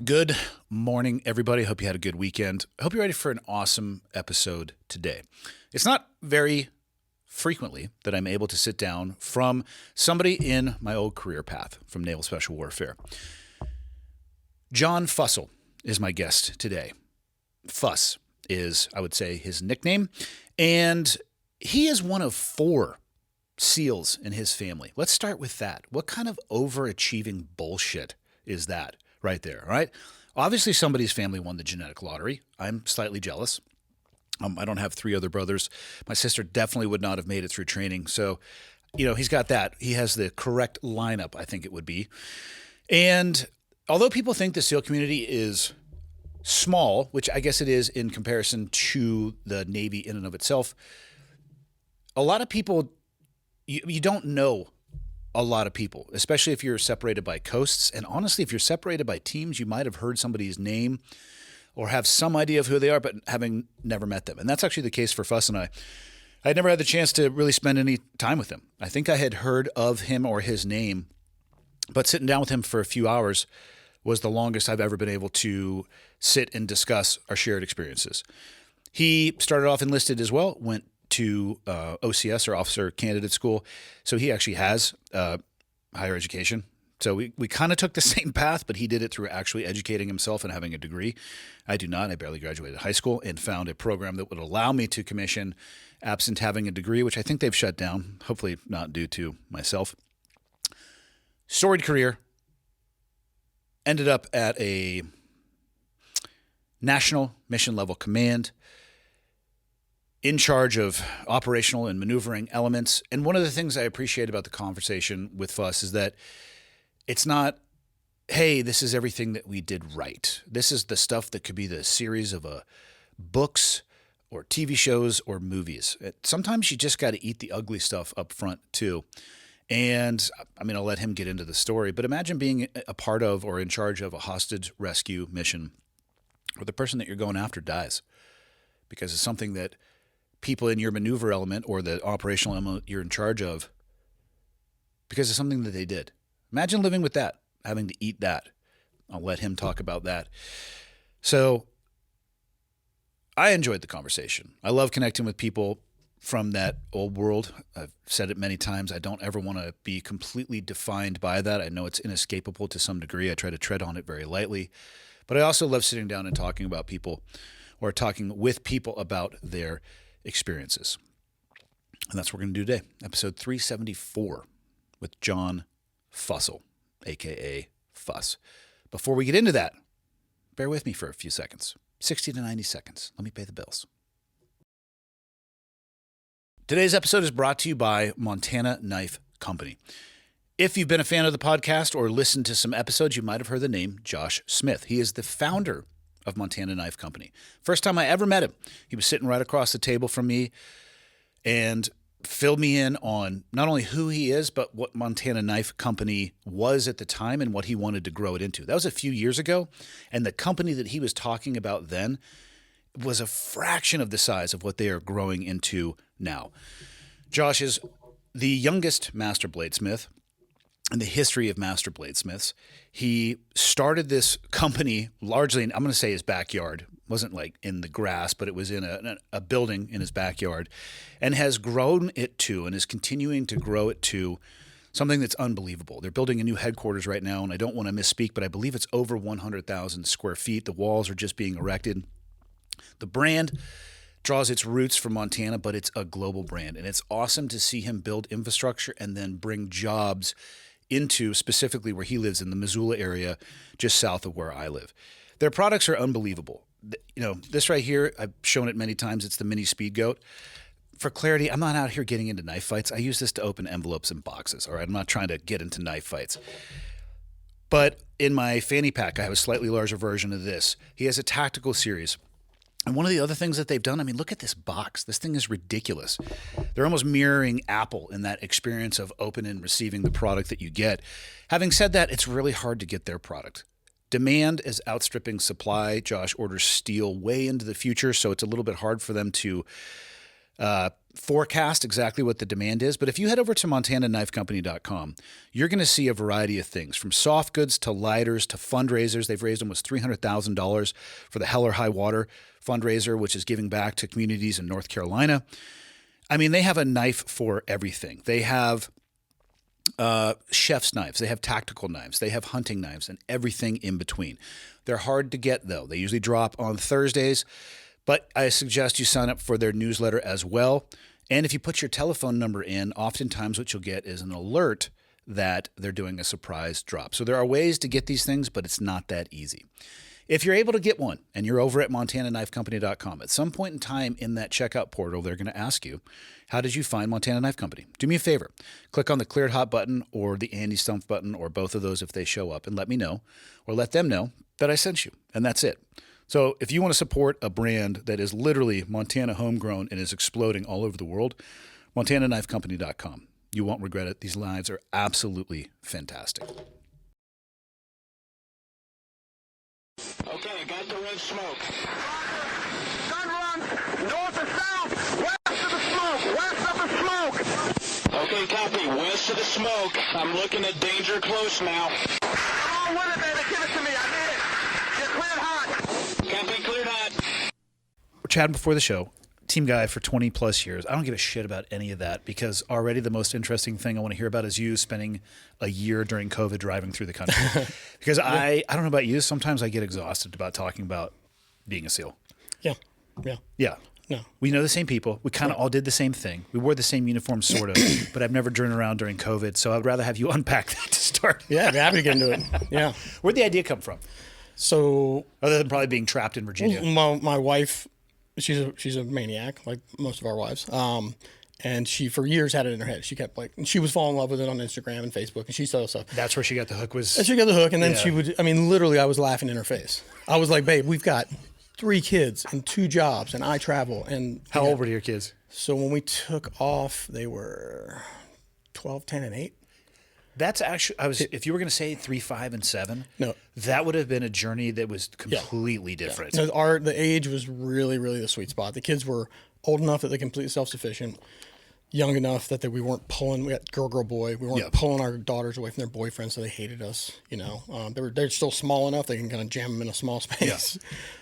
Good morning, everybody. Hope you had a good weekend. I hope you're ready for an awesome episode today. It's not very frequently that I'm able to sit down from somebody in my old career path from Naval Special Warfare. Jon Fussell is my guest today. Fuss is, I would say, his nickname, and he is one of 4 SEALs in his family. Let's start with that. What kind of overachieving bullshit is that right there, all right? Obviously, somebody's family won the genetic lottery. I'm slightly jealous. I don't have 3 other brothers. My sister definitely would not have made it through training. So, he's got that. He has the correct lineup, I think it would be. And although people think the SEAL community is small, which I guess it is in comparison to the Navy in and of itself, a lot of people, you don't know a lot of people, especially if you're separated by coasts. And honestly, if you're separated by teams, you might have heard somebody's name or have some idea of who they are, but having never met them. And that's actually the case for Fuss and I. I had never had the chance to really spend any time with him. I think I had heard of him or his name, but sitting down with him for a few hours was the longest I've ever been able to sit and discuss our shared experiences. He started off enlisted as well, went to OCS, or Officer Candidate School. So he actually has higher education. So we kind of took the same path, but he did it through actually educating himself and having a degree. I do not. I barely graduated high school and found a program that would allow me to commission absent having a degree, which I think they've shut down, hopefully not due to myself. Storied career. Ended up at a national mission level command, in charge of operational and maneuvering elements. And one of the things I appreciate about the conversation with Fuss is that it's not, hey, this is everything that we did right. This is the stuff that could be the series of books or TV shows or movies. Sometimes you just got to eat the ugly stuff up front too. And I'll let him get into the story, but imagine being a part of or in charge of a hostage rescue mission where the person that you're going after dies because of something that people in your maneuver element or the operational element you're in charge of, because of something that they did. Imagine living with that, having to eat that. I'll let him talk about that. So I enjoyed the conversation. I love connecting with people from that old world. I've said it many times. I don't ever want to be completely defined by that. I know it's inescapable to some degree. I try to tread on it very lightly. But I also love sitting down and talking about people or talking with people about their experiences. And that's what we're going to do today. Episode 374 with Jon Fussell, a.k.a. Fuss. Before we get into that, bear with me for a few seconds. 60 to 90 seconds. Let me pay the bills. Today's episode is brought to you by Montana Knife Company. If you've been a fan of the podcast or listened to some episodes, you might have heard the name Josh Smith. He is the founder of Montana Knife Company. First time I ever met him, he was sitting right across the table from me and filled me in on not only who he is, but what Montana Knife Company was at the time and what he wanted to grow it into. That was a few years ago, and the company that he was talking about then was a fraction of the size of what they are growing into now. Josh is the youngest master bladesmith in the history of master bladesmiths. He started this company largely in, I'm going to say, his backyard. It wasn't like in the grass, but it was in a building in his backyard, and has grown it to and is continuing to grow it to something that's unbelievable. They're building a new headquarters right now, and I don't want to misspeak, but I believe it's over 100,000 square feet. The walls are just being erected. The brand draws its roots from Montana, but it's a global brand, and it's awesome to see him build infrastructure and then bring jobs into specifically where he lives in the Missoula area, just south of where I live. Their products are unbelievable. This right here, I've shown it many times. It's the mini speed goat. For clarity, I'm not out here getting into knife fights. I use this to open envelopes and boxes. All right, I'm not trying to get into knife fights. But in my fanny pack, I have a slightly larger version of this. He has a tactical series. And one of the other things that they've done, look at this box. This thing is ridiculous. They're almost mirroring Apple in that experience of open and receiving the product that you get. Having said that, it's really hard to get their product. Demand is outstripping supply. Josh orders steel way into the future, so it's a little bit hard for them to forecast exactly what the demand is, but if you head over to montanaknifecompany.com, you're going to see a variety of things, from soft goods to lighters to fundraisers. They've raised almost $300,000 for the Hell or High Water fundraiser, which is giving back to communities in North Carolina. I mean, they have a knife for everything. They have chef's knives, they have tactical knives, they have hunting knives, and everything in between. They're hard to get, though. They usually drop on Thursdays, but I suggest you sign up for their newsletter as well. And if you put your telephone number in, oftentimes what you'll get is an alert that they're doing a surprise drop. So there are ways to get these things, but it's not that easy. If you're able to get one and you're over at montanaknifecompany.com, at some point in time in that checkout portal, they're going to ask you, how did you find Montana Knife Company? Do me a favor. Click on the Cleared Hot button or the Andy Stumpf button, or both of those if they show up, and let me know, or let them know that I sent you. And that's it. So if you want to support a brand that is literally Montana homegrown and is exploding all over the world, montanaknifecompany.com. You won't regret it. These knives are absolutely fantastic. Okay, I got the red smoke. Gun run, north and south, west of the smoke, west of the smoke. Okay, copy, west of the smoke. I'm looking at danger close now. Come on with it, baby, give it to me, I need it. You're cleared hot. Copy, cleared hot. We're chatting before the show. Team guy for 20 plus years. I don't give a shit about any of that, because already the most interesting thing I want to hear about is you spending a year during COVID driving through the country. Because I don't know about you, sometimes I get exhausted about talking about being a SEAL. Yeah. Yeah. No. We know the same people. We kind of all did the same thing. We wore the same uniforms, sort of, but I've never driven around during COVID, so I'd rather have you unpack that to start. Yeah, I'd be happy to get into it. Yeah. Where'd the idea come from? So Other than probably being trapped in Virginia. my wife, she's a maniac, like most of our wives. And she for years had it in her head. She kept and she was falling in love with it on Instagram and Facebook, and she saw stuff. That's where she got the hook. And she got the hook, and then Yeah. she would. I mean, literally, I was laughing in her face. I was like, "Babe, we've got 3 kids and 2 jobs, and I travel." And How old were your kids? So when we took off, they were 12, 10, and 8. That's actually, if you were going to say 3, 5, and 7, No. that would have been a journey that was completely different. No, the age was really, really the sweet spot. The kids were old enough that they're completely self-sufficient, young enough that we weren't pulling. We got girl, boy. We weren't pulling our daughters away from their boyfriends, so they hated us. You know, they're still small enough they can kind of jam them in a small space.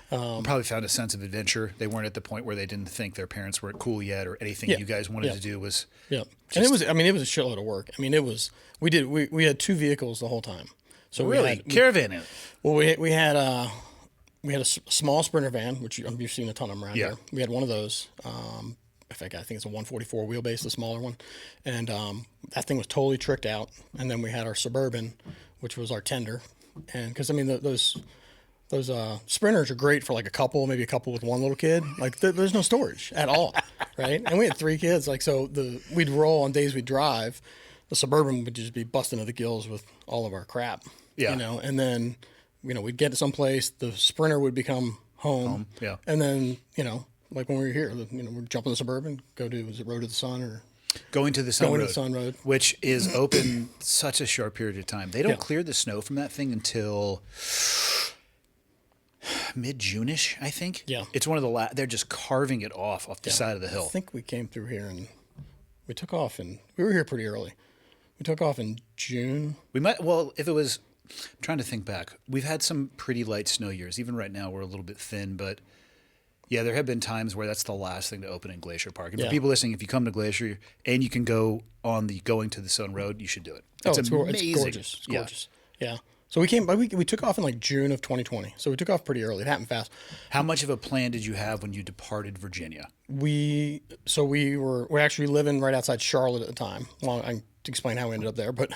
Probably found a sense of adventure. They weren't at the point where they didn't think their parents weren't cool yet, or anything you guys wanted to do was. Yeah, and it was. I mean, it was a shitload of work. I mean, it was. We had 2 vehicles the whole time. So Really, caravan in. Well, we had a small Sprinter van, which you've seen a ton of them around here. We had one of those. In fact, I think it's a 144 wheelbase, the smaller one, and that thing was totally tricked out. And then we had our Suburban, which was our tender, and because I mean those Sprinters are great for like maybe a couple with one little kid. Like there's no storage at all, right? And we had 3 kids, we'd roll on days we'd drive. The Suburban would just be busting to the gills with all of our crap, Yeah. you know. And then, we'd get to some place. The Sprinter would become home. Yeah. And then, like when we were here, we'd jump in the Suburban, go to, was it Road to the Sun or? Going to the Sun Going Road, to the Sun Road. which is open such a short period of time. They don't clear the snow from that thing until mid-June-ish, I think. Yeah. It's one of the they're just carving it off the side of the hill. I think we came through here and we took off, and we were here pretty early. We took off in June. We might, if it was, I'm trying to think back. We've had some pretty light snow years. Even right now, we're a little bit thin, but yeah, there have been times where that's the last thing to open in Glacier Park. And for people listening, if you come to Glacier and you can go on the Going to the Sun Road, you should do it. It's amazing. It's gorgeous. It's gorgeous. Yeah. So we took off in like June of 2020. So we took off pretty early. It happened fast. How much of a plan did you have when you departed Virginia? We were actually living right outside Charlotte at the time. Well, I can explain how we ended up there, but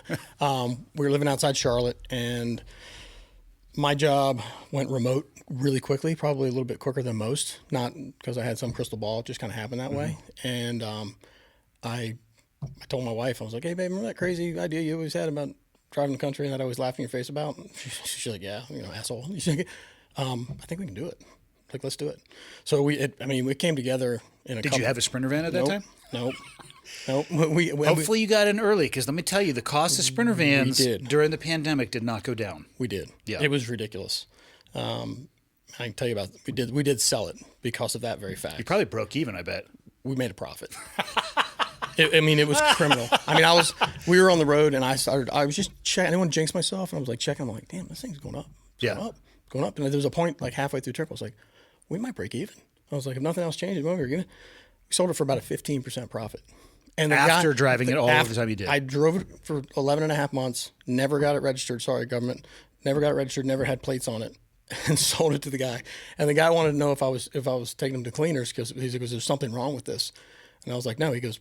we were living outside Charlotte, and my job went remote really quickly, probably a little bit quicker than most. Not because I had some crystal ball; it just kind of happened that way. And I told my wife, I was like, "Hey, babe, remember that crazy idea you always had about driving the country and that I always laugh in your face about?" She's like, "Yeah, asshole." She's like, I think we can do it. Like, let's do it. So we came together in a. Did you have a Sprinter van at that time? Nope. Hopefully you got in early, because let me tell you, the cost of Sprinter vans did. during the pandemic did not go down. We did. Yeah. It was ridiculous. I can tell you we did sell it because of that very fact. You probably broke even, I bet. we made a profit. It was criminal. We were on the road, and I was just checking. I didn't want to jinx myself, and I was like checking. I'm like, damn, this thing's going up. It's going up. And there was a point like halfway through the trip, I was like, we might break even. I was like, if nothing else changes, we sold it for about a 15% profit. And after driving it all the time you did. I drove it for 11 and a half months, never got it registered. Sorry, government. Never got it registered, never had plates on it, and sold it to the guy. And the guy wanted to know if I was taking him to cleaners because he said, there's something wrong with this. And I was like, no. He goes,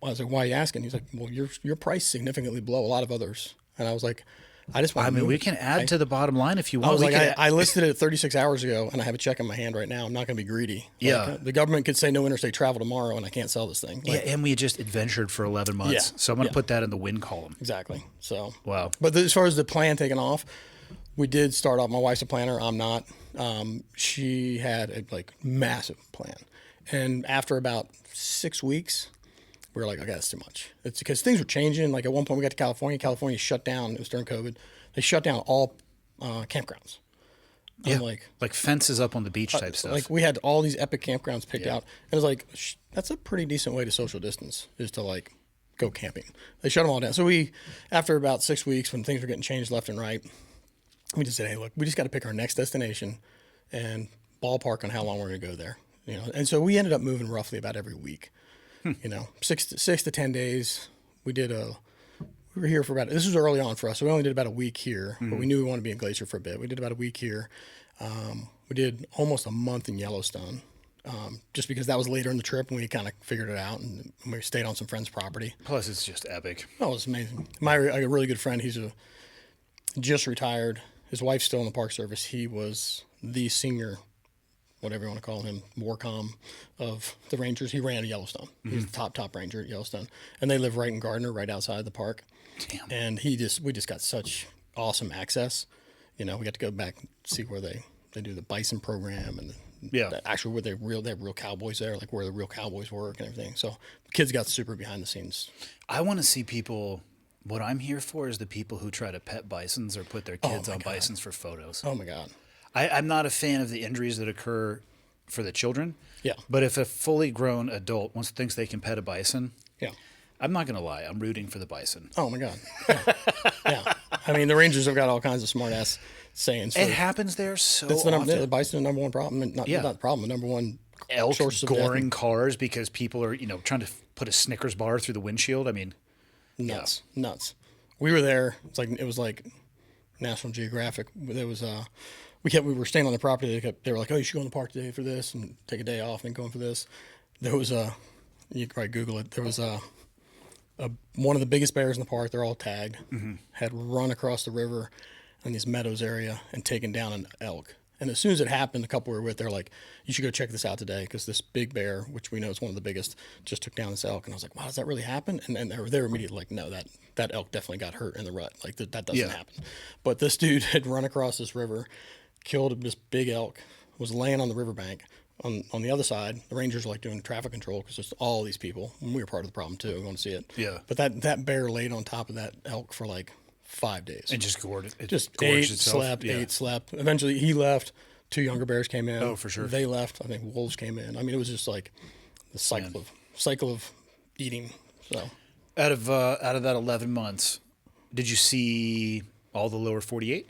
I was like, why are you asking? He's like, well, your price significantly below a lot of others. And I was like, I just want to move. We can add to the bottom line if you want. I was I listed it 36 hours ago, and I have a check in my hand right now. I'm not going to be greedy. The government could say no interstate travel tomorrow, and I can't sell this thing. And we just adventured for 11 months. Yeah, so I'm going to put that in the win column. Exactly. So wow. But as far as the plan taking off, we did start off. My wife's a planner. I'm not. She had a massive plan, and after about 6 weeks, we were like, okay, that's too much. It's because things were changing. Like at one point we got to California. California shut down. It was during COVID. They shut down all campgrounds. Yeah, like fences up on the beach type stuff. Like we had all these epic campgrounds picked out. It was like, that's a pretty decent way to social distance, is to go camping. They shut them all down. So we, after about 6 weeks when things were getting changed left and right, we just said, hey, look, we just got to pick our next destination and ballpark on how long we're going to go there. And so we ended up moving roughly about every week. 6 to 10 days. We were here for this was early on for us. So we only did about a week here, but we knew we wanted to be in Glacier for a bit. We did about a week here. We did almost a month in Yellowstone, just because that was later in the trip and we kind of figured it out, and we stayed on some friends' property. Plus, it's just epic. Oh, it was amazing. A really good friend, he's just retired. His wife's still in the Park Service. He was the senior, whatever you want to call him, warcom of the Rangers. He ran Yellowstone. He's the top ranger at Yellowstone. And they live right in Gardner, right outside the park. Damn. And we just got such awesome access. We got to go back and see where they do the bison program and actually where they have real cowboys there, like where the real cowboys work and everything. So the kids got super behind the scenes. I want to see people. What I'm here for is the people who try to pet bisons or put their kids on bisons for photos. Oh my God. I'm not a fan of the injuries that occur for the children. Yeah. But if a fully grown adult thinks they can pet a bison, yeah, I'm not going to lie. I'm rooting for the bison. Oh my God. Yeah. The Rangers have got all kinds of smart ass sayings. It happens there so that's often. The bison is the number one problem. Not the problem. The number one elk source of goring cars because people are trying to put a Snickers bar through the windshield. Nuts. We were there. It was like National Geographic. There was we were staying on the property. They were like, oh, you should go in the park today for this and take a day off and go in for this. There was you can probably Google it. There was one of the biggest bears in the park. They're all tagged. Had run across the river in these meadows area and taken down an elk. And as soon as it happened, the couple we were with, they're like, you should go check this out today because this big bear, which we know is one of the biggest, just took down this elk. And I was like, wow, does that really happen? And they were immediately like, no, that elk definitely got hurt in the rut. Like that doesn't happen. But this dude had run across this river, killed this big elk, was laying on the riverbank. On the other side, the Rangers were doing traffic control because there's all these people. And we were part of the problem too. We want to see it. Yeah. But that bear laid on top of that elk for 5 days. And just gored it. Just ate, slept. Eventually he left. 2 younger bears came in. Oh, for sure. They left. I think wolves came in. It was just the cycle of eating. So out of that 11 months, did you see all the lower 48?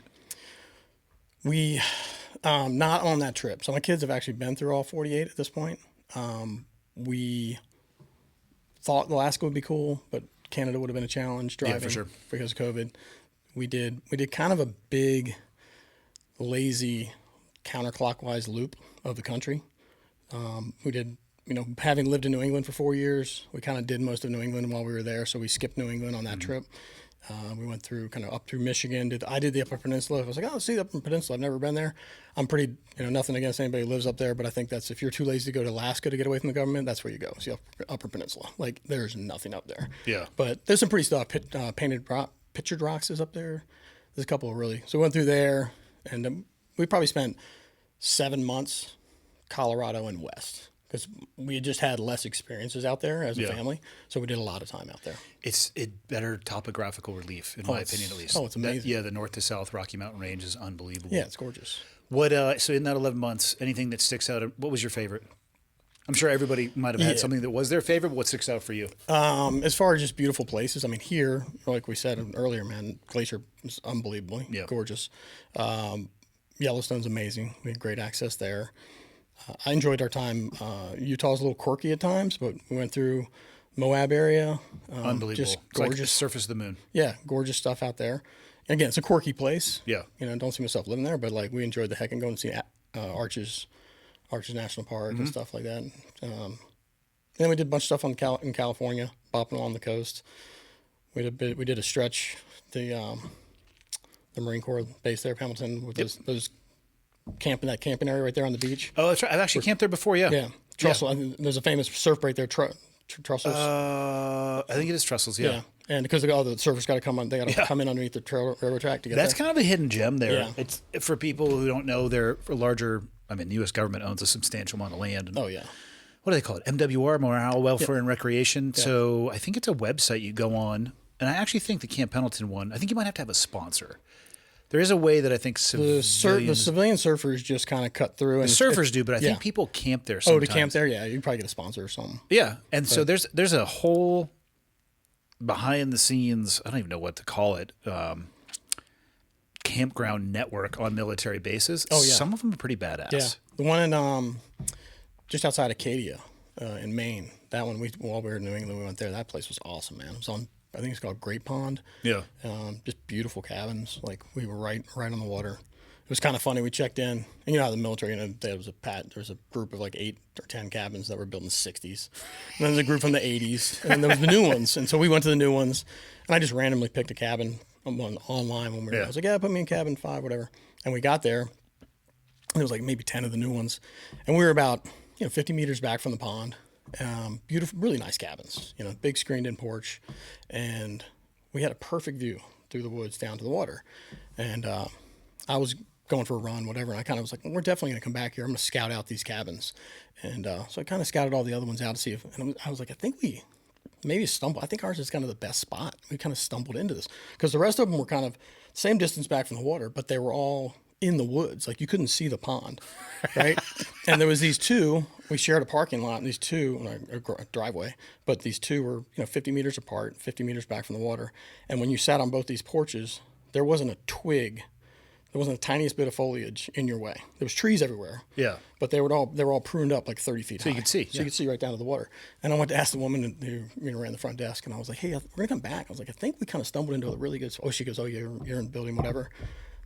We not on that trip. So my kids have actually been through all 48 at this point. We thought Alaska would be cool, but Canada would have been a challenge driving for sure. because of COVID. We did kind of a big, lazy, counterclockwise loop of the country. We did, having lived in New England for 4 years, we kind of did most of New England while we were there. So we skipped New England on that trip. We went through kind of up through Michigan. I did the Upper Peninsula. I was like, oh, see the Upper Peninsula. I've never been there. I'm pretty, nothing against anybody who lives up there, but I think that's if you're too lazy to go to Alaska to get away from the government, that's where you go. See Upper Peninsula. There's nothing up there. Yeah. But there's some pretty stuff. Pictured Rocks is up there. There's a couple of really. So we went through there, and we probably spent 7 months, Colorado and west. Because we had just had less experiences out there as a family, so we did a lot of time out there. It's better topographical relief, in my opinion, at least. Oh, it's amazing. The north to south Rocky Mountain Range is unbelievable. Yeah, it's gorgeous. What? So in that 11 months, anything that sticks out? What was your favorite? I'm sure everybody might have had something that was their favorite, but what sticks out for you? As far as just beautiful places, I mean, here, like we said earlier, man, Glacier is unbelievably gorgeous. Yellowstone's amazing. We had great access there. I enjoyed our time. Utah's a little quirky at times, but we went through Moab area. Unbelievable. Just It's like gorgeous. surface of the moon. Yeah, gorgeous stuff out there. And again, it's a quirky place. Yeah. You know, don't see myself living there, but like we enjoyed the heck and going to see Arches National Park and stuff like that. Then we did a bunch of stuff in California, bopping along the coast. We did a stretch, the Marine Corps base there, Hamilton, with those camping area right there on the beach. Oh, that's right. I've actually camped there before. Yeah. Yeah, Trussell. I think there's a famous surf break there, Trussell's. I think it is Trussell's. Yeah. And because all the surfers got to come on, they got to come in underneath the railroad track to get That's there. kind of a hidden gem there. Yeah. It's for people who don't know. They're larger. I mean, the U.S. government owns a substantial amount of land. And Oh yeah. what do they call it? MWR, Morale, Welfare, and Recreation. So I think it's a website you go on, and I actually think the Camp Pendleton one. I think you might have to have a sponsor. There is a way that I think The civilian surfers just kind of cut through. And surfers do, but I think people camp there. Oh, Sometimes. to camp there, yeah, you probably get a sponsor or something. Yeah, and so there's a whole behind the scenes. I don't even know what to call it. Campground network on military bases. Oh yeah, some of them are pretty badass. Yeah, the one in just outside Acadia in Maine. That one while we were in New England, we went there. That place was awesome, man. It was on. I think it's called Great Pond. Yeah. Just beautiful cabins. Like we were right on the water. It was kind of funny. We checked in, and you know how the military, there was a group of like 8 or 10 cabins that were built in the 60s. And then there's a group from the 80s, and then there was the new ones. And so we went to the new ones, and I just randomly picked a cabin online when we were. I was like, yeah, put me in cabin 5, whatever. And we got there. And there was like maybe 10 of the new ones, and we were about 50 meters back from the pond. Beautiful, really nice cabins. Big screened-in porch, and we had a perfect view through the woods down to the water. And I was going for a run, whatever, and I kind of was like, well, we're definitely going to come back here. I'm going to scout out these cabins. And so I kind of scouted all the other ones out to see if, and I was like, I think we maybe stumbled. I think ours is kind of the best spot. We kind of stumbled into this because the rest of them were kind of same distance back from the water, but they were all in the woods. Like you couldn't see the pond, right? And there was these two, we shared a parking lot, and these two, a driveway, but these two were, 50 meters apart, 50 meters back from the water. And when you sat on both these porches, there wasn't a twig, there wasn't the tiniest bit of foliage in your way. There was trees everywhere. Yeah. But they were all pruned up like 30 feet high. So you could see. So you could see right down to the water. And I went to ask the woman who ran the front desk, and I was like, hey, we're going to come back. I was like, I think we kind of stumbled into a really good, she goes, oh, you're in the building, whatever.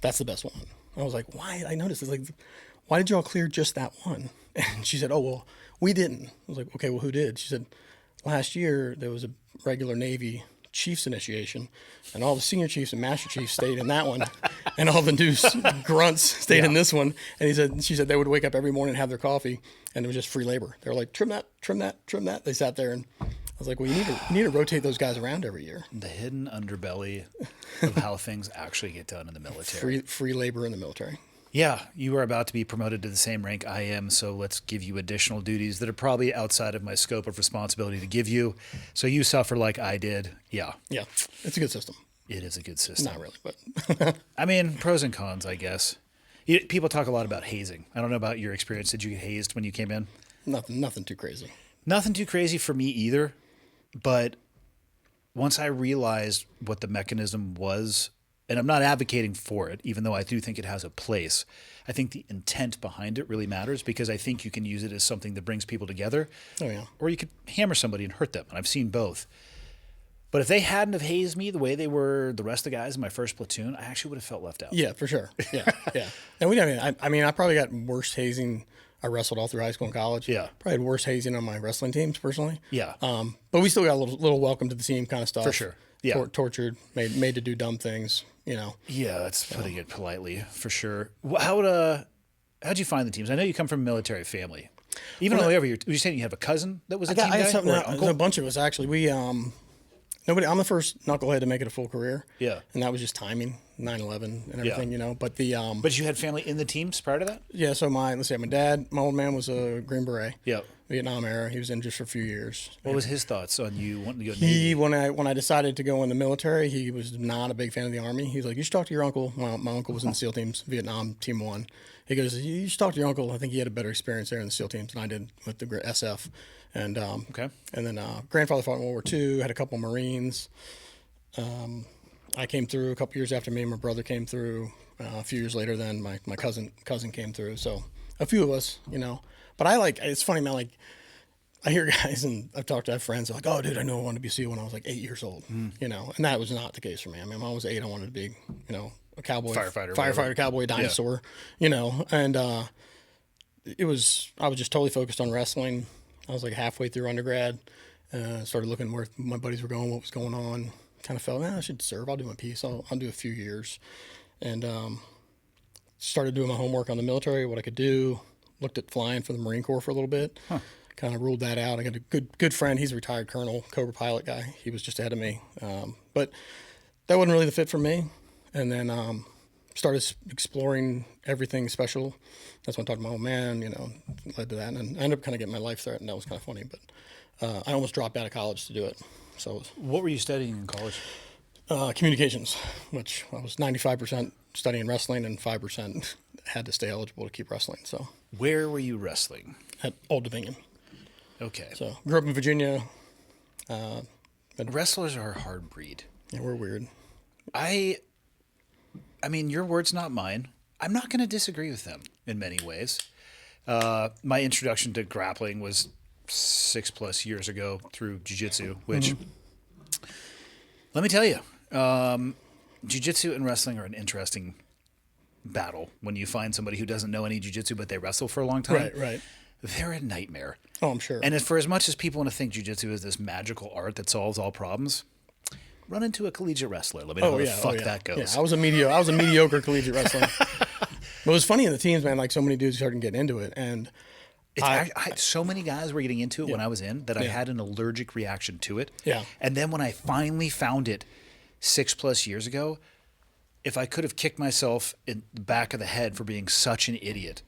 That's the best one. I was like, why? I noticed, it's like, why did y'all clear just that one? And she said, oh, well, we didn't. I was like, okay, well, who did? She said, last year there was a regular Navy chief's initiation, and all the senior chiefs and master chiefs stayed in that one, and all the new grunts stayed in this one. And she said they would wake up every morning and have their coffee, and it was just free labor. They were like, trim that, trim that, trim that. They sat there, and I was like, well, you need to rotate those guys around every year. The hidden underbelly of how things actually get done in the military. Free labor in the military. Yeah, you are about to be promoted to the same rank I am, so let's give you additional duties that are probably outside of my scope of responsibility to give you. So you suffer like I did. Yeah. Yeah, it's a good system. It is a good system. Not really, but I mean, pros and cons, I guess. People talk a lot about hazing. I don't know about your experience. Did you get hazed when you came in? nothing too crazy. Nothing too crazy for me either, but once I realized what the mechanism was, and I'm not advocating for it, even though I do think it has a place, I think the intent behind it really matters, because I think you can use it as something that brings people together. Oh, yeah. Or you could hammer somebody and hurt them, and I've seen both. But if they hadn't have hazed me the way they were the rest of the guys in my first platoon, I actually would have felt left out. Yeah, for sure. Yeah, yeah. And I probably got worse hazing. I wrestled all through high school and college. Yeah. Probably had worse hazing on my wrestling teams personally. Yeah. But we still got a little welcome to the team kind of stuff. For sure. Yeah. Tortured, made to do dumb things, Yeah, that's putting it politely, for sure. How'd you find the teams? I know you come from a military family. Even though were you saying you have a cousin that was a team guy? Or an uncle? A bunch of us, actually. We, I'm the first knucklehead to make it a full career. Yeah. And that was just timing, 9/11 and everything, But But you had family in the teams prior to that? Yeah, so my dad, my old man was a Green Beret. Yeah. Vietnam era. He was in just for a few years. What was his thoughts on you wanting to go Navy? When I decided to go in the military, he was not a big fan of the Army. He's like, you should talk to your uncle. My uncle was in the SEAL teams, Vietnam, Team 1. He goes, you should talk to your uncle. I think he had a better experience there in the SEAL teams than I did with the SF. And Okay. And then grandfather fought in World War II, had a couple Marines. I came through a couple years after me. My brother came through a few years later. Then my cousin came through. So a few of us, you know. But it's funny, man. Like I hear guys, and I have friends like, oh, dude, I knew I wanted to be a SEAL when I was like 8 years old, you know. And that was not the case for me. I mean, when I was 8, I wanted to be, you know, a cowboy, firefighter, cowboy, dinosaur, you know. And I was just totally focused on wrestling. I was like halfway through undergrad. Started looking where my buddies were going, what was going on. Kind of felt, I should serve. I'll do my piece. I'll do a few years. And started doing my homework on the military, what I could do. Looked at flying for the Marine Corps for a little bit. Kind of ruled that out. I got a good friend. He's a retired colonel, Cobra pilot guy. He was just ahead of me. But that wasn't really the fit for me. And then started exploring everything special. That's when I talked to my old man, you know, led to that. And I ended up kind of getting my life threatened. That was kind of funny. But I almost dropped out of college to do it. So What were you studying in college? Communications, which I was 95% studying wrestling and 5% had to stay eligible to keep wrestling. So Where were you wrestling? at Old Dominion. Okay. So grew up in Virginia. Wrestlers are a hard breed. Yeah, we're weird. I mean, your words, not mine. I'm not going to disagree with them in many ways. My introduction to grappling was 6+ years ago through jiu-jitsu, which, let me tell you, jiu-jitsu and wrestling are an interesting battle when you find somebody who doesn't know any jiu-jitsu, but they wrestle for a long time. Right. They're a nightmare. Oh, I'm sure. And for as much as people want to think jiu-jitsu is this magical art that solves all problems, run into a collegiate wrestler. Let me know how the fuck that goes. Yeah, I was a mediocre collegiate wrestler. But it was funny in the teams, man. Like so many dudes started getting into it, and So many guys were getting into it when I was in that I had an allergic reaction to it. Yeah. And then when I finally found it 6+ years ago, if I could have kicked myself in the back of the head for being such an idiot,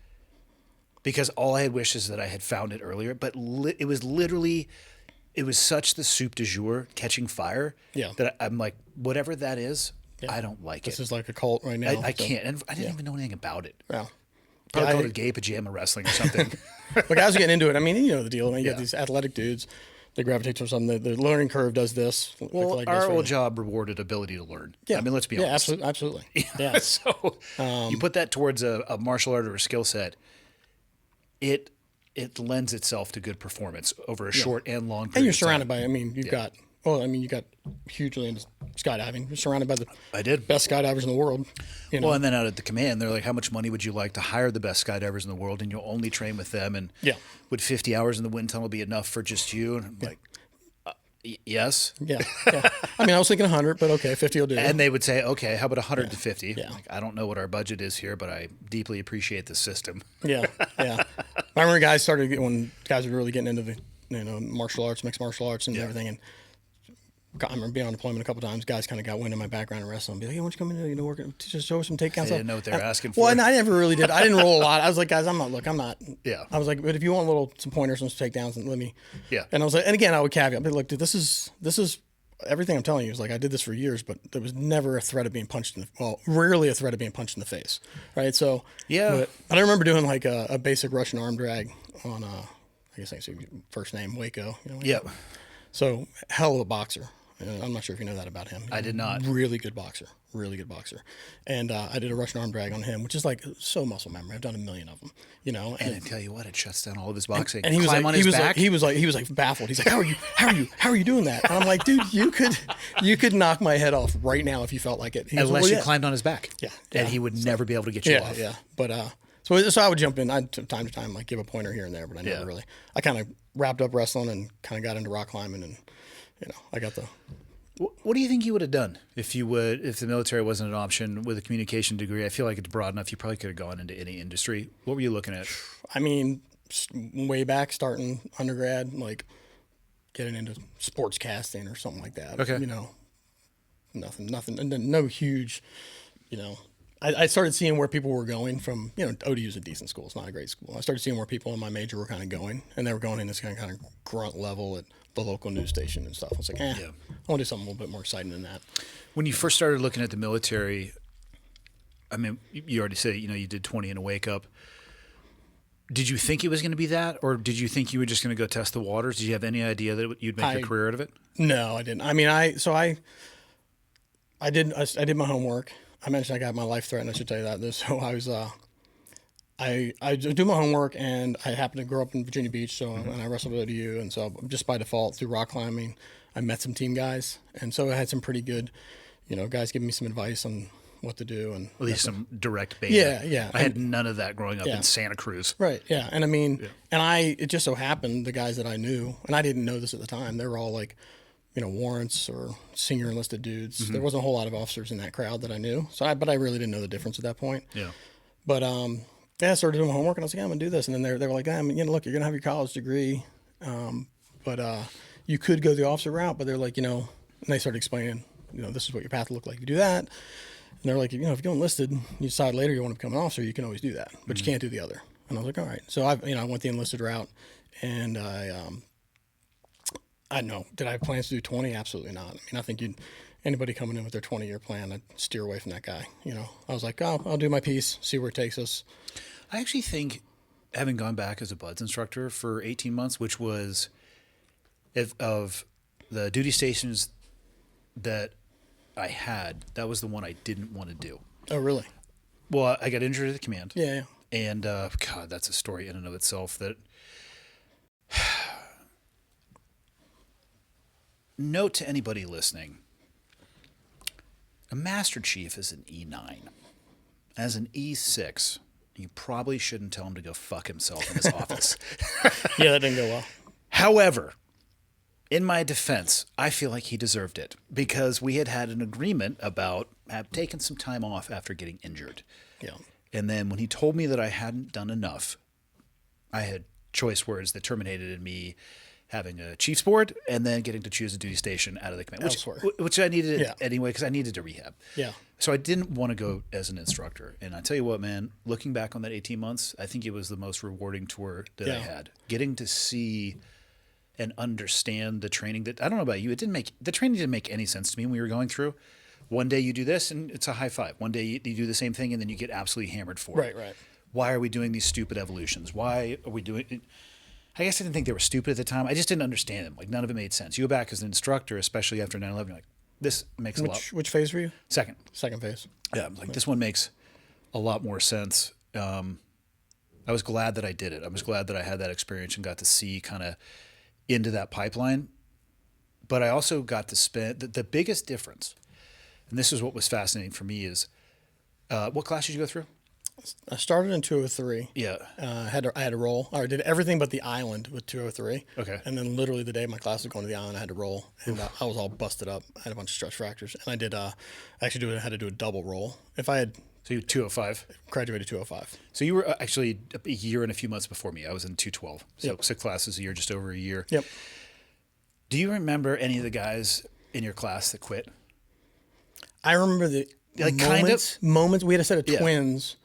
because all I had wished is that I had found it earlier. But it was such the soup du jour, catching fire, that I'm like, whatever that is, I don't like this it. is like a cult right now. I can't. And I didn't even know anything about it. Yeah. Probably called it gay pajama wrestling or something. But guys are getting into it. I mean, you know the deal. I mean, you got these athletic dudes. They gravitate towards something. The learning curve does this. Well, our old job rewarded ability to learn. Yeah. I mean, let's be honest. Yeah, absolutely. Yeah. So you put that towards a martial art or a skill set, it lends itself to good performance over a short and long period. And you're of time. surrounded by, I mean, you got hugely into skydiving. You're surrounded by the best skydivers in the world. You know? Well, and then out at the command, they're like, how much money would you like to hire the best skydivers in the world? And you'll only train with them. And would 50 hours in the wind tunnel be enough for just you? And I'm like, yes. Yeah. I mean, I was thinking 100, but okay, 50 will do. And they would say, okay, how about 100 to 50? Yeah. Like, I don't know what our budget is here, but I deeply appreciate the system. Yeah. I remember when guys were really getting into the martial arts, mixed martial arts and everything. And I remember being on deployment a couple times. Guys kind of got wind of my background in wrestling and be like, hey, why don't you come in, work, just show us some takedowns. They didn't know what they were asking for. Well, and I never really did. I didn't roll a lot. I was like, guys, I'm not. Yeah. I was like, but if you want some pointers and some takedowns, and let me. Yeah. And I was like, and again, I would caveat, but look, dude, this is everything I'm telling you is like, I did this for years, but there was never a threat of being punched rarely a threat of being punched in the face. Right. So, but I remember doing like a basic Russian arm drag on, I guess I can say first name, Waco. Yeah. So hell of a boxer. I'm not sure if you know that about him. I did not. Really good boxer. And I did a Russian arm drag on him, which is like so muscle memory. I've done a million of them, And I tell you what, it shuts down all of his boxing. And he was like baffled. He's like, how are you doing that? And I'm like, dude, you could knock my head off right now if you felt like it. Unless you climbed on his back. Yeah. And he would never be able to get you off. Yeah. But so I would jump in. I'd time to time like give a pointer here and there, but I never really. I kind of wrapped up wrestling and kind of got into rock climbing, and I got the. What do you think you would have done if the military wasn't an option with a communication degree? I feel like it's broad enough. You probably could have gone into any industry. What were you looking at? I mean, way back, starting undergrad, like getting into sports casting or something like that. Okay. Nothing, and no huge, I started seeing where people were going from, ODU is a decent school. It's not a great school. I started seeing where people in my major were kind of going, and they were going in this kind of grunt level at the local news station and stuff. I was like, I want to do something a little bit more exciting than that. When you first started looking at the military, I mean, you already said, you did 20 in a wake up. Did you think it was going to be that, or did you think you were just going to go test the waters? Did you have any idea that you'd make a career out of it? No, I didn't. I mean, I did my homework. I mentioned I got my life threatened. I should tell you that. So I was, I do my homework, and I happened to grow up in Virginia Beach, so and I wrestled at ODU, and so just by default through rock climbing, I met some team guys, and so I had some pretty good, guys giving me some advice on what to do, and at least some direct beta. Yeah. I had none of that growing up in Santa Cruz. Right. Yeah. And I mean, it just so happened the guys that I knew, and I didn't know this at the time, they were all like, warrants or senior enlisted dudes. Mm-hmm. There wasn't a whole lot of officers in that crowd that I knew. But I really didn't know the difference at that point. Yeah. But I started doing my homework, and I was like, I'm gonna do this. And then they were like, look, you're gonna have your college degree, but you could go the officer route. But they're like, and they started explaining, this is what your path will look like. You do that. And they're like, if you go enlisted, you decide later you want to become an officer, you can always do that, but you can't do the other. And I was like, all right. So I went the enlisted route, and I know. Did I have plans to do 20? Absolutely not. I mean, I think anybody coming in with their 20-year plan, I'd steer away from that guy. I was like, I'll do my piece, see where it takes us. I actually think, having gone back as a BUDS instructor for 18 months, which was of the duty stations that I had, that was the one I didn't want to do. Oh, really? Well, I got injured at the command. Yeah. And, God, that's a story in and of itself that... Note to anybody listening, a Master Chief is an E9. As an E6, you probably shouldn't tell him to go fuck himself in his office. Yeah, that didn't go well. However, in my defense, I feel like he deserved it because we had an agreement about taking some time off after getting injured. Yeah. And then when he told me that I hadn't done enough, I had choice words that terminated in me having a chief's board and then getting to choose a duty station out of the command, which I needed anyway because I needed to rehab. Yeah. So I didn't want to go as an instructor. And I tell you what, man, looking back on that 18 months, I think it was the most rewarding tour that I had. Getting to see and understand the training that, I don't know about you, the training didn't make any sense to me when we were going through. One day you do this and it's a high five. One day you do the same thing and then you get absolutely hammered for it. Right. Why are we doing these stupid evolutions? Why are we doing it? I guess I didn't think they were stupid at the time. I just didn't understand them. Like, none of it made sense. You go back as an instructor, especially after 9/11, you're like, this makes a lot. Which phase were you? Second. Second phase. Yeah, like this one makes a lot more sense. I was glad that I did it. I was glad that I had that experience and got to see kind of into that pipeline. But I also got to spend the biggest difference, and this is what was fascinating for me, is what class did you go through? I started in 203. Yeah. I had to roll. I did everything but the island with 203. Okay. And then literally the day my class was going to the island, I had to roll, and I was all busted up. I had a bunch of stress fractures, and I did. I had to do a double roll. If I had So you were 205. graduated 205. So you were actually a year and a few months before me. I was in 212. So Yep. 6 classes a year, just over a year. Yep. Do you remember any of the guys in your class that quit? I remember the moments. We had a set of twins.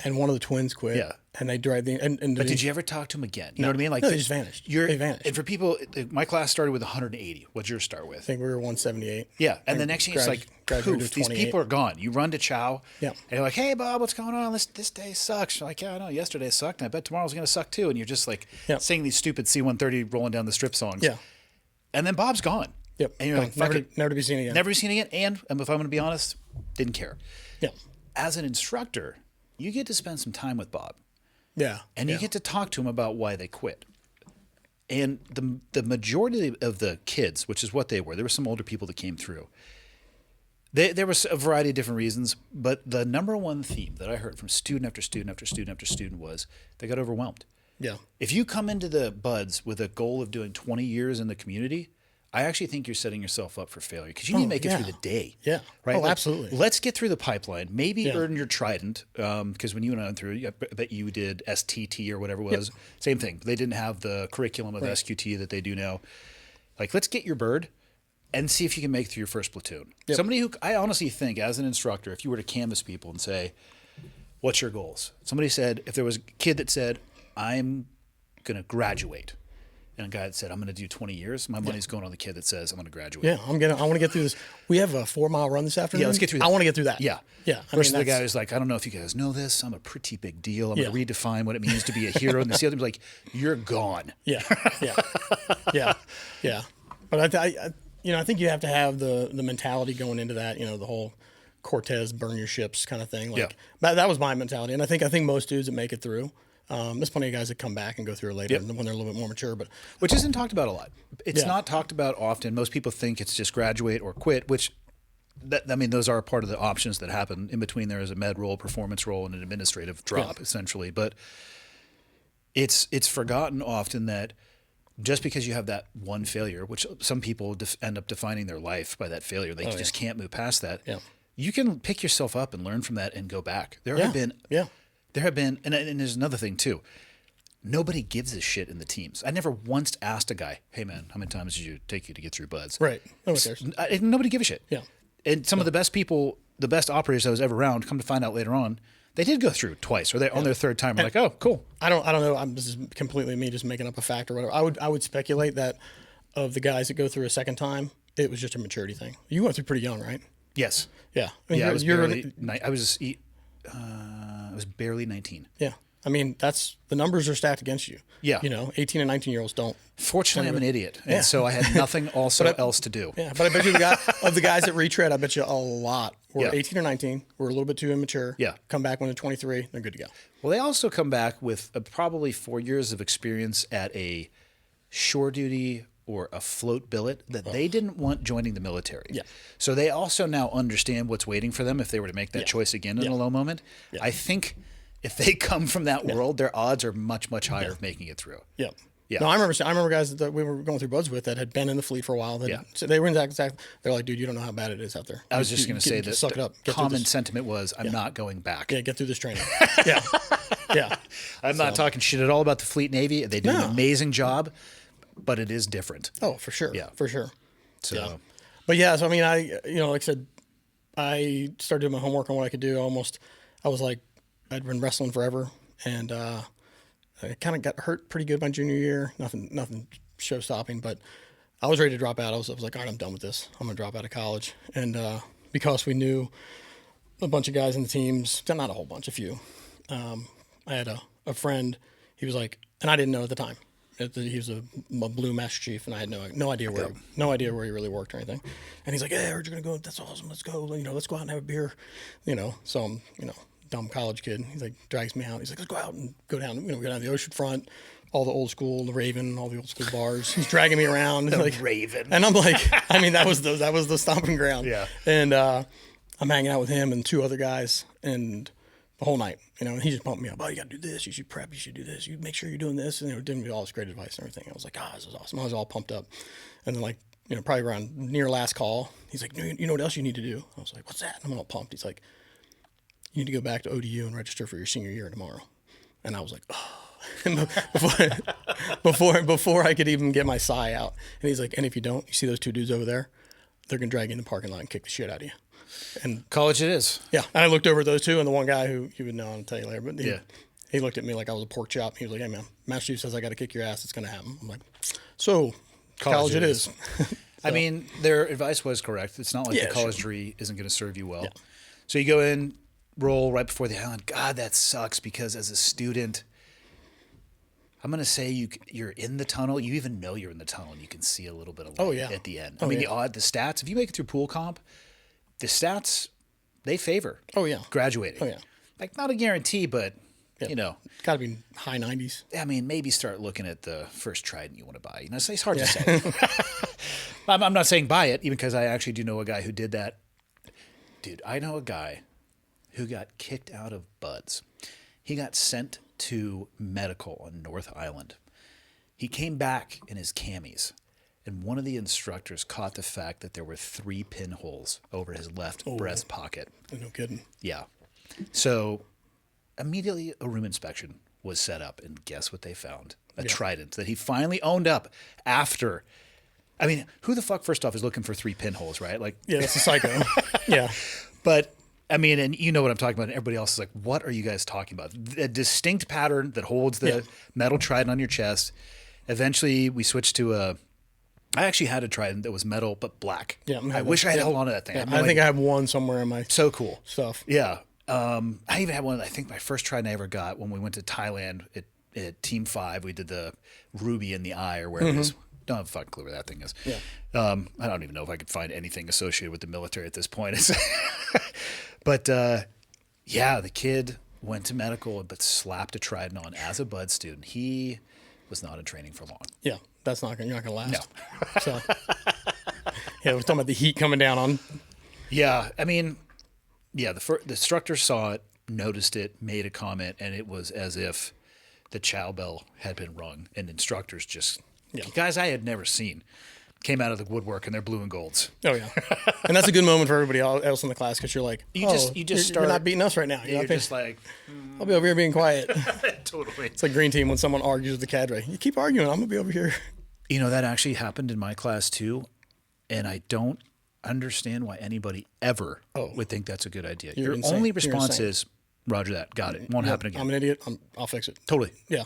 And one of the twins quit. Yeah. And they dragged But did you ever talk to them again? You know what I mean? Like no, they just vanished. They vanished. And for people, my class started with 180. What'd yours start with? I think we were 178. Yeah. And the next thing it's like, poof, these people are gone. You run to chow. Yeah. And you're like, hey, Bob, what's going on? This day sucks. You're like, yeah, I know. Yesterday sucked. And I bet tomorrow's going to suck too. And you're just like singing these stupid C-130 rolling down the strip songs. Yeah. And then Bob's gone. Yep. And you're like, never to be seen again. Never be seen again. And if I'm going to be honest, didn't care. Yeah. As an instructor, you get to spend some time with Bob. Yeah. And you get to talk to him about why they quit. And the majority of the kids, which is what they were, there were some older people that came through. There was a variety of different reasons, but the number one theme that I heard from student after student after student after student was they got overwhelmed. Yeah. If you come into the BUDS with a goal of doing 20 years in the community, I actually think you're setting yourself up for failure because you need to make it through the day. Yeah. Right. Oh, absolutely. Let's get through the pipeline. Maybe earn your trident. Because when you and I went through, I bet you did STT or whatever it was. Yep. Same thing. They didn't have the curriculum of SQT that they do now. Like, let's get your bird and see if you can make it through your first platoon. Yep. Somebody who I honestly think, as an instructor, if you were to canvass people and say, "What's your goals?" Somebody said, if there was a kid that said, "I'm going to graduate," and a guy that said, I'm going to do 20 years, my money's going on the kid that says, I'm going to graduate. Yeah, I want to get through this. We have a 4-mile run this afternoon. Yeah, let's get through that. I want to get through that. Yeah. Yeah. Versus the guy who's like, I don't know if you guys know this. I'm a pretty big deal. I'm going to redefine what it means to be a hero. And the other like, you're gone. Yeah. Yeah. Yeah. Yeah. But I think you have to have the mentality going into that, the whole Cortez burn your ships kind of thing. Like that was my mentality. And I think most dudes that make it through, there's plenty of guys that come back and go through it later when they're a little bit more mature, but which isn't talked about a lot. It's not talked about often. Most people think it's just graduate or quit, which those are part of the options that happen in between. There is a med role, performance role, and an administrative drop essentially. But it's forgotten often that just because you have that one failure, which some people end up defining their life by that failure, they just can't move past that. Yeah. You can pick yourself up and learn from that and go back. There have been, and there's another thing too. Nobody gives a shit in the teams. I never once asked a guy, "Hey man, how many times did you take you to get through buds?" Right. Nobody cares. Nobody give a shit. Yeah. And some of the best people, the best operators I was ever around, come to find out later on, they did go through twice, or they're on their third time. We're like, oh, cool. I don't know. This is completely me just making up a fact or whatever. I would speculate that of the guys that go through a second time, it was just a maturity thing. You went through pretty young, right? Yes. Yeah. I was barely 19. Yeah. I mean, the numbers are stacked against you. Yeah. 18 and 19-year-olds don't. Fortunately, I'm an idiot. And so I had nothing else to do. Yeah. But I bet you of the guys that retread, I bet you a lot were 18 or 19, were a little bit too immature. Yeah. Come back when they're 23, they're good to go. Well, they also come back with probably 4 years of experience at a shore duty or a float billet that they didn't want joining the military. Yeah. So they also now understand what's waiting for them if they were to make that choice again in a low moment. Yeah. I think if they come from that world, their odds are much, much higher of making it through. Yeah. Yeah. No, I remember guys that we were going through buds with that had been in the fleet for a while. So they were they're like, dude, you don't know how bad it is out there. I was just going to say that suck it up. Common sentiment was, I'm not going back. Yeah, get through this training. Yeah. Yeah. I'm not talking shit at all about the Fleet Navy. They do an amazing job, but it is different. Oh, for sure. Yeah. For sure. So, but yeah, so I mean, like I said, I started doing my homework on what I could do. I was like, I'd been wrestling forever, and I kind of got hurt pretty good my junior year. Nothing show-stopping, but I was ready to drop out. I was like, all right, I'm done with this. I'm going to drop out of college. And because we knew a bunch of guys in the teams, not a whole bunch, a few, I had a friend. He was like, and I didn't know at the time. He was a blue master chief, and I had no idea where he really worked or anything. And he's like, "Hey, I heard you're gonna go. That's awesome. Let's go. Let's go out and have a beer." So I'm dumb college kid. He's like, drags me out. He's like, "Let's go out and go down. Go down the ocean front, all the old school, the Raven, all the old school bars." He's dragging me around. The like, Raven. And I'm like, I mean, that was the stomping ground. Yeah. And I'm hanging out with him and 2 other guys, and the whole night, and he just pumped me up. "Oh, you got to do this. You should prep. You should do this. You make sure you're doing this." And giving me all this great advice and everything. I was like, "This is awesome." I was all pumped up. And then probably around near last call, he's like, "You know what else you need to do?" I was like, "What's that?" And I'm all pumped. He's like, "You need to go back to ODU and register for your senior year tomorrow." And I was like, "Oh." before I could even get my sigh out. And he's like, "And if you don't, you see those 2 dudes over there? They're going to drag you in the parking lot and kick the shit out of you." And college it is. Yeah. And I looked over at those 2, and the one guy who you would know, I'll tell you later, but he looked at me like I was a pork chop. He was like, "Hey man, Master Chief says I got to kick your ass. It's going to happen." I'm like, "So college it is." I mean, their advice was correct. It's not like the college degree isn't going to serve you well. Yeah. So you go in, roll right before the island. God, that sucks, because as a student, I'm going to say you're in the tunnel. You even know you're in the tunnel, and you can see a little bit of light at the end. I mean, the stats, if you make it through pool comp, the stats, they favor graduating. Oh, yeah. Like, not a guarantee, but, got to be high 90s. I mean, maybe start looking at the first Trident you want to buy. It's hard to say. I'm not saying buy it, even because I actually do know a guy who did that. Dude, I know a guy who got kicked out of buds. He got sent to medical on North Island. He came back in his camis, and one of the instructors caught the fact that there were 3 pinholes over his left breast pocket. No kidding. Yeah. So immediately a room inspection was set up, and guess what they found? A Trident that he finally owned up after. I mean, who the fuck, first off, is looking for 3 pinholes, right? Like, yeah, that's a psycho. Yeah. But I mean, and you know what I'm talking about, and everybody else is like, what are you guys talking about? A distinct pattern that holds the metal Trident on your chest. Eventually, we switched to a. I actually had a Trident that was metal but black. Yeah, I wish I had held on to that thing. Yeah, I think I have one somewhere in my so cool stuff. Yeah, I even had one. I think my first Trident I ever got when we went to Thailand at Team 5. We did the ruby in the eye or where it is. Don't have a fucking clue where that thing is. Yeah. I don't even know if I could find anything associated with the military at this point. But yeah, the kid went to medical but slapped a Trident on as a bud student. He was not in training for long. Yeah, you're not gonna last. No. So yeah, we're talking about the heat coming down on. Yeah, I mean, yeah, the instructor saw it, noticed it, made a comment, and it was as if the chow bell had been rung, and instructors just guys I had never seen came out of the woodwork in their blue and golds. Oh yeah, and that's a good moment for everybody else in the class because you're like, you're not beating us right now. You're just like, I'll be over here being quiet. Totally. It's like green team when someone argues with the cadre. You keep arguing, I'm gonna be over here. You know, that actually happened in my class too, and I don't understand why anybody ever would think that's a good idea. Your insane. only You're response insane. is, Roger that, got it, won't happen again. I'm an idiot. I'll fix it. Totally. Yeah.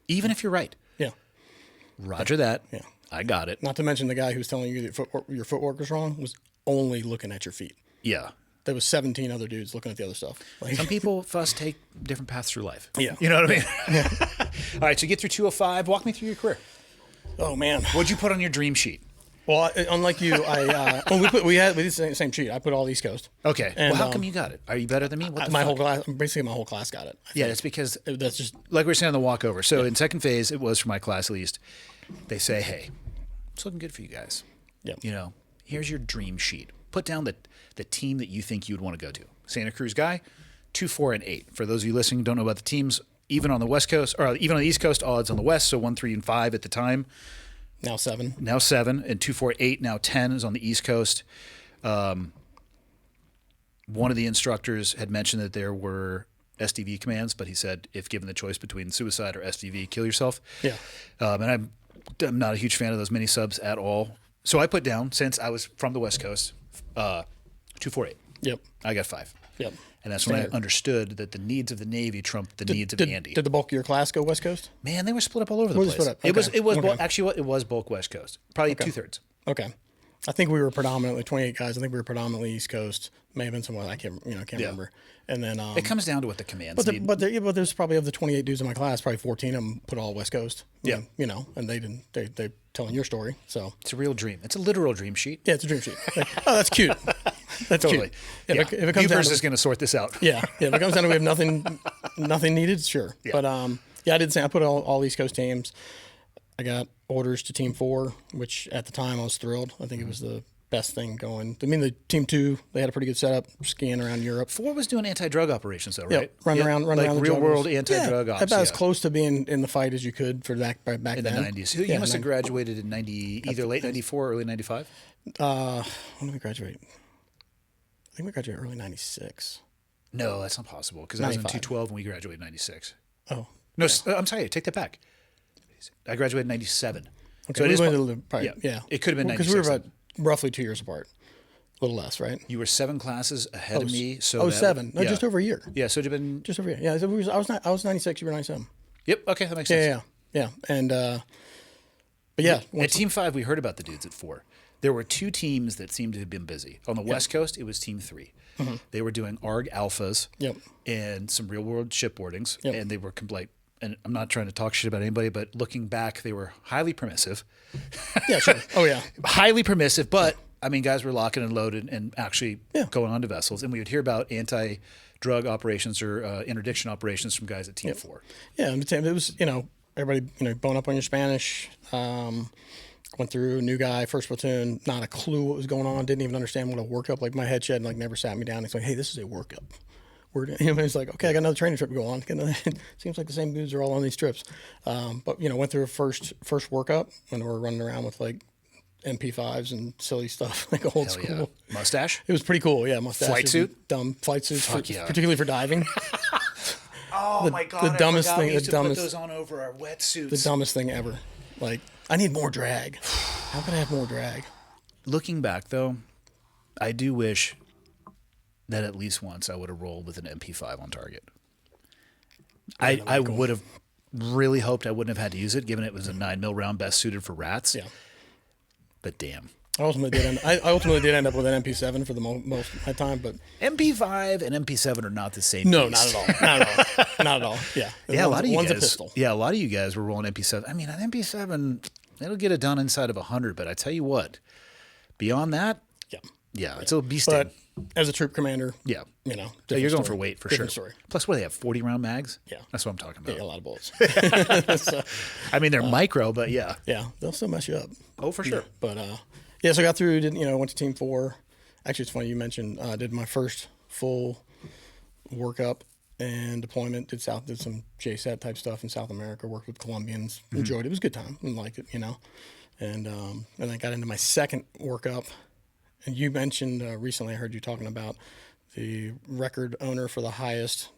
Even if you're right. Yeah. Roger that. Yeah. I got it. Not to mention the guy who's telling you that your footwork was wrong was only looking at your feet. Yeah. There was 17 other dudes looking at the other stuff. Like, Some people, Fuss, take different paths through life. Yeah. You know what I mean? Yeah. All right, so get through 205. Walk me through your career. oh man. What'd you put on your dream sheet? Well, unlike you, we did the same sheet. I put all East Coast. Okay. And, well, how come you got it? Are you better than me? What the my fuck? whole class, basically my whole class got it. Yeah, it's because, That's just like we were saying on the walkover. So in second phase, it was for my class at least. They say, hey, it's looking good for you guys. Yep. You know, here's your dream sheet. Put down the team that you think you'd want to go to. Santa Cruz guy, 2, 4, and 8. For those of you listening who don't know about the teams, even on the West Coast, or even on the East Coast, odds on the West, so 1, 3, and 5 at the time. now 7. Now 7, and 2, 4, 8, now 10 is on the East Coast. One of the instructors had mentioned that there were SDV commands, but he said if given the choice between suicide or SDV, kill yourself. Yeah. And I'm not a huge fan of those mini subs at all. So I put down, since I was from the West Coast, 2, 4, 8. Yep. I got 5. Yep. And that's when Standard. I understood that the needs of the Navy trumped the needs of Andy. Did the bulk of your class go West Coast? Man, they were split up all over the Were place. they split up? It was Okay. actually it was bulk West Coast, probably 2/3. Okay. I think we were predominantly 28 guys. I think we were predominantly East Coast. May have been someone I can't remember. And then It comes down to what the commands need. but there's probably of the 28 dudes in my class, probably 14 of them put all West Coast. Yeah. And they're telling your story. So It's a real dream. It's a literal dream sheet. yeah, it's a dream sheet. Like, oh, that's cute. That's Totally. cute. If it comes down Hubers to, is going to sort this out. yeah, if it comes down to we have nothing needed, sure. Yeah. But I did say I put all East Coast teams. I got orders to Team 4, which at the time I was thrilled. I think it was the best thing going. I mean, the Team 2, they had a pretty good setup skiing around Europe. 4 was doing anti-drug operations, though, right? Run around like the real jungles. world anti-drug ops. About as yeah. close to being in the fight as you could for back in the then. 90s. You Yeah, must have graduated in 90, either late 94 or early 95? When did we graduate? I think we graduated early 96. No, that's not possible because I was in 95. 212 and we graduated in 96. Oh. No, I'm sorry. Take that back. I graduated in 97. Okay, So it we is went po- a little- probably, yeah. yeah. It could have been Because we were 96 about roughly 2 years apart. A little less, right? You were 7 classes ahead of me. So Oh, that- 7. No, yeah. just over a year. Yeah, so it'd have been. Just over a year. Yeah, I was 96, you were 97. Yep. Okay, that makes sense. Yeah. And, but yeah. At Team 5, we heard about the dudes at 4. There were 2 teams that seemed to have been busy. On the West Coast, it was Team 3. They were doing ARG alphas Yep. and some real world shipboardings. Yep. And they were like, and I'm not trying to talk shit about anybody, but looking back, they were highly permissive. Yeah, sure. Oh, yeah. Highly permissive, but I mean, guys were locking and loaded and actually Yeah. going on to vessels. And we would hear about anti-drug operations or interdiction operations from guys at Team 4. Yeah, and it was, everybody, bone up on your Spanish. Went through, new guy, first platoon, not a clue what was going on, didn't even understand what a workup, like my head shed, like never sat me down. He's like, hey, this is a workup. It's like, okay, I got another training trip to go on. Seems like the same dudes are all on these trips. But, went through a first workup when we were running around with like MP5s and silly stuff, like old Hell school. yeah. Mustache? It was pretty cool, yeah. Mustache. Flight suit? Dumb flight suits, Fuck yeah. particularly for diving. Oh my God. the dumbest I forgot thing- we used the to dumbest- put those on over our wetsuits. The dumbest thing ever. Like, I need more drag. How can I have more drag? Looking back, though, I do wish that at least once I would have rolled with an MP5 on target. I would have really hoped I wouldn't have had to use it, given it was a 9mm round best suited for rats. Yeah. But damn. I ultimately did end up with an MP7 for the most of my time, but MP5 and MP7 are not the same. no, beast. not at all. Not at all. Not at all. Yeah. Yeah, a lot of you one's guys. a pistol. Yeah, a lot of you guys were rolling MP7. I mean, an MP7, it'll get it done inside of 100. But I tell you what, beyond that, Yeah. it's a beast. But as a troop commander, Yeah, you know, you're different going story. for weight for Different sure. story. Plus, what do they have? 40-round mags. Yeah. That's what I'm talking about. Yeah, a lot of bullets. I mean, they're micro, but yeah. Yeah, they'll still mess you up. Oh, for sure. But yeah, so I got through. Went to Team 4. Actually, it's funny you mentioned. Did my first full workup and deployment. Did some JSAT type stuff in South America. Worked with Colombians. Enjoyed it. It was a good time. And liked it. And I got into my second workup. And you mentioned recently, I heard you talking about the record owner for the highest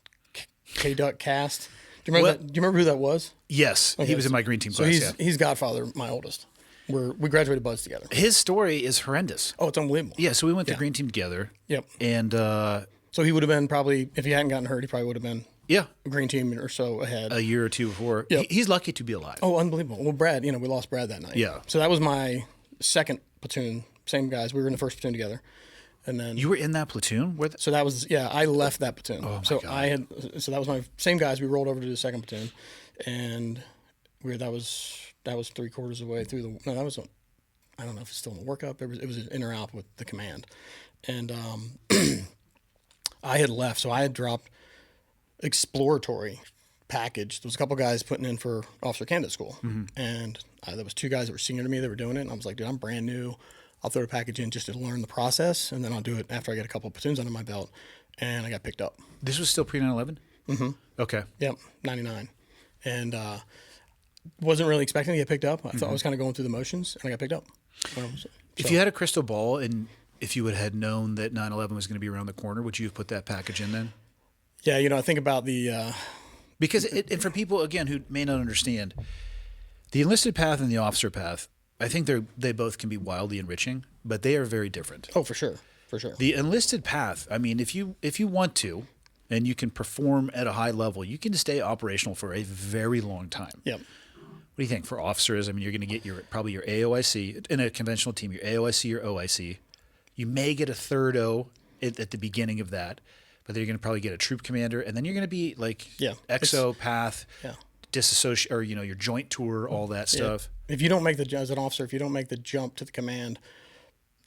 K-Duck cast. Do you remember that? Do you remember who that was? Yes, he was in my green team So class. he's Godfather, my oldest. We graduated buds together. His story is horrendous. Oh, it's unbelievable. Yeah, so we went to green team together. Yep. And So he would have been probably, if he hadn't gotten hurt, he probably would have been yeah, a green team or so ahead. a year or two before. Yep. He's lucky to be alive. Oh, unbelievable. Well, Brad, we lost Brad that night. Yeah. So that was my second platoon, same guys. We were in the first platoon together. And then You were in that platoon with. so that was I left that platoon. Oh, my so God. so that was my same guys. We rolled over to the second platoon, and that was 3/4 of the way through the. No, that was I don't know if it's still in the workup. It was an inter-op with the command, and I had left, so I had dropped exploratory package. There was a couple guys putting in for officer candidate school, and there was 2 guys that were senior to me that were doing it, and I was like, dude, I'm brand new. I'll throw a package in just to learn the process, and then I'll do it after I get a couple of platoons under my belt. And I got picked up. This was still pre 9/11. Mm-hmm. Okay. Yep, 99, and wasn't really expecting to get picked up. I thought I was kind of going through the motions, and I got picked up. If you had a crystal ball and if you had known that 9/11 was going to be around the corner, would you have put that package in then? Yeah, I think about the. Because and for people again who may not understand, the enlisted path and the officer path, I think they both can be wildly enriching, but they are very different. Oh, for sure. The enlisted path, I mean, if you want to, and you can perform at a high level, you can stay operational for a very long time. Yep. What do you think for officers? I mean, you're going to get probably your AOIC in a conventional team, your AOIC, your OIC. You may get a third O at the beginning of that, but then you're going to probably get a troop commander, and then you're going to be like XO path, disassociate, or your joint tour, all that stuff. If you don't make as an officer, if you don't make the jump to the command,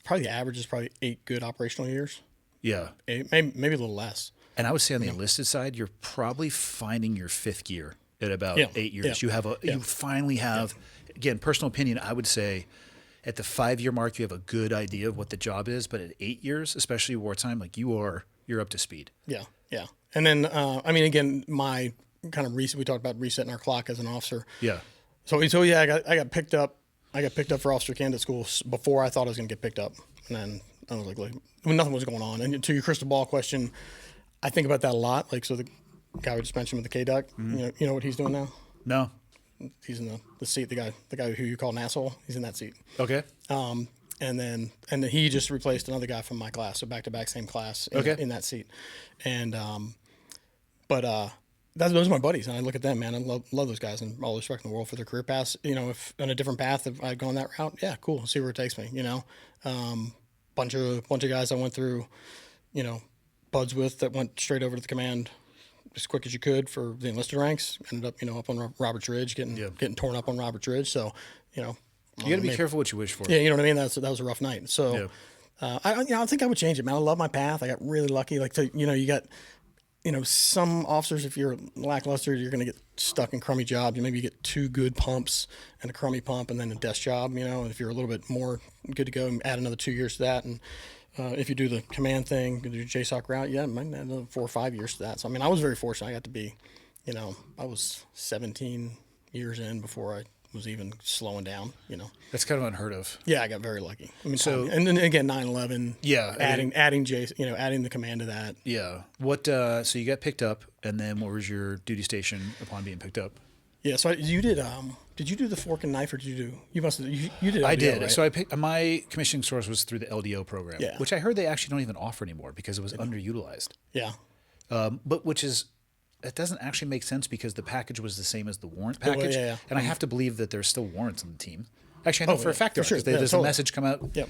probably the average is probably 8 good operational years. Yeah, 8, maybe a little less. And I would say on the enlisted side, you're probably finding your 5th gear at about 8 years. Yeah. You finally have, again, personal opinion, I would say at the 5-year mark, you have a good idea of what the job is. But at 8 years, especially wartime, like you're up to speed. Yeah. And then, again, my kind of we talked about resetting our clock as an officer. Yeah. So I got picked up. I got picked up for officer candidate school before I thought I was going to get picked up. And then I was like nothing was going on. And to your crystal ball question, I think about that a lot. Like, so the guy we just mentioned with the K-Duck, you know what he's doing now? No. He's in the seat, the guy who you call an asshole, he's in that seat. Okay. And then he just replaced another guy from my class, so back-to-back same class in that seat. And those are my buddies, and I look at them, man. I love those guys, and all the respect in the world for their career paths. If on a different path, if I'd gone that route, yeah, cool. See where it takes me. Bunch of guys I went through, buds with that went straight over to the command as quick as you could for the enlisted ranks. Ended up, up on Roberts Ridge, getting torn up on Roberts Ridge. So, you got to be careful what you wish for. Yeah, you know what I mean. That was a rough night. So, I think I would change it, man. I love my path. I got really lucky. Like, you got. Some officers, if you're lackluster, you're going to get stuck in crummy jobs. Maybe you get 2 good pumps and a crummy pump and then a desk job, and if you're a little bit more good to go, add another 2 years to that. And if you do the command thing, do JSOC route, might add another 4 or 5 years to that. So, I was very fortunate. I got to be, I was 17 years in before I was even slowing down, That's kind of unheard of. Yeah, I got very lucky. And then again, 9/11. Yeah, adding adding the command to that. Yeah. What? So you got picked up, and then what was your duty station upon being picked up? Yeah. So you did. Did you do the fork and knife, or did you do? You must have. You did. LDO, I did. Right? So I picked my commissioning source was through the LDO program, which I heard they actually don't even offer anymore because it was underutilized. Yeah. But which is that doesn't actually make sense because the package was the same as the warrant well, package. yeah. And I have to believe that there's still warrants on the team. Actually, I know for a fact there for sure. because there's totally. a message come out. Yep.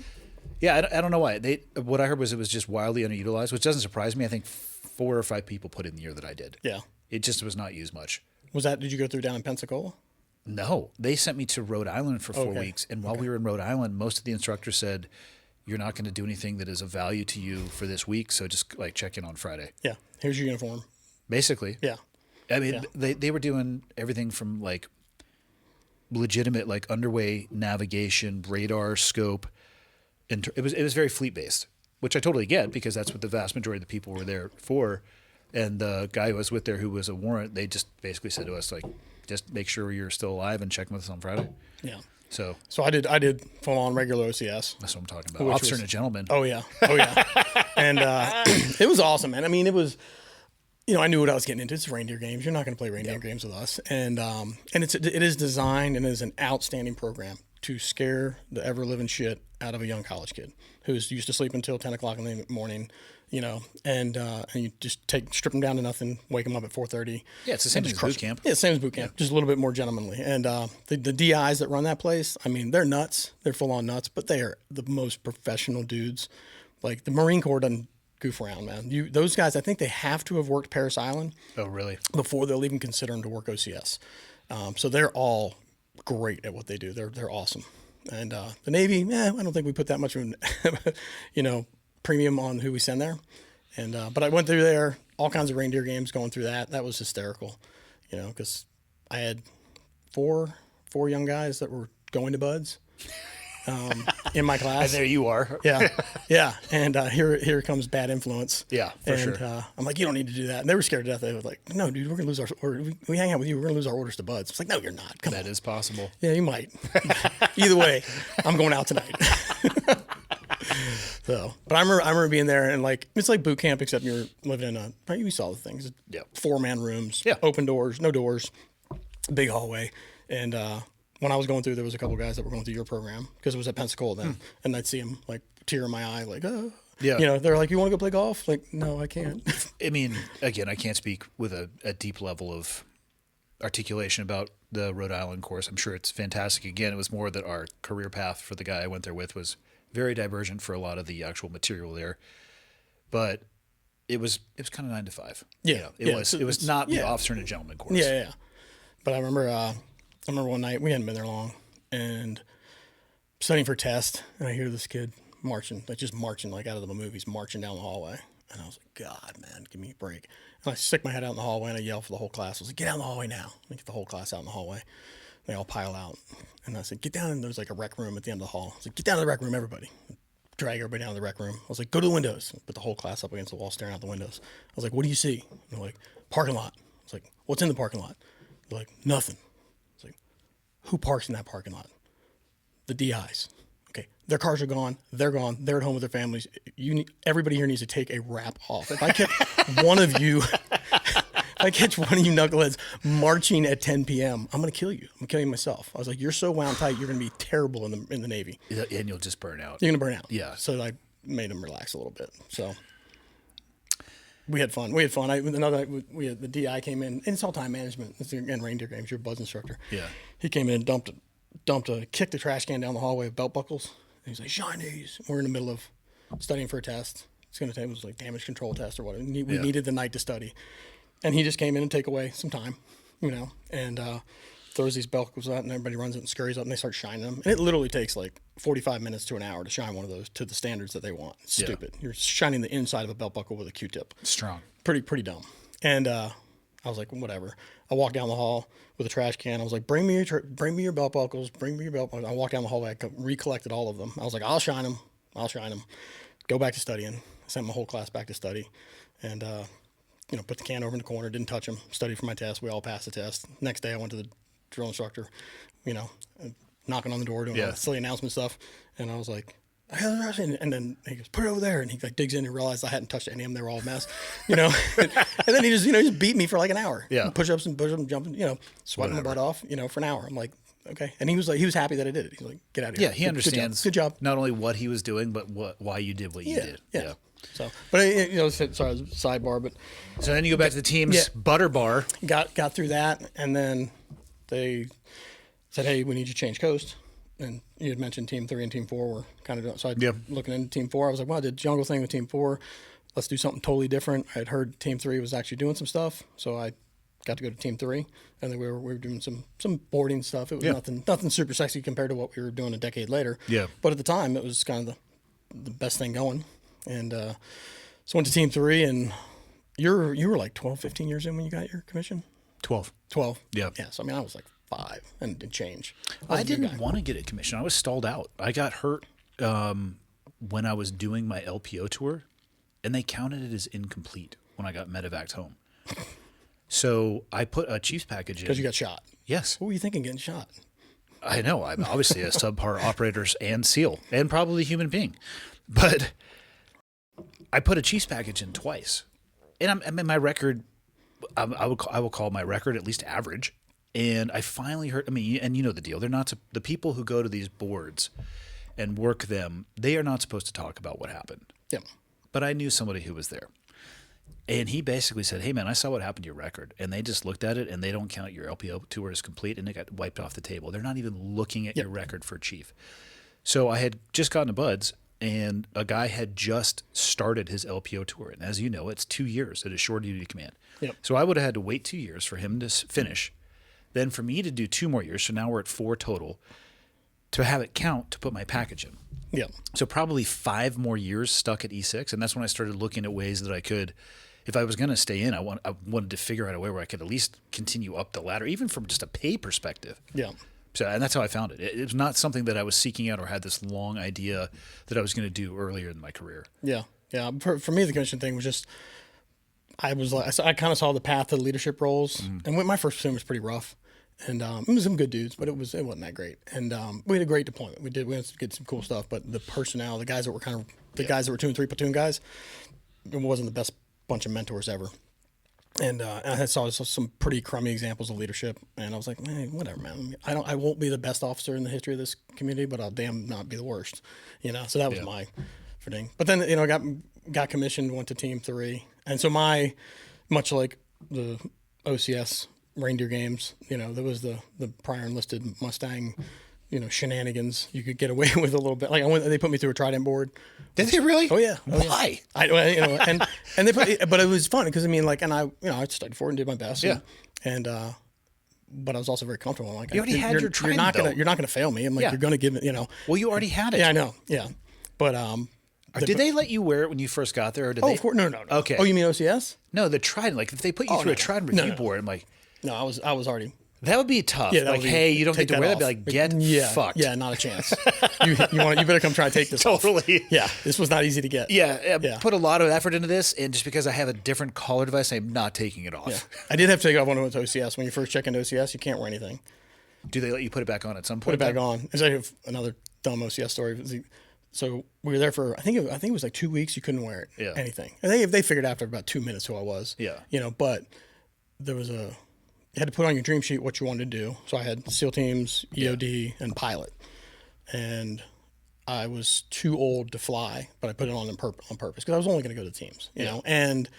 Yeah, I don't know why. What I heard was it was just wildly underutilized, which doesn't surprise me. I think 4 or 5 people put in the year that I did. Yeah. It just was not used much. Did you go through down in Pensacola? No, they sent me to Rhode Island for 4 weeks. And while we were in Rhode Island, most of the instructors said, you're not going to do anything that is of value to you for this week. So just like check in on Friday. Yeah. Here's your uniform. Basically. Yeah. I mean, they were doing everything from like legitimate like underway navigation, radar, scope. It was very fleet based, which I totally get because that's what the vast majority of the people were there for. And the guy who was with there who was a warrant, they just basically said to us like, just make sure you're still alive and check with us on Friday. Yeah. So I did full on regular OCS. that's what I'm talking about. Officer and a gentleman. Oh yeah. And it was awesome, man. I mean, it was. I knew what I was getting into. It's reindeer games. You're not going to play reindeer games with us. And it is designed and is an outstanding program to scare the ever living shit out of a young college kid who's used to sleep until 10 o'clock in the morning. And you just strip them down to nothing, wake them up at 4:30. Yeah, it's the same as boot camp. Yeah, same as boot camp, just a little bit more gentlemanly. And the DIs that run that place, I mean, they're nuts. They're full on nuts, but they are the most professional dudes. Like the Marine Corps doesn't goof around, man. Those guys, I think they have to have worked Parris Island. Oh, really? Before they'll even consider them to work OCS. So they're all great at what they do. They're awesome. And the Navy, I don't think we put that much of premium on who we send there. And but I went through there, all kinds of reindeer games going through that. That was hysterical, because I had four young guys that were going to buds in my class. And there you are. Yeah. And here comes bad influence. Yeah, for sure. I'm like, you don't need to do that. And they were scared to death. They were like, no, dude, we're going to lose our orders. We hang out with you. We're going to lose our orders to buds. It's like, no, you're not. Come on. That is possible. Yeah, you might. Either way, I'm going out tonight. But I remember being there and like, it's like boot camp, except you're living in we saw the things. Yeah. 4-man rooms, Yeah. Open doors, no doors, big hallway. And, when I was going through, there was a couple guys that were going through your program because it was at Pensacola then. And I'd see them like tear in my eye, like, oh, Yeah. They're like, you want to go play golf? Like, no, I can't. I mean, again, I can't speak with a deep level of articulation about the Rhode Island course. I'm sure it's fantastic. Again, it was more that our career path for the guy I went there with was very divergent for a lot of the actual material there. But it was kind of 9 to 5. Yeah. It was not the officer and a gentleman course. Yeah. But I remember one night, we hadn't been there long, and studying for a test, and I hear this kid marching like out of the movies, marching down the hallway. And I was like, God, man, give me a break. And I stick my head out in the hallway, and I yell for the whole class. I was like, get out in the hallway now. I get the whole class out in the hallway. They all pile out. And I said, get down. And there's like a rec room at the end of the hall. I was like, get down to the rec room, everybody. Drag everybody down to the rec room. I was like, go to the windows. Put the whole class up against the wall, staring out the windows. I was like, what do you see? And they're like, parking lot. I was like, what's in the parking lot? They're like, nothing. I was like, who parks in that parking lot? The DIs. Okay, their cars are gone. They're gone. They're at home with their families. Everybody here needs to take a wrap off. If I catch one of you, knuckleheads marching at 10 p.m., I'm going to kill you. I'm going to kill you myself. I was like, you're so wound tight, you're going to be terrible in the Navy. And you'll just burn out. You're going to burn out. Yeah. So I made them relax a little bit. So we had fun. We had the DI came in, and it's all time management. It's again reindeer games. You're a buzz instructor. Yeah. He came in, kicked the trash can down the hallway with belt buckles. And he's like, shine these. We're in the middle of studying for a test. It was like damage control test or whatever. We needed the night to study. And he just came in and take away some time, and throws these belt buckles out, and everybody runs it and scurries up, and they start shining them. And it literally takes like 45 minutes to an hour to shine one of those to the standards that they want. It's stupid. You're shining the inside of a belt buckle with a Q-tip. Strong. Pretty dumb. And I was like, whatever. I walked down the hall with a trash can. I was like, bring me your belt buckles. Bring me your belt buckles. I walked down the hallway. I recollected all of them. I was like, I'll shine them. Go back to studying. I sent my whole class back to study. And, put the can over in the corner, didn't touch them, studied for my test. We all passed the test. Next day I went to the drill instructor, knocking on the door, doing all the silly announcement stuff. And I was like, and then he goes, put it over there. And he like digs in and realized I hadn't touched any of them. They were all a mess, and then he just beat me for like an hour. Yeah. Push-ups and jumping, sweating my butt off, for an hour. I'm like, okay. And he was happy that I did it. He's like, get out of here. Yeah. He understands Good job. Not only what he was doing, but why you did what you did. Yeah. So, but sorry, sidebar, but So then you go back to the team's butter bar. got through that, and then they said, "Hey, we need you to change coast." And you had mentioned Team 3 and Team 4 were kind of doing. So looking into Team 4, I was like, "Well, I did the jungle thing with Team 4. Let's do something totally different." I had heard Team 3 was actually doing some stuff, so I got to go to Team 3, and then we were doing some boarding stuff. It was nothing super sexy compared to what we were doing a decade later. Yeah. But at the time, it was kind of the best thing going, and so went to Team 3, and you were like 12, 15 years in when you got your commission. 12. 12. Yeah. Yeah. So I mean, I was like 5 and change. I didn't want to get a commission. I was stalled out. I got hurt when I was doing my LPO tour, and they counted it as incomplete when I got medevaced home. So I put a Chiefs package in. Because you got shot. Yes. What were you thinking getting shot? I know. I'm obviously a subpar operator and SEAL, and probably a human being. But I put a Chiefs package in twice. And I mean, my record, I will call my record at least average. And I finally heard, I mean, and you know the deal. They're not, the people who go to these boards and work them, they are not supposed to talk about what happened. Yeah. But I knew somebody who was there. And he basically said, "Hey, man, I saw what happened to your record." And they just looked at it, and they don't count your LPO tour as complete, and it got wiped off the table. They're not even looking at your record for chief. So I had just gotten to Buds, and a guy had just started his LPO tour. And as you know, it's 2 years at a short duty command. Yep. So I would have had to wait 2 years for him to finish. Then for me to do 2 more years, so now we're at 4 total, to have it count to put my package in. Yeah. So probably 5 more years stuck at E6, and that's when I started looking at ways that I could, if I was going to stay in, I wanted to figure out a way where I could at least continue up the ladder, even from just a pay perspective. Yeah. So, and that's how I found it. It was not something that I was seeking out or had this long idea that I was going to do earlier in my career. Yeah. Yeah. For me, the commission thing was just, I kind of saw the path to the leadership roles, and my first platoon was pretty rough, and it was some good dudes, but it wasn't that great. And we had a great deployment. We had some cool stuff, but the personnel, the guys that were guys that were 2 and 3 platoon guys, it wasn't the best bunch of mentors ever. And I saw some pretty crummy examples of leadership, and I was like, man, whatever, man. I won't be the best officer in the history of this community, but I'll damn not be the worst, So that was my thing. But then I got commissioned, went to Team 3, and so much like the OCS reindeer games, there was the prior enlisted Mustang, shenanigans you could get away with a little bit. Like they put me through a Trident board. Did they really? Oh yeah. Why? And they put, but it was fun because I studied for it and did my best. Yeah. And but I was also very comfortable. I'm like, you already had your Trident. You're not gonna fail me. I'm like, you're gonna give it. Well, you already had it. Yeah, I know. Yeah, but did they let you wear it when you first got there? Or did of course. No. Okay. Oh, you mean OCS? No, the Trident. Like if they put you through a Trident review board, I'm like, no, I was already. That would be tough. Yeah, like, hey, you don't get to wear that. Be like, get fucked. Yeah, not a chance. You better come try and take this. Totally. Off. Yeah, this was not easy to get. Yeah, put a lot of effort into this, and just because I have a different collar device, I'm not taking it off. Yeah. I did have to take it off when I went to OCS. When you first check into OCS, you can't wear anything. Do they let you put it back on at some Put point? it back on. Is that another dumb OCS story? So we were there for I think it was like 2 weeks. You couldn't wear it. Yeah. Anything. And they figured after about 2 minutes who I was. Yeah. But there was you had to put on your dream sheet what you wanted to do. So I had SEAL teams, EOD, and pilot. And I was too old to fly, but I put it on purpose because I was only going to go to teams, you know. And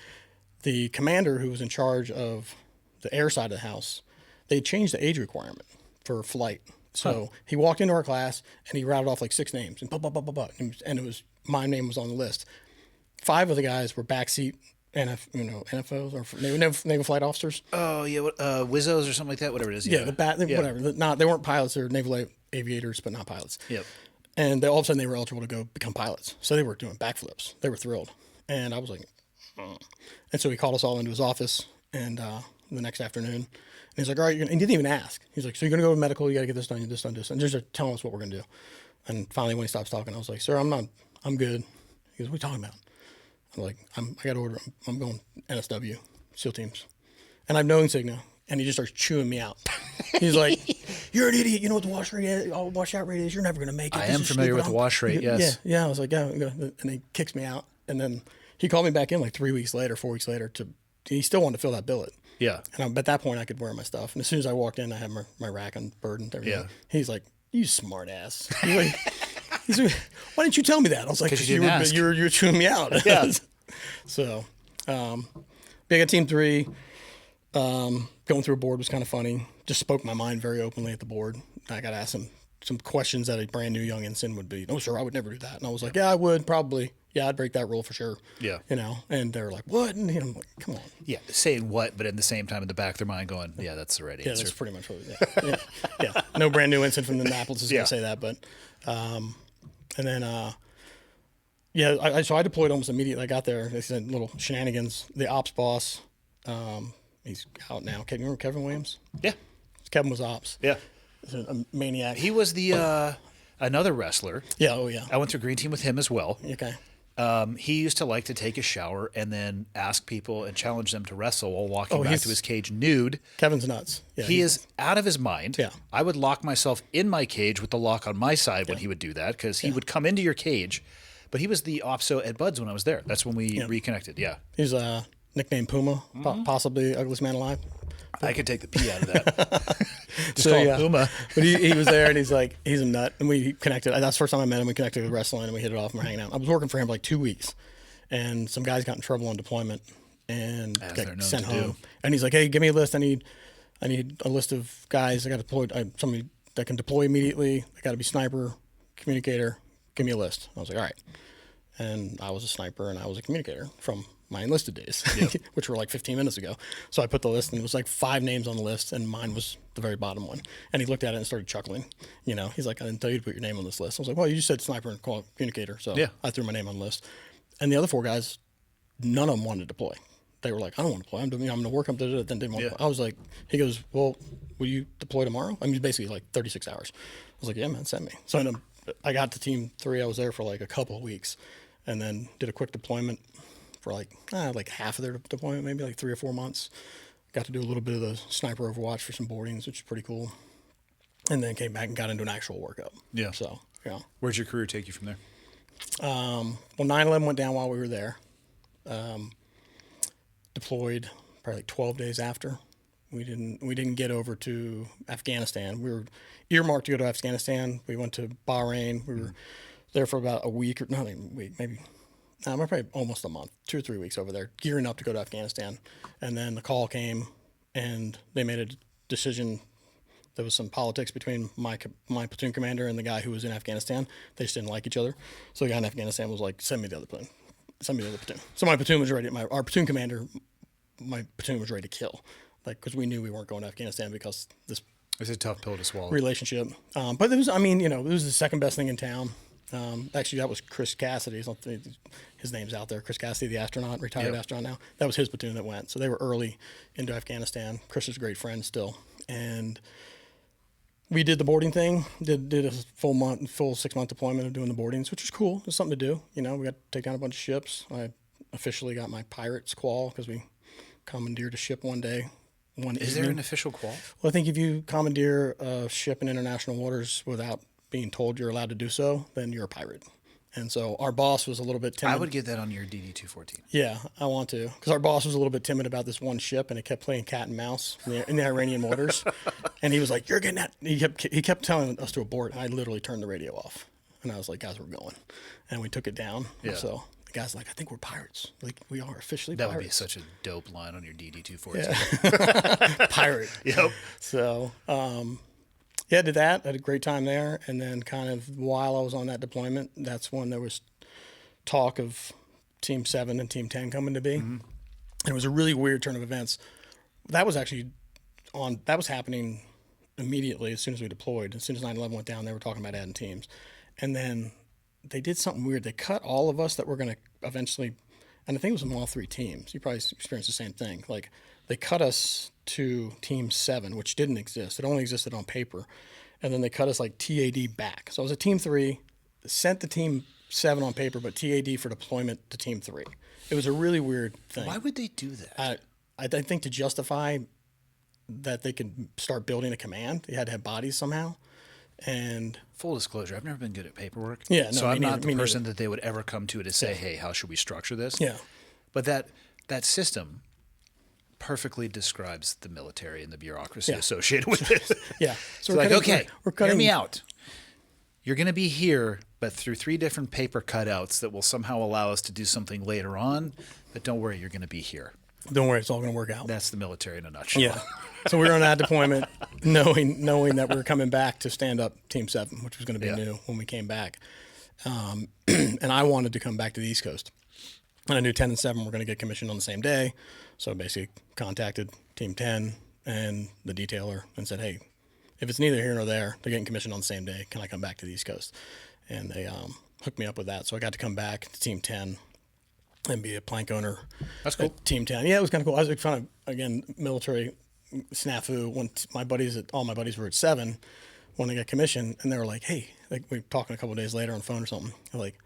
the commander who was in charge of the air side of the house, they changed the age requirement for flight. So he walked into our class and he rattled off like 6 names and and it was my name was on the list. 5 of the guys were backseat NFOs or naval flight officers. Oh yeah, Wizzos or something like that. Whatever it is. Yeah, whatever. They weren't pilots; they were naval aviators, but not pilots. Yep. And all of a sudden, they were eligible to go become pilots. So they were doing backflips. They were thrilled, and I was like, and so he called us all into his office, and the next afternoon, and he's like, "All right," and he didn't even ask. He's like, "So you're gonna go to medical? You got to get this done, this done, this," and just telling us what we're gonna do. And finally, when he stops talking, I was like, "Sir, I'm good." He goes, "What are you talking about?" I'm like, I got to order. I'm going NSW, SEAL teams, and I have no insignia. And he just starts chewing me out. He's like, "You're an idiot. You know what the wash rate is? Washout rate is. You're never gonna make it." I am familiar with the wash rate. Yes. Yeah. I was like, "Yeah." And he kicks me out. And then he called me back in like 4 weeks later. He still wanted to fill that billet. Yeah. And at that point, I could wear my stuff. And as soon as I walked in, I had my rack and bird and everything. Yeah. He's like, "You smart ass." He's like, He's like, why didn't you tell me that? I was like, 'Cause you didn't ask. you're chewing me out. Yeah. So, being at Team 3, going through a board was kind of funny. Just spoke my mind very openly at the board. I got asked some questions that a brand new young ensign would be. No, sir, I would never do that. And I was like, yeah, I would probably. Yeah, I'd break that rule for sure. Yeah. And they're like, what? And I'm like, come on. Yeah, saying what, but at the same time in the back of their mind going, yeah, that's the right Yeah, answer. that's pretty much what yeah. No brand new ensign from Annapolis is going to say that. But, and then, so I deployed almost immediately. I got there. They said little shenanigans. The ops boss, he's out now. You remember Kevin Williams? Yeah. Kevin was ops. Yeah. He's a maniac. He was the another wrestler. Yeah, oh yeah. I went through Green Team with him as well. Okay. He used to like to take a shower and then ask people and challenge them to wrestle while walking back to his cage nude. Kevin's nuts. Yeah, he is out of his mind. Yeah. I would lock myself in my cage with the lock on my side when he would do that because he would come into your cage. But he was the opso at Bud's when I was there. That's when we reconnected. Yeah. He's nicknamed Puma, possibly ugliest man alive. I could take the P out of that. Just So, call him yeah. Puma. But he was there, and he's like, he's a nut. And we connected. That's the first time I met him. We connected with wrestling, and we hit it off, and we're hanging out. I was working for him for like 2 weeks, and some guys got in trouble on deployment and As they're known got sent to home. do. And he's like, hey, give me a list. I need a list of guys. I got deployed. Somebody that can deploy immediately. They got to be sniper, communicator. Give me a list. I was like, all right. And I was a sniper, and I was a communicator from my enlisted days, which were like 15 minutes ago. So I put the list, and it was like 5 names on the list, and mine was the very bottom one. And he looked at it and started chuckling. He's like, I didn't tell you to put your name on this list. I was like, well, you just said sniper and communicator. So I threw my name on the list. And the other 4 guys, none of them wanted to deploy. They were like, I don't want to deploy. I'm going to work up to it. Then didn't want to. I was like, he goes, well, will you deploy tomorrow? I mean, basically like 36 hours. I was like, yeah, man, send me. So I got to Team 3. I was there for like a couple of weeks, and then did a quick deployment for like half of their deployment, maybe like 3 or 4 months. Got to do a little bit of the sniper overwatch for some boardings, which is pretty cool. And then came back and got into an actual workup. Yeah. So, yeah. Where'd your career take you from there? Well, 9/11 went down while we were there. Deployed probably like 12 days after. We didn't get over to Afghanistan. We were earmarked to go to Afghanistan. We went to Bahrain. We were there for about a week, or not even a week, maybe probably almost a month, 2 or 3 weeks over there, gearing up to go to Afghanistan. And then the call came, and they made a decision. There was some politics between my platoon commander and the guy who was in Afghanistan. They just didn't like each other. So the guy in Afghanistan was like, send me the other platoon. Send me the other platoon. So my platoon was ready. Our platoon commander, my platoon was ready to kill. Because we knew we weren't going to Afghanistan because this It's a tough pill to swallow. relationship. But it was, it was the second best thing in town. Actually, that was Chris Cassidy. His name's out there. Chris Cassidy, the astronaut, retired astronaut now. That was his platoon that went. So they were early into Afghanistan. Chris is a great friend still. And we did the boarding thing. Did a full 6-month deployment of doing the boardings, which was cool. It was something to do. We got to take down a bunch of ships. I officially got my pirate's qual because we commandeered a ship one day. Is there an official qual? Well, I think if you commandeer a ship in international waters without being told you're allowed to do so, then you're a pirate. And so our boss was a little bit timid. I would get that on your DD-214. Yeah, I want to. Because our boss was a little bit timid about this one ship, and it kept playing cat and mouse in the Iranian waters. And he was like, you're getting that. He kept telling us to abort, and I literally turned the radio off. And I was like, guys, we're going. And we took it down. Yeah. So the guy's like, I think we're pirates. Like, we are officially That pirates. would be such a dope line on your DD-214. Yeah. Pirate. Yep. So, yeah, did that. Had a great time there. And then kind of while I was on that deployment, that's when there was talk of Team 7 and Team 10 coming to be. Mm-hmm. And it was a really weird turn of events. That was happening immediately as soon as we deployed. As soon as 9/11 went down, they were talking about adding teams. And then they did something weird. They cut all of us that were going to eventually, and I think it was in all 3 teams. You probably experienced the same thing. Like, they cut us to Team 7, which didn't exist. It only existed on paper. And then they cut us like TAD back. So I was at Team 3, sent to Team 7 on paper, but TAD for deployment to Team 3. It was a really weird thing. Why would they do that? I think to justify that they could start building a command, they had to have bodies somehow. And full disclosure, I've never been good at paperwork. Yeah, no, so I'm not the me person neither. that they would ever come to say, hey, how should we structure this? Yeah. But that system perfectly describes the military and the bureaucracy associated with it. Yeah. So we're like, okay, hear me out. You're going to be here but through 3 different paper cutouts that will somehow allow us to do something later on. But don't worry, you're going to be here. Don't worry, it's all going to work out. That's the military in a nutshell. Yeah. So we were on that deployment, knowing that we were coming back to stand up Team 7, which was going to be new when we came back. And I wanted to come back to the East Coast. And I knew 10 and 7 were going to get commissioned on the same day. So I basically contacted Team 10 and the detailer and said, hey, if it's neither here nor there, they're getting commissioned on the same day. Can I come back to the East Coast? And they hooked me up with that. So I got to come back to Team 10 and be a plank owner. That's cool. At Team 10. Yeah, it was kind of cool. I was like, kind of, again, military snafu. When all my buddies were at 7 when they got commissioned, and they were like, hey, like we were talking a couple of days later on the phone or something. They're like,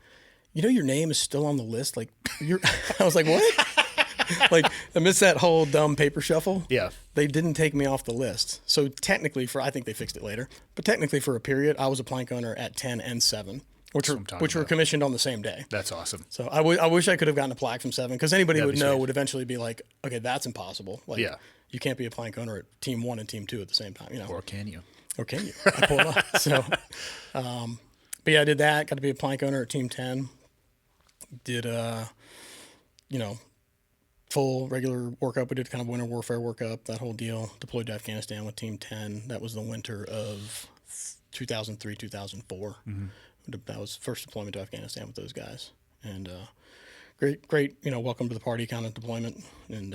you know, your name is still on the list. Like, I was like, what? Like, amidst that whole dumb paper shuffle, they didn't take me off the list. So technically, I think they fixed it later, but technically for a period, I was a plank owner at 10 and 7, which were commissioned on the same day. That's awesome. So I wish I could have gotten a plaque from 7, because anybody would eventually be like, okay, that's impossible. Like, you can't be a plank owner at Team 1 and Team 2 at the same time, you know? Or can you? Or can you? I pulled off. So, but yeah, I did that. Got to be a plank owner at Team 10. Did, full regular workup. We did kind of winter warfare workup, that whole deal. Deployed to Afghanistan with Team 10. That was the winter of 2003, 2004. Mm-hmm. That was first deployment to Afghanistan with those guys. And great, welcome to the party kind of deployment. And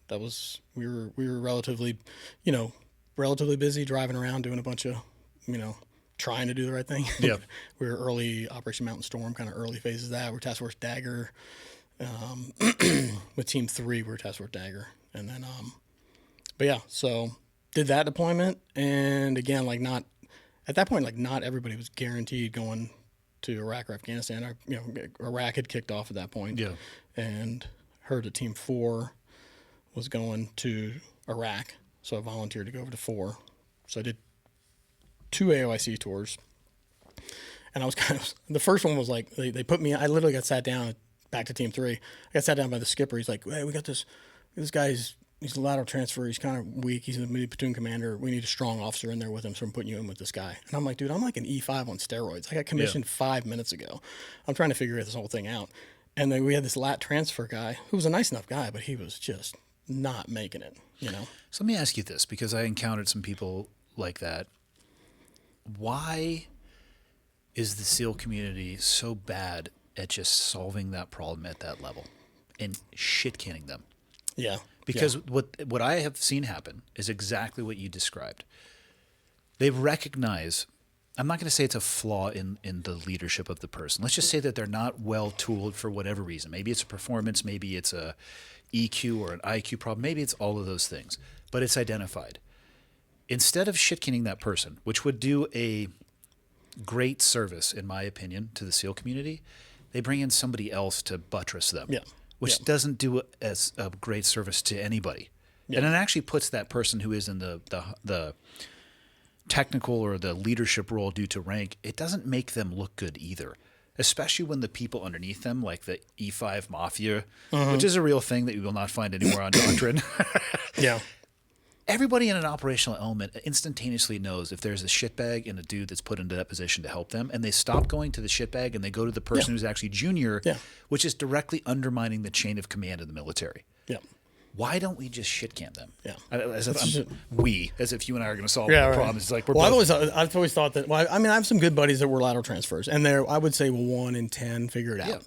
that was we were relatively busy driving around doing a bunch of trying to do the right thing. Yeah. We were early Operation Mountain Storm, kind of early phases of that. We're Task Force Dagger. With Team 3, we were Task Force Dagger. And then, so did that deployment. And again, at that point, not everybody was guaranteed going to Iraq or Afghanistan. Iraq had kicked off at that point. Yeah. And heard that Team 4 was going to Iraq. So I volunteered to go over to 4. So I did 2 AOIC tours. And I was the first one was like, they put me, I literally got sat down back to Team 3. I got sat down by the skipper. He's like, hey, we got this guy's, he's a lateral transfer. He's kind of weak. He's a platoon commander. We need a strong officer in there with him, so I'm putting you in with this guy. And I'm like, dude, I'm like an E5 on steroids. I got commissioned 5 minutes ago. I'm trying to figure this whole thing out. And then we had this lat transfer guy who was a nice enough guy, but he was just not making it, So let me ask you this, because I encountered some people like that. Why is the SEAL community so bad at just solving that problem at that level and shit canning them? Yeah. Because what I have seen happen is exactly what you described. They recognize, I'm not going to say it's a flaw in the leadership of the person. Let's just say that they're not well tooled for whatever reason. Maybe it's a performance, maybe it's a EQ or an IQ problem, maybe it's all of those things, but it's identified. Instead of shit canning that person, which would do a great service, in my opinion, to the SEAL community, they bring in somebody else to buttress them, which doesn't do as a great service to anybody. Yeah. And it actually puts that person who is in the technical or the leadership role due to rank, it doesn't make them look good either, especially when the people underneath them, like the E5 Mafia, which is a real thing that you will not find anywhere on Doctrine. Yeah. Everybody in an operational element instantaneously knows if there's a shitbag and a dude that's put into that position to help them, and they stop going to the shitbag and they go to the person who's actually junior, which is directly undermining the chain of command of the military. Yeah. Why don't we just shit can them? Yeah. As if you and I are going to solve the problem. It's like I've always thought that. Well, I mean, I have some good buddies that were lateral transfers, and I would say 1 in 10 figure it out.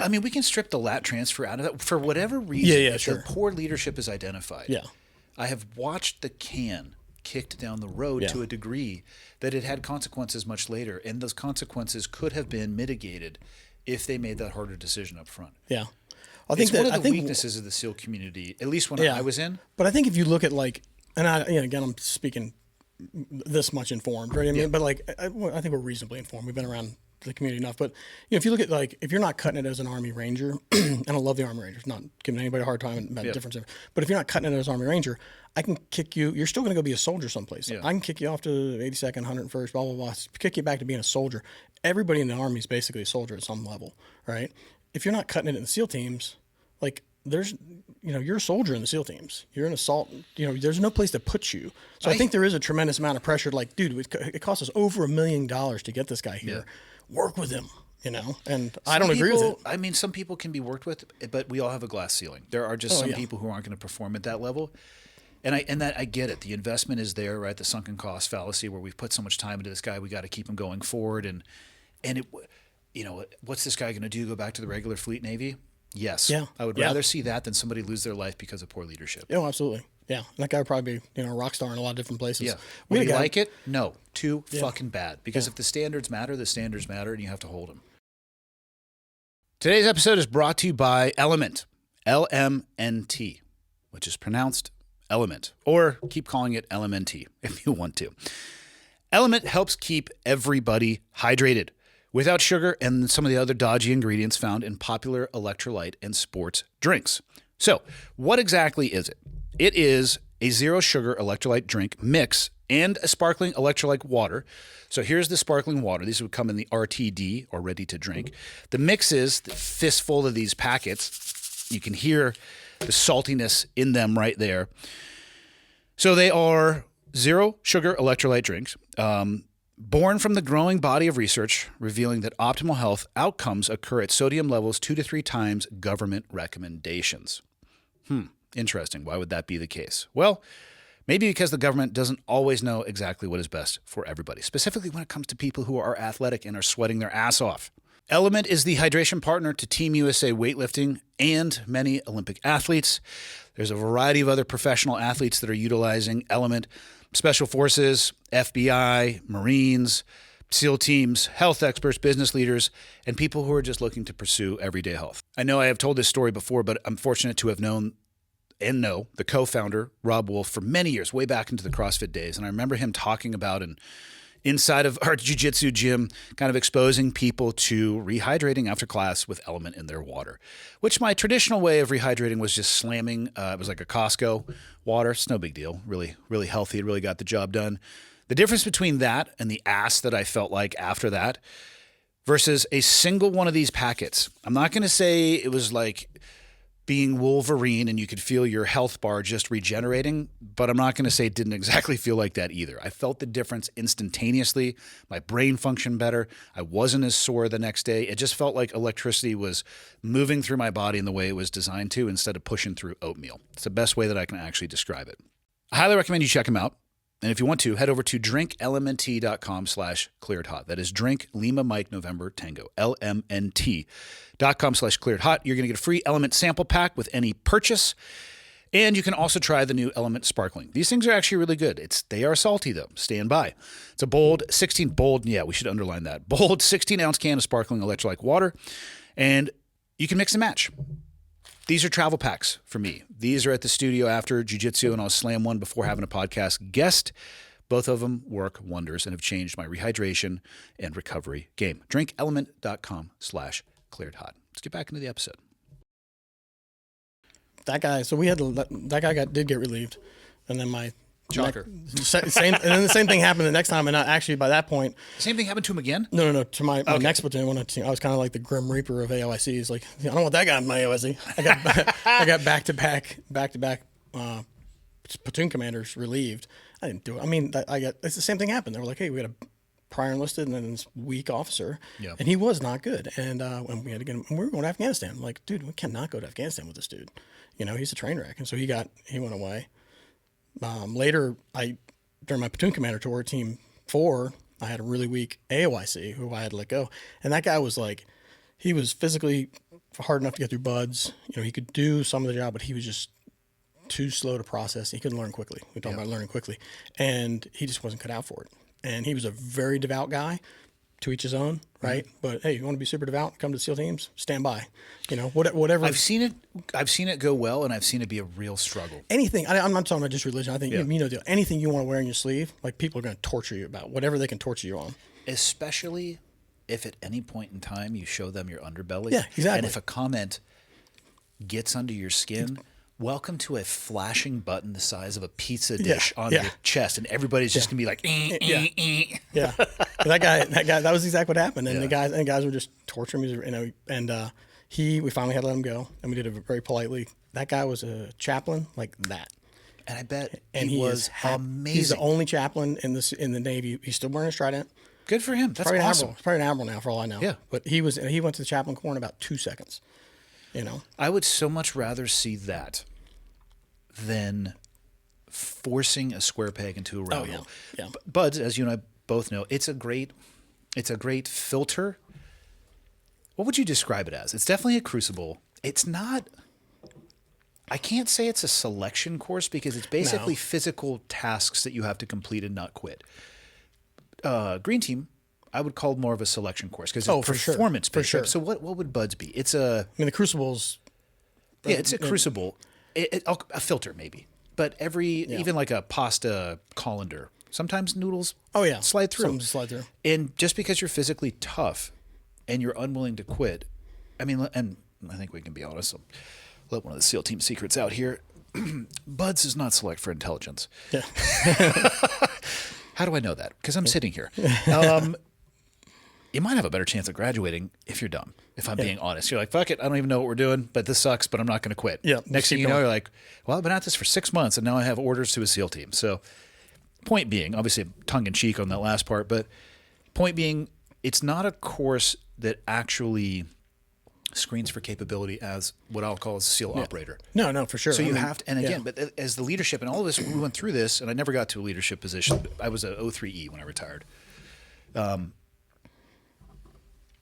I mean, we can strip the lat transfer out of that for whatever reason. If the poor leadership is identified. Yeah. I have watched the can kicked down the road to a degree that it had consequences much later, and those consequences could have been mitigated if they made that harder decision up front. Yeah. It's one of the weaknesses of the SEAL community, at least when I was in. But I think if you look at again, I'm speaking this much informed, right? I mean, but I think we're reasonably informed. We've been around the community enough. But if you look at if you're not cutting it as an Army Ranger, and I love the Army Rangers, not giving anybody a hard time about the difference. But if you're not cutting it as Army Ranger, I can kick you. You're still going to go be a soldier someplace. I can kick you off to 82nd, 101st, blah blah blah. Kick you back to being a soldier. Everybody in the Army is basically a soldier at some level, right? If you're not cutting it in the SEAL teams, you're a soldier in the SEAL teams. You're an assault. There's no place to put you. So I think there is a tremendous amount of pressure. Like, dude, it cost us over $1 million to get this guy here. Yeah. Work with him. And I don't agree with it. I mean, some people can be worked with, but we all have a glass ceiling. There are just some people who aren't going to perform at that level. And I get it. The investment is there, right? The sunken cost fallacy, where we've put so much time into this guy, we got to keep him going forward. And it, what's this guy going to do? Go back to the regular fleet Navy? Yes. Yeah. I would rather see that than somebody lose their life because of poor leadership. Oh, absolutely. Yeah. That guy would probably be, a rock star in a lot of different places. Yeah. Would you like it? No. Too fucking bad. Because if the standards matter, and you have to hold them. Today's episode is brought to you by Element, LMNT, which is pronounced Element, or keep calling it LMNT if you want to. Element helps keep everybody hydrated without sugar and some of the other dodgy ingredients found in popular electrolyte and sports drinks. So, what exactly is it? It is a zero sugar electrolyte drink mix and a sparkling electrolyte water. So here's the sparkling water. These would come in the RTD, or ready to drink. The mix is the fistful of these packets. You can hear the saltiness in them right there. So they are zero sugar electrolyte drinks, born from the growing body of research revealing that optimal health outcomes occur at sodium levels 2 to 3 times government recommendations. Interesting. Why would that be the case? Well, maybe because the government doesn't always know exactly what is best for everybody, specifically when it comes to people who are athletic and are sweating their ass off. Element is the hydration partner to Team USA weightlifting and many Olympic athletes. There's a variety of other professional athletes that are utilizing Element: Special Forces, FBI, Marines, SEAL teams, health experts, business leaders, and people who are just looking to pursue everyday health. I know I have told this story before, but I'm fortunate to have known the co-founder, Rob Wolf, for many years, way back into the CrossFit days. And I remember him talking about, and inside of our jiu-jitsu gym, kind of exposing people to rehydrating after class with Element in their water, which my traditional way of rehydrating was just slamming. It was like a Costco water. It's no big deal. Really, really healthy. It really got the job done. The difference between that and the ass that I felt like after that versus a single one of these packets, I'm not going to say it was like being Wolverine and you could feel your health bar just regenerating, but I'm not going to say it didn't exactly feel like that either. I felt the difference instantaneously. My brain functioned better. I wasn't as sore the next day. It just felt like electricity was moving through my body in the way it was designed to, instead of pushing through oatmeal. It's the best way that I can actually describe it. I highly recommend you check them out. And if you want to, head over to drinklmnt.com/clearedhot. That is drink Lima Mike November Tango, LMNT.com/clearedhot. You're going to get a free Element sample pack with any purchase. And you can also try the new Element Sparkling. These things are actually really good. They are salty though. Stand by. It's a bold 16-ounce can of sparkling electrolyte water. And you can mix and match. These are travel packs for me. These are at the studio after jiu-jitsu, and I'll slam one before having a podcast guest. Both of them work wonders and have changed my rehydration and recovery game. DrinkElement.com/clearedhot. Let's get back into the episode. That guy, so that guy did get relieved. And then my Shocker. Same, and then the same thing happened the next time. And actually, by that point, same thing happened to him again. No. To my next platoon, I was kind of like the Grim Reaper of AOIC. It's like, I don't want that guy in my AOIC. I got back to back platoon commanders relieved. I didn't do it. I mean, it's the same thing happened. They were like, hey, we got a prior enlisted and then this weak officer, and he was not good. And we had to get him. And we were going to Afghanistan. I'm like, dude, we cannot go to Afghanistan with this dude. He's a train wreck. And so he went away. Later, during my platoon commander tour, Team 4, I had a really weak AOIC who I had to let go. And that guy was like, he was physically hard enough to get through buds. He could do some of the job, but he was just too slow to process. He couldn't learn quickly. We talk about learning quickly. And he just wasn't cut out for it. And he was a very devout guy, to each his own, right? Mm-hmm. But hey, you want to be super devout, come to SEAL teams, stand by. Whatever. I've seen it go well, and I've seen it be a real struggle. Anything. I'm not talking about just religion. I think anything you want to wear on your sleeve, like people are going to torture you about whatever they can torture you on. Especially if at any point in time you show them your underbelly. Yeah, exactly. And if a comment gets under your skin, welcome to a flashing button the size of a pizza dish on your chest, and everybody's just gonna be like, Yeah. That guy, that was exactly what happened. And the guys were just torturing me, and We finally had to let him go, and we did it very politely. That guy was a chaplain like that. And I bet And he was is amazing. He's the only chaplain in the Navy. He's still wearing his trident. Good for him. That's Probably awesome. He's probably an admiral now, for all I know. Yeah. But he went to the chaplain corps in about 2 seconds. You know. I would so much rather see that than forcing a square peg into a round hole. Yeah. Buds, as you and I both know, it's a great filter. What would you describe it as? It's definitely a crucible. It's not. I can't say it's a selection course because it's basically physical tasks that you have to complete and not quit. Green Team, I would call more of a selection course because it's performance based. For sure. So what would Buds be? It's the Crucible's. it's a crucible, a filter maybe, but even like a pasta colander. Sometimes noodles slide through. Some slide through. And just because you're physically tough and you're unwilling to quit, I mean, and I think we can be honest. I'll let one of the SEAL team secrets out here. Buds does not select for intelligence. Yeah. How do I know that? Because I'm sitting here. You might have a better chance of graduating if you're dumb, if I'm being honest. You're like, fuck it, I don't even know what we're doing, but this sucks, but I'm not going to quit. Yeah, Next thing you know, you're like, well, I've been at this for 6 months, and now I have orders to a SEAL team. So point being, obviously tongue-in-cheek on that last part, but point being, it's not a course that actually screens for capability as what I'll call a SEAL operator. No, for sure. So you have to, and again, but as the leadership and all of this, we went through this, and I never got to a leadership position. I was a 03E when I retired.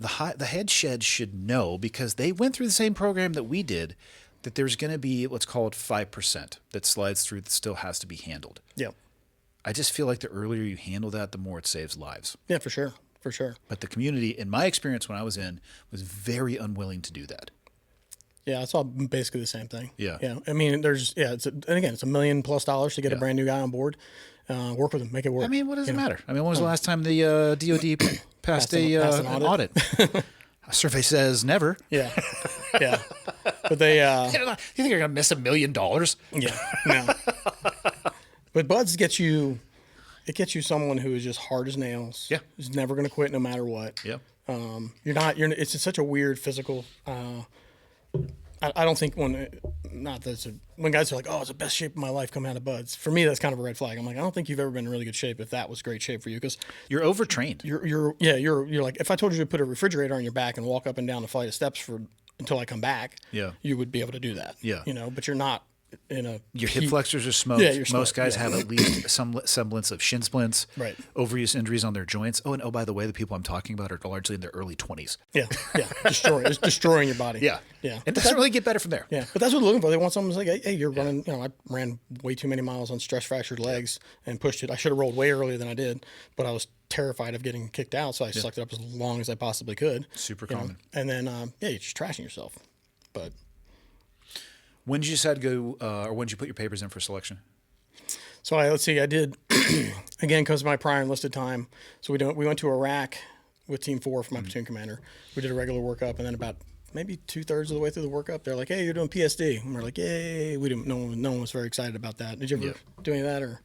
The head shed should know, because they went through the same program that we did, that there's going to be, let's call it 5% that slides through that still has to be handled. Yeah. I just feel like the earlier you handle that, the more it saves lives. Yeah, for sure. For sure. But the community, in my experience when I was in, was very unwilling to do that. Yeah, it's all basically the same thing. Yeah. Yeah. I mean, and again, it's $1 million+ to get a brand new guy on board. Work with him, make it work. I mean, what does it matter? I mean, when was the last time the DOD passed an audit? A survey says never. Yeah. Yeah. But they. You think you're going to miss $1 million? Yeah. No. But Buds gets you someone who is just hard as nails. Yeah. Who's never going to quit no matter what. Yeah. It's just such a weird physical. I don't think when guys are like, oh, it's the best shape of my life coming out of Buds. For me, that's kind of a red flag. I'm like, I don't think you've ever been in really good shape if that was great shape for you, because you're overtrained. You're like, if I told you to put a refrigerator on your back and walk up and down a flight of steps until I come back, you would be able to do that. Yeah. But you're not. Your hip flexors are smoked. Yeah, Most guys have at least some semblance of shin splints, right? Overuse injuries on their joints. Oh, and by the way, the people I'm talking about are largely in their early 20s. Yeah. It's destroying your body. Yeah. It doesn't really get better from there. Yeah, but that's what they're looking for. They want someone who's like, hey, you're running. I ran way too many miles on stress fractured legs and pushed it. I should have rolled way earlier than I did, but I was terrified of getting kicked out, so I sucked it up as long as I possibly could. Super common. And then you're just trashing yourself. But when did you decide to go, or when did you put your papers in for selection? So let's see, I did, again, because of my prior enlisted time. So we went to Iraq with Team 4 for my platoon commander. We did a regular workup, and then about maybe 2/3 of the way through the workup, they're like, hey, you're doing PSD. And we're like, yay. No one was very excited about that. Did you ever do any of that? Or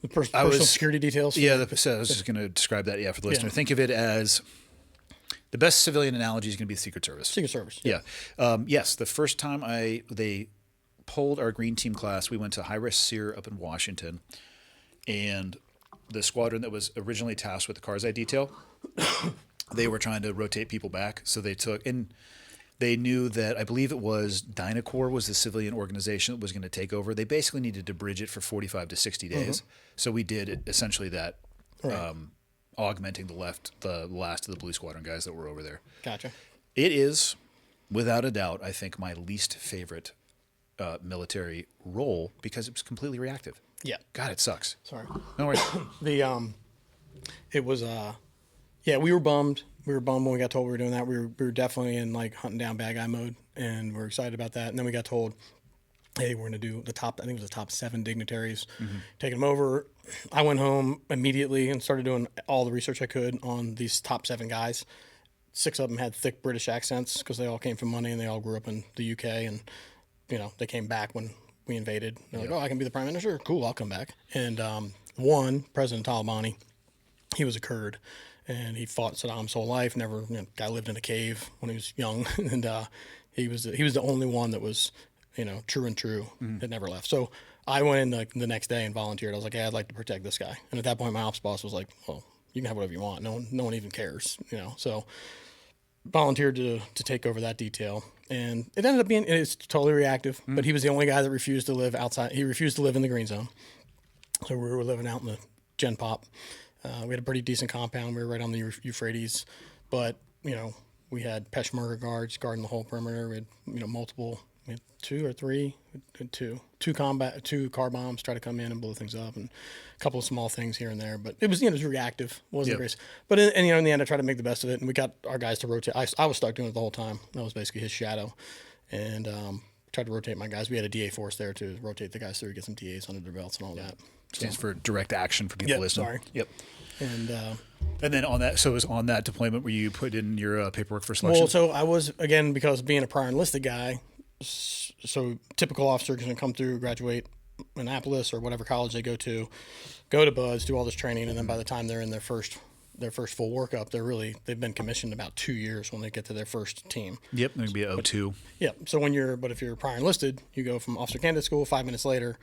the personal security details? Yeah, I was just going to describe that, for the listener. Think of it as the best civilian analogy is going to be the Secret Service. Secret Service. Yeah. Yes, the first time they pulled our green team class, we went to high-risk SEER up in Washington, and the squadron that was originally tasked with the Karzai detail, they were trying to rotate people back, so they took – and they knew that – I believe it was Dynacorps was the civilian organization that was going to take over. They basically needed to bridge it for 45 to 60 days. So we did essentially that augmenting the last of the Blue Squadron guys that were over there. Gotcha. It is, without a doubt, I think my least favorite military role because it was completely reactive. Yeah. God, it sucks. Sorry. No worries. It was we were bummed. We were bummed when we got told we were doing that. We were definitely in like hunting down bad guy mode, and we're excited about that. And then we got told, hey, we're going to do the top 7 dignitaries, taking them over. I went home immediately and started doing all the research I could on these top 7 guys. 6 of them had thick British accents because they all came from money and they all grew up in the UK, and they came back when we invaded. They're like, oh, I can be the prime minister? Cool, I'll come back. And one, President Talabani, he was a Kurd, and he fought Saddam his whole life. Never, guy lived in a cave when he was young, and he was the only one that was, true and true that never left. So I went in the next day and volunteered. I was like, hey, I'd like to protect this guy. And at that point, my ops boss was like, well, you can have whatever you want. No one even cares, So volunteered to take over that detail. And it ended up being, it's totally reactive, but he was the only guy that refused to live outside. He refused to live in the green zone. So we were living out in the Gen Pop. We had a pretty decent compound. We were right on the Euphrates, but, we had Peshmerga guards guarding the whole perimeter. We had, multiple, we had two car bombs try to come in and blow things up, and a couple of small things here and there. But it was, it was reactive. It wasn't great. But in the end, I tried to make the best of it, and we got our guys to rotate. I was stuck doing it the whole time. I was basically his shadow, and tried to rotate my guys. We had a DA force there to rotate the guys through, get some DAs under their belts and all that. Stands for direct action for people listening. Sorry. Yep. And then on that, so it was on that deployment where you put in your paperwork for selection? Well, so I was, again, because being a prior enlisted guy, so typical officer is going to come through, graduate Annapolis or whatever college they go to BUD/S, do all this training, and then by the time they're in their first full workup, they've been commissioned about 2 years when they get to their first team. Yep, they're going to be at 02. Yeah, so if you're prior enlisted, you go from officer candidate school, 5 minutes later,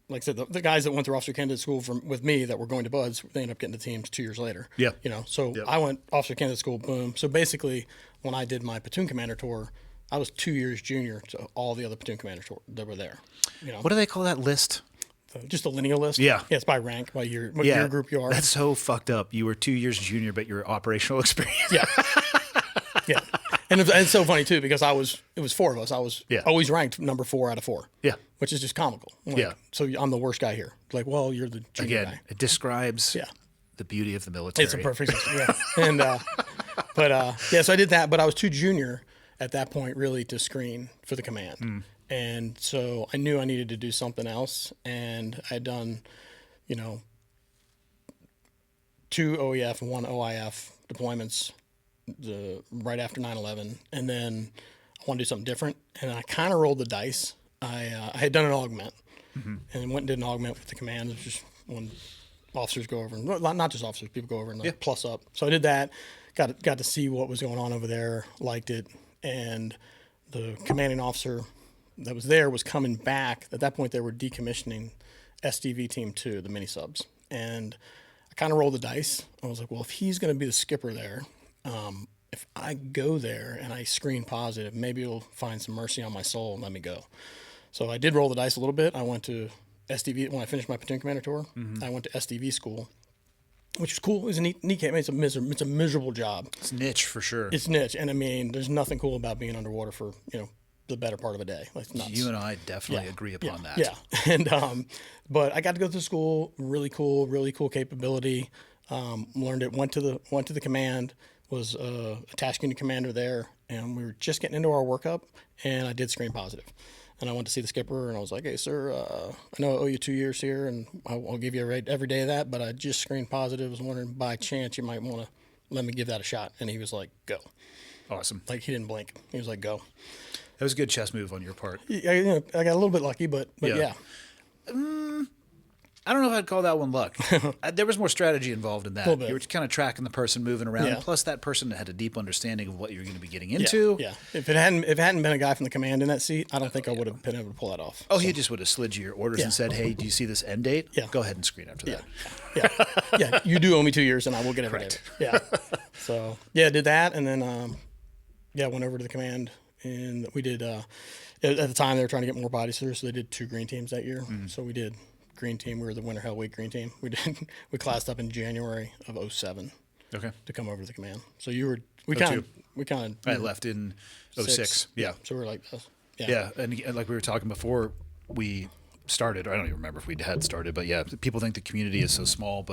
like I said, the guys that went through officer candidate school with me that were going to BUD/S, they ended up getting the teams 2 years later. Yeah. So I went officer candidate school, boom. So basically, when I did my platoon commander tour, I was 2 years junior to all the other platoon commanders that were there. What do they call that list? Just a lineal list. Yeah. Yeah, it's by rank, by your group you are. That's so fucked up. You were 2 years junior, but your operational experience. Yeah. Yeah. And it's so funny too, because it was 4 of us. I was always ranked number 4 out of 4. Yeah. Which is just comical. So I'm the worst guy here. Like, well, you're the junior guy. It describes the beauty of the military. It's a perfect system. Yeah. And so I did that, but I was too junior at that point really to screen for the command. And so I knew I needed to do something else, and I'd done, 2 OEF and 1 OIF deployments right after 9/11, and then I wanted to do something different, and I kind of rolled the dice. I had done an augment, and went and did an augment with the command, which is when officers go over, and not just officers, people go over and plus up. So I did that, got to see what was going on over there, liked it, and the commanding officer that was there was coming back. At that point, they were decommissioning SDV Team 2, the mini subs, and I kind of rolled the dice. I was like, well, if he's going to be the skipper there, if I go there and I screen positive, maybe he'll find some mercy on my soul and let me go. So I did roll the dice a little bit. I went to SDV when I finished my platoon commander tour. I went to SDV school, which was cool. It was a neat camp. It's a miserable job. It's niche for sure. It's niche, and I mean, there's nothing cool about being underwater for the better part of a day. Like, nuts. You and I definitely agree upon that. Yeah, and but I got to go to school. Really cool capability. Learned it. Went to the command. Was a task unit commander there, and we were just getting into our workup, and I did screen positive. And I went to see the skipper, and I was like, hey, sir, I know I owe you 2 years here, and I'll give you a rate every day of that, but I just screened positive. I was wondering, by chance, you might want to let me give that a shot. And he was like, go. Awesome. Like, he didn't blink. He was like, go. That was a good chess move on your part. I got a little bit lucky, but yeah. I don't know if I'd call that one luck. There was more strategy involved in that. You were kind of tracking the person moving around. And plus, that person had a deep understanding of what you were going to be getting into. Yeah. If it hadn't been a guy from the command in that seat, I don't think I would have been able to pull that off. Oh, he just would have slid you your orders and said, hey, do you see this end date? Yeah. Go ahead and screen after that. Yeah. You do owe me 2 years, and I will get every day. Yeah. So, did that, and then, went over to the command, and we did, at the time, they were trying to get more bodies through, so they did 2 green teams that year. So we did green team. We were the Winter Hell Week green team. We classed up in January of 2007. Okay. To come over to the command. So I left in 2006. Yeah. So we were like this. Yeah. And like we were talking before we started, I don't even remember if we had started, but people think the community is so small,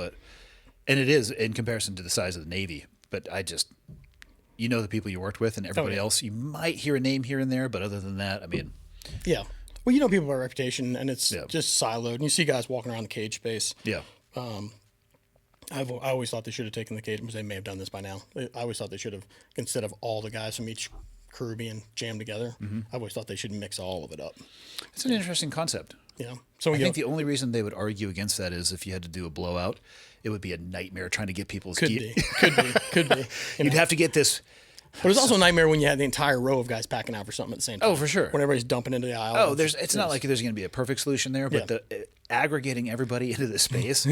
and it is in comparison to the size of the Navy. But the people you worked with and everybody else, you might hear a name here and there, but other than that, I mean. Yeah. Well, people by reputation, and it's just siloed. And you see guys walking around the cage space. Yeah. I always thought they should have taken the cage, because they may have done this by now. I always thought they should have, instead of all the guys from each crew being jammed together. I always thought they should mix all of it up. It's an interesting concept. So I think the only reason they would argue against that is if you had to do a blowout, it would be a nightmare trying to get people's could gear. be. You'd have to get this. But it's also a nightmare when you had the entire row of guys packing out for something at the same time. Oh, for sure. When everybody's dumping into the aisle. It's not like there's going to be a perfect solution there, but the aggregating everybody into the space,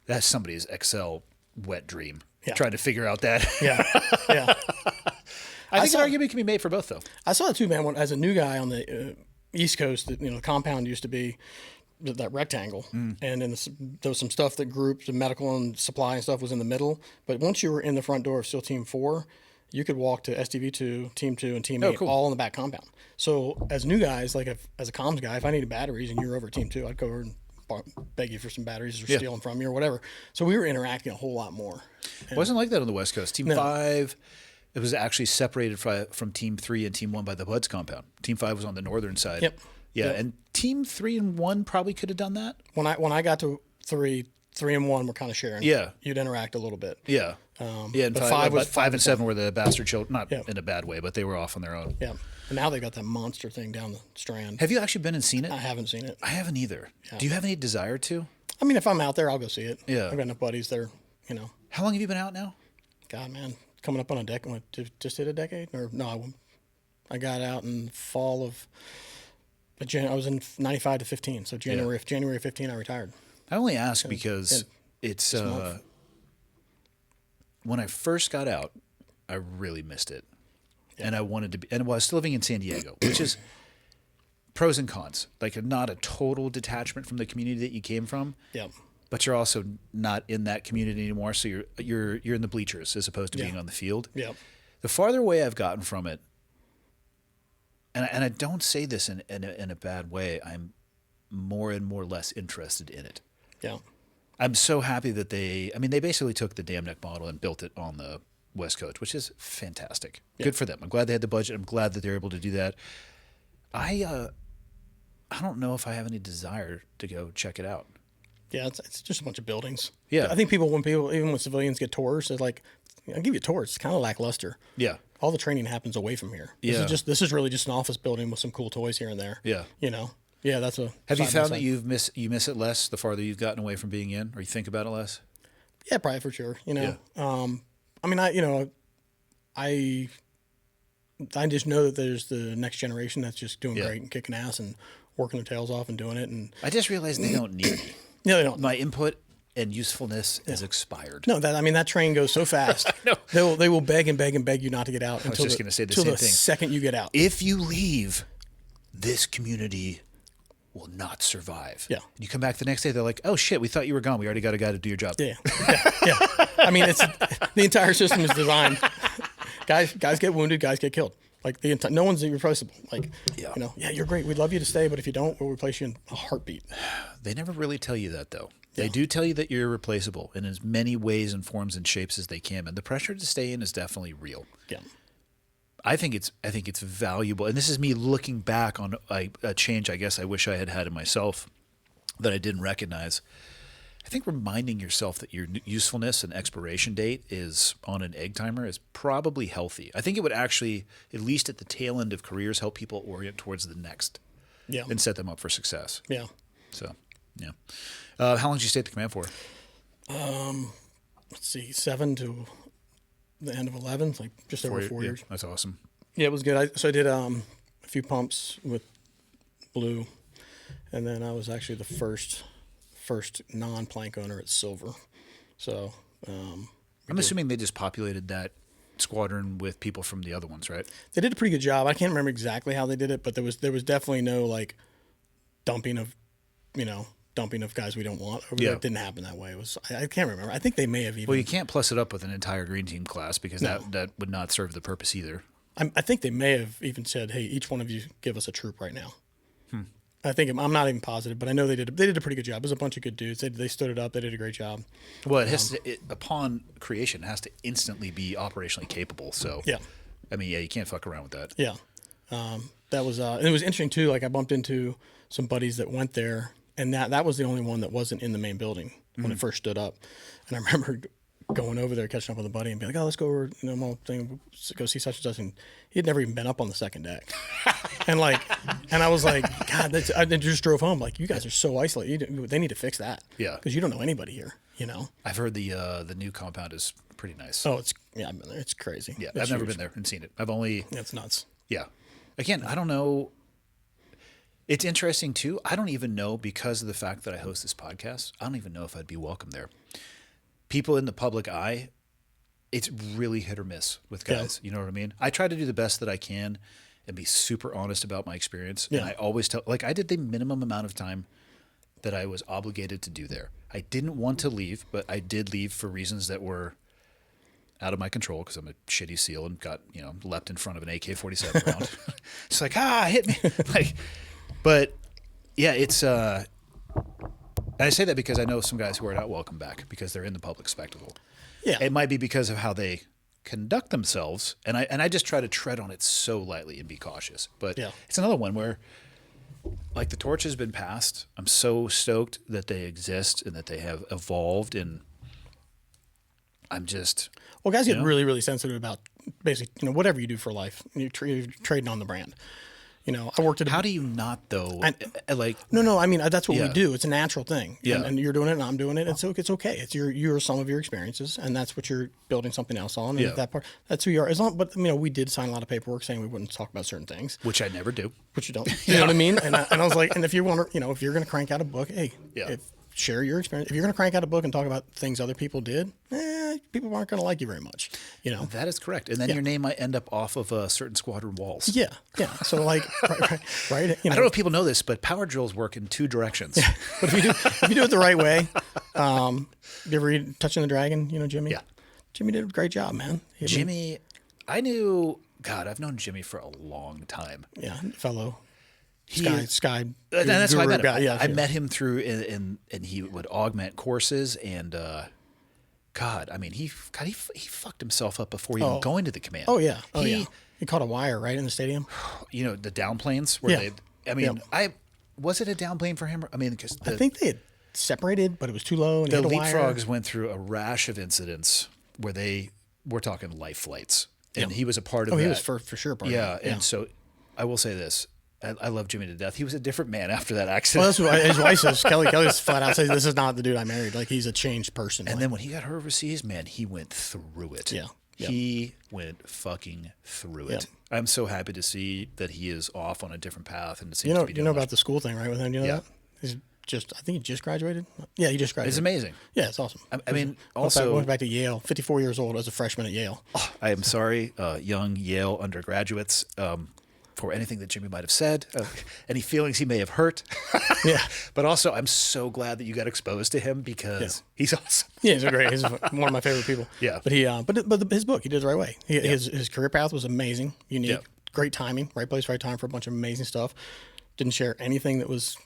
that's somebody's Excel wet dream. Trying to figure out that. I think an argument can be made for both, though. I saw it too, man. As a new guy on the East Coast, the compound used to be that rectangle, and then there was some stuff that grouped the medical and supply and stuff was in the middle. But once you were in the front door of SEAL Team 4, you could walk to SDV2, Team 2, and Team 8 all in the back compound. So as new guys, like as a comms guy, if I needed batteries and you were over Team 2, I'd go over and beg you for some batteries or steal them from you or whatever. So we were interacting a whole lot more. It wasn't like that on the West Coast. Team 5, it was actually separated from Team 3 and Team 1 by the Buds compound. Team 5 was on the northern side. And Team 3 and 1 probably could have done that. When I got to 3 and 1 were kind of sharing. You'd interact a little bit. And five and 7 were the bastard children, not in a bad way, but they were off on their own. And now they got that monster thing down the Strand. Have you actually been and seen it? I haven't seen it. I haven't either. Do you have any desire to? I mean, if I'm out there, I'll go see it. Yeah. I've got enough buddies there, How long have you been out now? God, man, coming up on a decade. Just hit a decade? Or no, I got out in fall of. I was in 95 to 15, so January 15, I retired. I only ask because it's when I first got out, I really missed it, and I wanted to be. And I was still living in San Diego, which is pros and cons. Like not a total detachment from the community that you came from. But you're also not in that community anymore, so you're in the bleachers as opposed to being on the field. The farther away I've gotten from it. And I don't say this in a bad way. I'm more and more less interested in it. I'm so happy that they basically took the Dam Neck model and built it on the West Coast, which is fantastic. Good for them. I'm glad they had the budget. I'm glad that they're able to do that. I don't know if I have any desire to go check it out. It's just a bunch of buildings. I think when civilians get tours, they're like, I'll give you tours. It's kind of lackluster. All the training happens away from here. This is really just an office building with some cool toys here and there. That's a. Have you found that you miss it less the farther you've gotten away from being in, or you think about it less? Yeah, probably for sure. I just know that there's the next generation that's just doing great and kicking ass and working their tails off and doing it. And I just realized they don't need me. No, they don't. My input and usefulness is expired. No, that train goes so fast. They will beg and beg and beg you not to get out. I was just going to say the same thing. Second you get out. If you leave, this community will not survive. You come back the next day, they're like, "Oh shit, we thought you were gone. We already got a guy to do your job." I mean, it's the entire system is designed. Guys get wounded. Guys get killed. Like no one's irreplaceable. Like, you're great. We'd love you to stay, but if you don't, we'll replace you in a heartbeat. They never really tell you that, though. They do tell you that you're replaceable in as many ways and forms and shapes as they can, and the pressure to stay in is definitely real. I think it's valuable, and this is me looking back on a change I guess I wish I had in myself that I didn't recognize. I think reminding yourself that your usefulness and expiration date is on an egg timer is probably healthy. I think it would actually, at least at the tail end of careers, help people orient towards the next and set them up for success. So, how long did you stay at the command for? Let's see, 7 to the end of 11. It's like just over 4 years. That's awesome. Yeah, it was good. I did a few pumps with Blue, and then I was actually the first non-plank owner at Silver. So I'm assuming they just populated that squadron with people from the other ones, right? They did a pretty good job. I can't remember exactly how they did it, but there was definitely no like dumping of guys we don't want. It didn't happen that way. It was I can't remember. I think they may have even. Well, you can't plus it up with an entire green team class because that would not serve the purpose either. I think they may have even said, "Hey, each one of you give us a troop right now." I think I'm not even positive, but I know they did a pretty good job. It was a bunch of good dudes. They stood it up. They did a great job. Well, it has to, upon creation, it has to instantly be operationally capable. So I mean, you can't fuck around with that. That was and it was interesting too. Like I bumped into some buddies that went there, and that was the only one that wasn't in the main building when it first stood up. And I remember going over there, catching up with a buddy, and be like, "Oh, let's go over, my thing, go see such and such." And he had never even been up on the second deck, and I was like, "God," I just drove home. Like, you guys are so isolated. They need to fix that. Yeah, because you don't know anybody here. I've heard the new compound is pretty nice. Oh, I've been there. It's crazy. Yeah, It's I've never huge. been there and seen it. I've only. Yeah, it's nuts. Yeah, again, I don't know. It's interesting too. I don't even know, because of the fact that I host this podcast, I don't even know if I'd be welcome there. People in the public eye, it's really hit or miss with guys. Yeah. You know what I mean? I try to do the best that I can and be super honest about my experience. Yeah. And I always tell, like, I did the minimum amount of time that I was obligated to do there. I didn't want to leave, but I did leave for reasons that were out of my control, because I'm a shitty SEAL and got, leapt in front of an AK-47 round. It's like, hit me. But yeah, it's, and I say that because I know some guys who are not welcome back because they're in the public spectacle. Yeah. It might be because of how they conduct themselves, and I just try to tread on it so lightly and be cautious. But Yeah. it's another one where, like, the torch has been passed. I'm so stoked that they exist and that they have evolved, and I'm just... Well, guys get really, really sensitive about basically, whatever you do for life. You're trading on the brand. I worked at How do you not, though? No. I mean, that's what we Yeah. do. It's a natural thing. Yeah. And you're doing it, and I'm doing it, and so it's okay. It's your sum of your experiences, and that's what you're building something else on. And Yeah. that part, that's who you are. As long, but we did sign a lot of paperwork saying we wouldn't talk about certain things, which I never do. which you don't. You know what I mean? And I was like, and if you want to, if you're going to crank out a book, hey, Yeah. share your experience. If you're going to crank out a book and talk about things other people did, people aren't going to like you very much. That is correct. And then your name might end up off of certain squadron walls. Yeah. So right. I don't know if people know this, but power drills work in two directions. But if you do it the right way, you ever read Touching the Dragon? Jimmy. Yeah. Jimmy did a great job, man. Jimmy, I've known Jimmy for a long time. Yeah, fellow. He- Sky. And that's why I guru met him. guy. Yeah, I met him through, and he would augment courses, and God, I mean, he fucked himself up before even going to the command. Oh yeah. He caught a wire right in the stadium. The downplanes where Yeah. was it a downplane for him? I mean, because I think they had separated, but it was too low. And the he hit a wire. Leapfrogs went through a rash of incidents where we're talking life flights, and he was a part of that. He was for sure part of Yeah, it. and so I will say this. I love Jimmy to death. He was a different man after that accident. Well, that's what his wife says. Kelly's flat out says, "This is not the dude I married. Like, he's a changed person." And then when he got hurt overseas, man, he went through it. Yeah. He went fucking through it. Yeah. I'm so happy to see that he is off on a different path, and it seems you to be doing about the school thing, right? With him, Yeah. that? I think he just graduated. Yeah, he just graduated. It's amazing. Yeah, it's awesome. I mean, went also, back to Yale. 54 years old as a freshman at Yale. I am sorry, young Yale undergraduates, for anything that Jimmy might have said, any feelings he may have hurt. Yeah. But also, I'm so glad that you got exposed to him because he's awesome. Yeah, he's great. He's one of my favorite people. Yeah. But his book, he did it the right way. His career path was amazing, unique, Yeah. great timing, right place, right time for a bunch of amazing stuff. Didn't share anything that was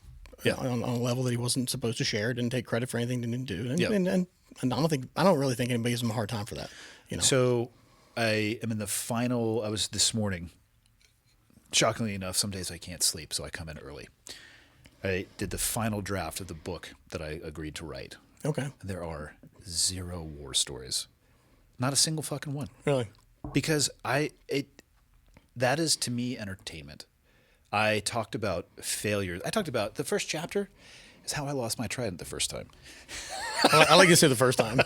on a level that he wasn't supposed to share. Didn't take credit for anything he didn't do. And I don't really think anybody gives him a hard time for that. So I am in the final. I was this morning. Shockingly enough, some days I can't sleep, so I come in early. I did the final draft of the book that I agreed to write. Okay. There are 0 war stories. Not a single fucking one. Really? Because that is to me entertainment. I talked about failures. I talked about the first chapter is how I lost my trident the first time. I like to say the first time.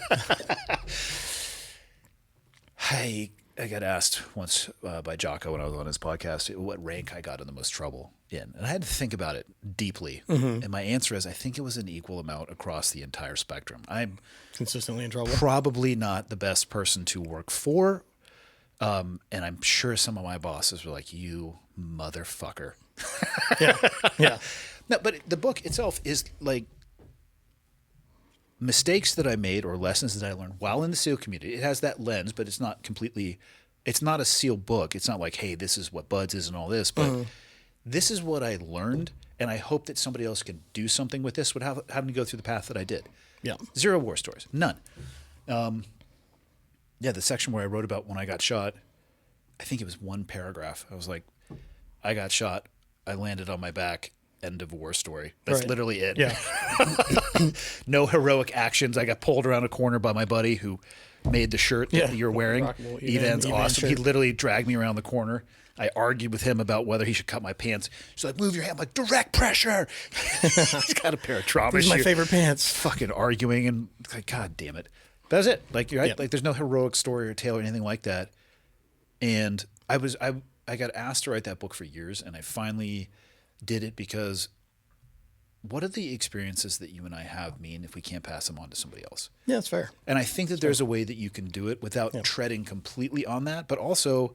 I got asked once by Jocko when I was on his podcast what rank I got in the most trouble in. And I had to think about it deeply. Mm-hmm. And my answer is I think it was an equal amount across the entire spectrum. I'm Consistently in trouble. probably not the best person to work for. And I'm sure some of my bosses were like, you motherfucker. Yeah. No, but the book itself is like mistakes that I made or lessons that I learned while in the SEAL community. It has that lens, but it's not a SEAL book. It's not like, hey, this is what Buds is and all this, but this is what I learned. And I hope that somebody else can do something with this without having to go through the path that I did. Yeah. 0 war stories. None. The section where I wrote about when I got shot, I think it was one paragraph. I was like, I got shot. I landed on my back end of war story. That's Right. literally it. Yeah. No heroic actions. I got pulled around a corner by my buddy who made the shirt that Yeah. you're wearing. Rockable Evan's Evan awesome. He shirt. literally dragged me around the corner. I argued with him about whether he should cut my pants. He's like, move your hand. I'm like, direct pressure. He's got a pair of trauma These are my shoes. favorite pants. Fucking arguing and like, God damn it. That's it. Like, you're right. Yep. Like, there's no heroic story or tale or anything like that. And I got asked to write that book for years, and I finally did it because what do the experiences that you and I have mean if we can't pass them on to somebody else? Yeah, that's fair. And I think that there's a way that you can do it without treading completely on that. But also,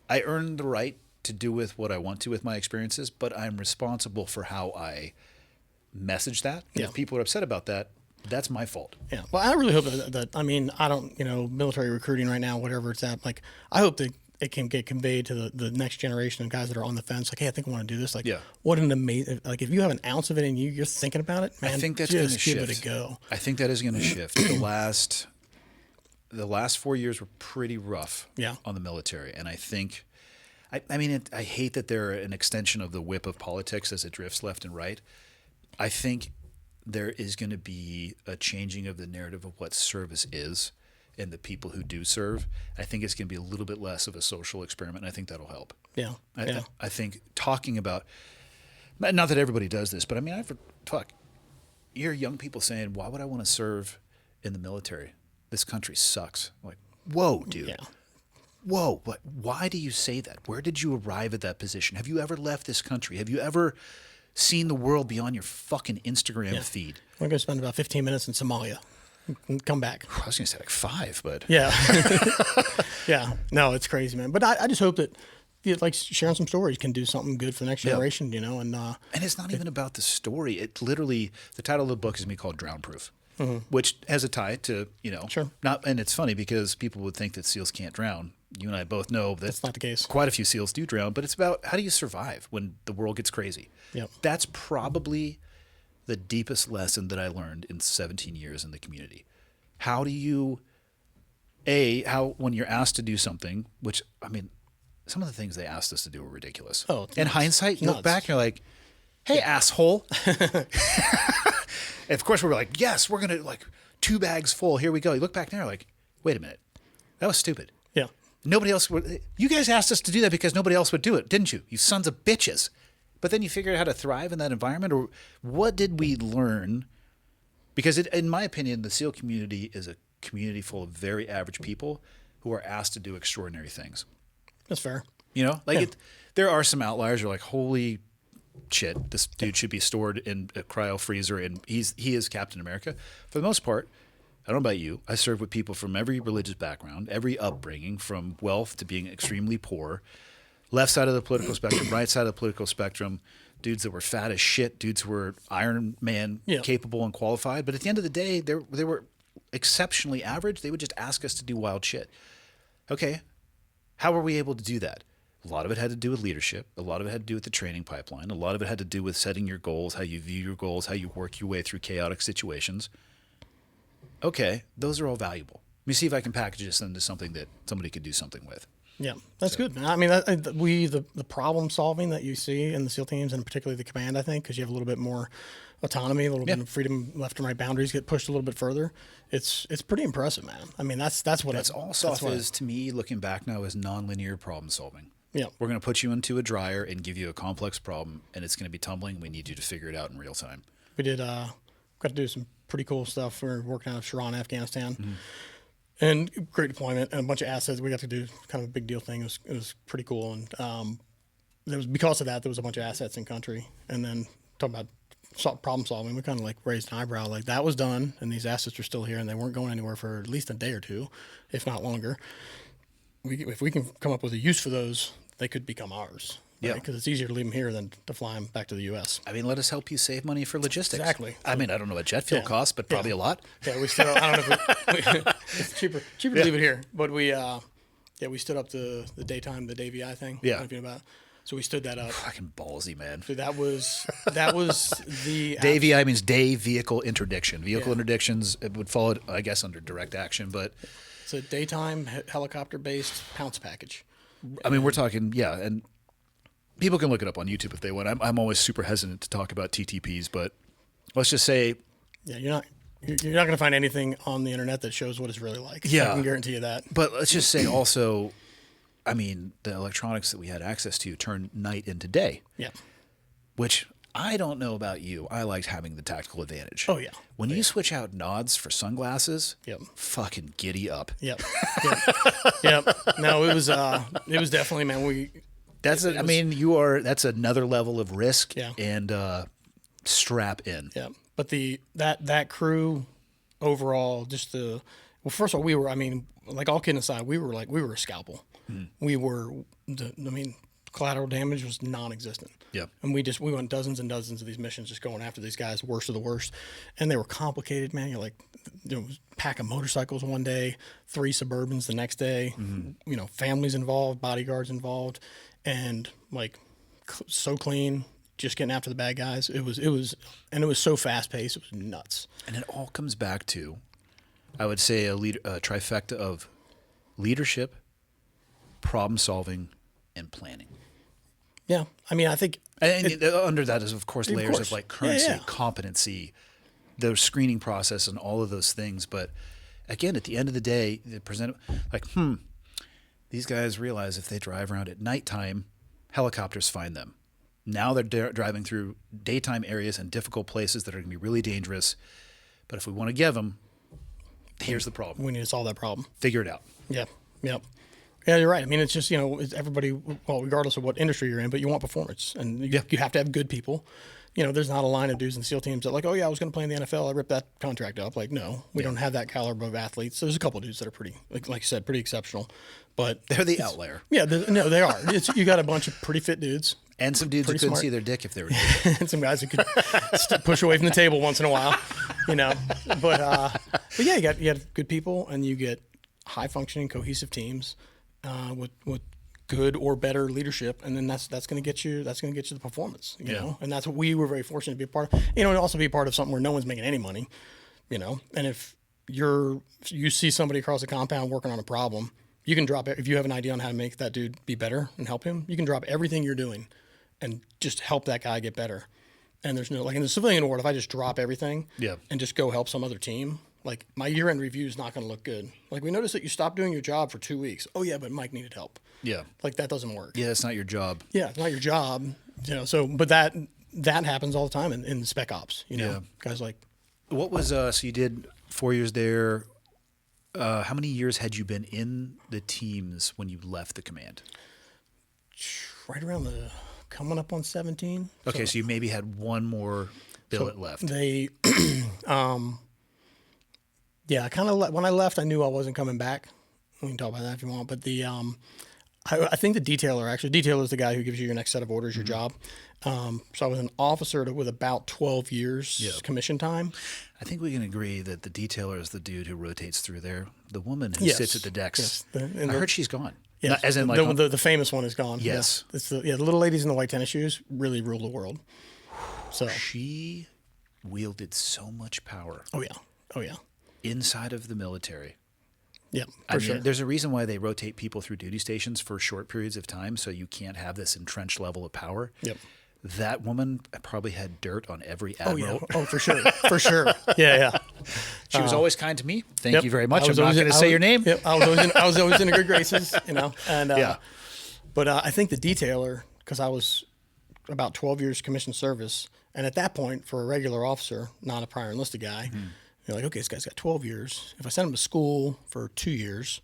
I earned the right to do with what I want to with my experiences, but I'm responsible for how I message that. And Yeah. if people are upset about that, that's my fault. Yeah. Well, I really hope that I mean, I don't, military recruiting right now, whatever it's at, like, I hope that it can get conveyed to the next generation of guys that are on the fence. Like, hey, I think I want to do this. Like, Yeah. what an amazing, like, if you have an ounce of it in you, you're thinking about it, man, I think that's going to just shift. give it a go. I think that is going to shift. The last 4 years were pretty rough Yeah. on the military. And I think, I hate that they're an extension of the whip of politics as it drifts left and right. I think there is going to be a changing of the narrative of what service is and the people who do serve. I think it's going to be a little bit less of a social experiment, and I think that'll help. Yeah. I think talking about, not that everybody does this, but I mean, you're young people saying, why would I want to serve in the military? This country sucks. I'm like, whoa, dude. Yeah. Whoa, but why do you say that? Where did you arrive at that position? Have you ever left this country? Have you ever seen the world beyond your fucking Instagram feed? We're going to spend about 15 minutes in Somalia and come back. I was going to say like 5, but Yeah. Yeah. No, it's crazy, man. But I just hope that, like, sharing some stories can do something good for the next generation, and And it's not even about the story. It literally, the title of the book is going to be called Drown Proof, which has a tie to, Sure. and it's funny because people would think that SEALs can't drown. You and I both know that's not the case. Quite a few SEALs do drown, but it's about how do you survive when the world gets crazy. Yep. That's probably the deepest lesson that I learned in 17 years in the community. How do you, when you're asked to do something, which, I mean, some of the things they asked us to do were ridiculous. Oh, it's in nuts. hindsight, you look Nuts. back and you're like, hey, asshole. And of course, we were like, yes, we're going to, like, 2 bags full. Here we go. You look back there like, wait a minute. That was stupid. Yeah. Nobody else would. You guys asked us to do that because nobody else would do it, didn't you? You sons of bitches. But then you figured out how to thrive in that environment? Or what did we learn? Because in my opinion, the SEAL community is a community full of very average people who are asked to do extraordinary things. That's fair. There are some outliers. You're like, holy shit, this dude should be stored in a cryo freezer, and he is Captain America. For the most part, I don't know about you, I serve with people from every religious background, every upbringing, from wealth to being extremely poor, left side of the political spectrum, right side of the political spectrum, dudes that were fat as shit, dudes who were Iron Man capable and qualified. But at the end of the day, they were exceptionally average. They would just ask us to do wild shit. Okay, how were we able to do that? A lot of it had to do with leadership. A lot of it had to do with the training pipeline. A lot of it had to do with setting your goals, how you view your goals, how you work your way through chaotic situations. Okay, those are all valuable. Let me see if I can package this into something that somebody could do something with. Yeah, that's good. I mean, the problem solving that you see in the SEAL teams, and particularly the command, I think, because you have a little bit more autonomy, a little bit of freedom, left and right boundaries get pushed a little bit further. It's pretty impressive, man. I mean, that's what is to me, looking back now, is nonlinear problem solving. Yeah, we're going to put you into a dryer and give you a complex problem, and it's going to be tumbling. We need you to figure it out in real time. We did got to do some pretty cool stuff. We were working out of Iraq and Afghanistan. And great deployment and a bunch of assets. We got to do kind of a big deal thing. It was pretty cool. And there was, because of that, there was a bunch of assets in country. And then talking about problem solving, we kind of like raised an eyebrow. Like, that was done, and these assets are still here, and they weren't going anywhere for at least a day or two, if not longer. If we can come up with a use for those, they could become ours. Right? Yeah. Because it's easier to leave them here than to fly them back to the U.S. I mean, let us help you save money for logistics. Exactly. I mean, I don't know what jet fuel costs, but probably a lot. Yeah, we still. I don't know if it's cheaper to leave it here. But we stood up the day VI thing. Yeah. I don't know if you know about. So we stood that up. Fucking ballsy, man. So that was the Day VI means day vehicle interdiction. Vehicle interdictions, it would fall, I guess, under direct action, but it's a daytime helicopter based pounce package. I mean, we're talking, and people can look it up on YouTube if they want. I'm always super hesitant to talk about TTPs, but let's just say, Yeah, you're not going to find anything on the internet that shows what it's really like. Yeah. I can guarantee you that. but let's just say also, I mean, the electronics that we had access to turned night into day, Yeah. which I don't know about you. I liked having the tactical advantage. Oh, yeah. When you switch out nods for sunglasses, Yep. fucking giddy up. Yep. Yep. No, it was definitely, man. That's another level of risk Yeah. and strap in. Yeah, but that crew overall, first of all, like all kidding aside, we were a scalpel. We were collateral damage was non-existent. Yeah, and we went dozens and dozens of these missions, just going after these guys, worst of the worst, and they were complicated, man. You're like, there was a pack of motorcycles one day, 3 Suburbans the next day, families involved, bodyguards involved, and like so clean. Just getting after the bad guys. It was so fast paced. It was nuts. and it all comes back to, I would say, a trifecta of leadership, problem solving, and planning. Yeah, I mean, I think And under that is, of course, layers of course. like currency, Yeah. competency, the screening process, and all of those things. But again, at the end of the day, they present like, these guys realize if they drive around at nighttime, helicopters find them. Now they're driving through daytime areas and difficult places that are going to be really dangerous. But if we want to give them, here's the problem. we need to solve that problem. Figure it out. Yeah, yeah. Yeah, you're right. I mean, it's just, it's everybody, well, regardless of what industry you're in, but you want performance. And you have to have good people. There's not a line of dudes in SEAL teams that like, oh, yeah, I was going to play in the NFL. I ripped that contract up. Like, no, we don't have that caliber of athletes. There's a couple of dudes that are pretty, like you said, pretty exceptional. But They're the outlier. yeah, no, they are. You got a bunch of pretty fit dudes. And some dudes who Pretty couldn't smart. see their dick if they were And some guys who could push away from the table once in a while, But yeah, you got good people, and you get high functioning, cohesive teams with good or better leadership, and then that's going to get you the performance, you know. And that's what we were very fortunate to be a part of. And also be a part of something where no one's making any money, And if you see somebody across the compound working on a problem, you can drop it. If you have an idea on how to make that dude be better and help him, you can drop everything you're doing and just help that guy get better. And there's no, like in the civilian world, if I just drop everything and just go help some other team, like my year-end review is not going to look good. Like, we noticed that you stopped doing your job for 2 weeks. Oh yeah, but Mike needed help. Yeah. Like, that doesn't work. Yeah, it's not your job. Yeah, it's not your job. So, but that happens all the time in spec ops, Yeah. Guys like, What was, so you did 4 years there. How many years had you been in the teams when you left the command? right around coming up on 17. Okay, so you maybe had one more billet left. They, I kind of when I left, I knew I wasn't coming back. We can talk about that if you want. But I think the detailer is the guy who gives you your next set of orders, your job. So I was an officer with about 12 years commission time. I think we can agree that the detailer is the dude who rotates through there. The woman who Yes. sits at the decks. Yes. I heard she's gone. Yes. Not- as in like the famous one is gone. Yes. Yeah. It's the little ladies in the white tennis shoes really rule the world. So. she wielded so much power Oh yeah. inside of the military. Yeah. I For mean, sure. there's a reason why they rotate people through duty stations for short periods of time, so you can't have this entrenched level of power. Yep. That woman probably had dirt on every Oh admiral. yeah. Oh, for sure. For sure. Yeah. She was always kind to me. Thank Yep. you very much. I I'm was not always going in- to I say was- your name. Yep. I was always in the good graces, And Yeah. But I think the detailer, because I was about 12 years commissioned service, and at that point, for a regular officer, not a prior enlisted guy, you're like, okay, this guy's got 12 years. If I send him to school for 2 years,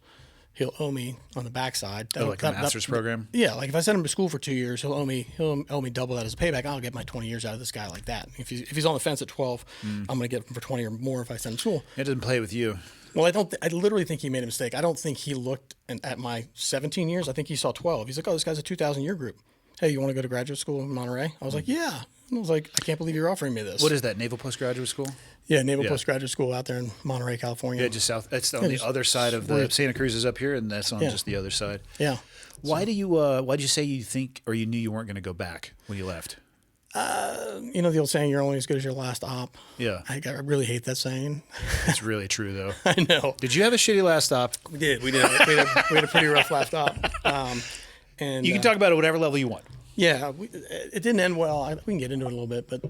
he'll owe me on the backside. Oh, like a master's program? Yeah, like if I send him to school for 2 years, he'll owe me double that as a payback. I'll get my 20 years out of this guy like that. If he's on the fence at 12, I'm going to get him for 20 or more if I send him to school. It doesn't play with you. Well, I literally think he made a mistake. I don't think he looked at my 17 years. I think he saw 12. He's like, oh, this guy's a 2,000 year group. Hey, you want to go to graduate school in Monterey? I was like, yeah. And I was like, I can't believe you're offering me this. What is that, Naval Postgraduate School? Yeah, Naval Postgraduate School out there in Monterey, California. Yeah, just south. That's on the other side of the Santa Cruz is up here, and that's on just the other side. Yeah. Why did you say you think or you knew you weren't going to go back when you left? The old saying, you're only as good as your last op. Yeah, I really hate that saying. it's really true though. I know. Did you have a shitty last stop? We did. We had a pretty rough last op. And You can talk about it at whatever level you want. Yeah, it didn't end well. We can get into it a little bit, but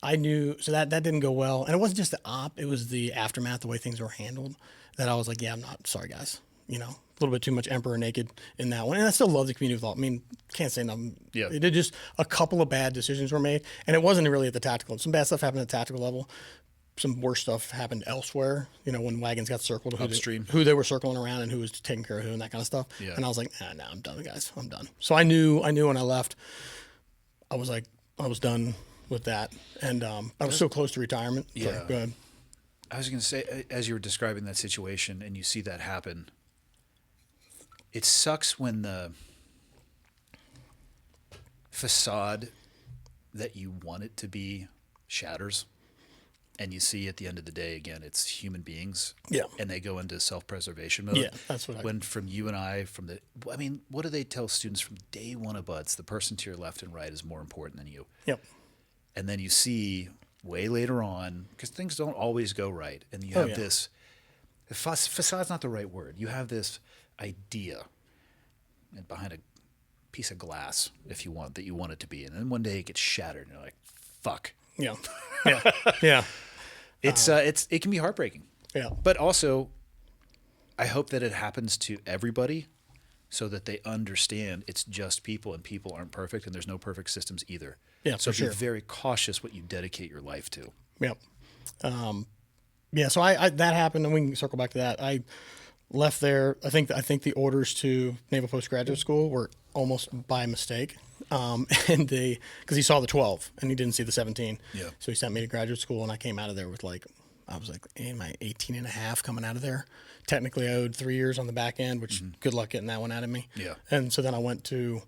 I knew, so that didn't go well. And it wasn't just the op, it was the aftermath, the way things were handled, that I was like, yeah, I'm not sorry, guys. You know, a little bit too much Emperor naked in that one. And I still love the community of law. I mean, can't say nothing. Yeah. It did just a couple of bad decisions were made. And it wasn't really at the tactical. Some bad stuff happened at the tactical level. Some worse stuff happened elsewhere, you know, when wagons got circled, Upstream. who they were circling around and who was taking care of who and that kind of stuff. Yeah. And I was like, nah, I'm done, guys. I'm done. So I knew when I left, I was like, I was done with that. And I was so close to retirement. Yeah. Sorry, go ahead. I was going to say, as you were describing that situation and you see that happen, it sucks when the facade that you want it to be shatters. And you see at the end of the day, again, it's human beings. Yeah. And they go into self-preservation mode. Yeah, that's what When from you and I, what do they tell students from day one of BUDS? The person to your left and right is more important than you. Yep. And then you see way later on, because things don't always go right. And you have this, facade's not the right word. You have this idea behind a piece of glass, if you want, that you want it to be. And then one day it gets shattered and you're like, fuck. Yeah. Yeah. Yeah. It can be heartbreaking. Yeah. But also, I hope that it happens to everybody so that they understand it's just people and people aren't perfect and there's no perfect systems either. Yeah, so for sure. be very cautious what you dedicate your life to. Yep. Yeah. So I that happened, and we can circle back to that. I left there. I think the orders to Naval Postgraduate School were almost by mistake. And because he saw the 12 and he didn't see the 17. Yeah. So he sent me to graduate school, and I came out of there with I was like, am I 18 and a half coming out of there? Technically, I owed 3 years on the back end, which good luck getting that one out of me. Yeah. And so then I went to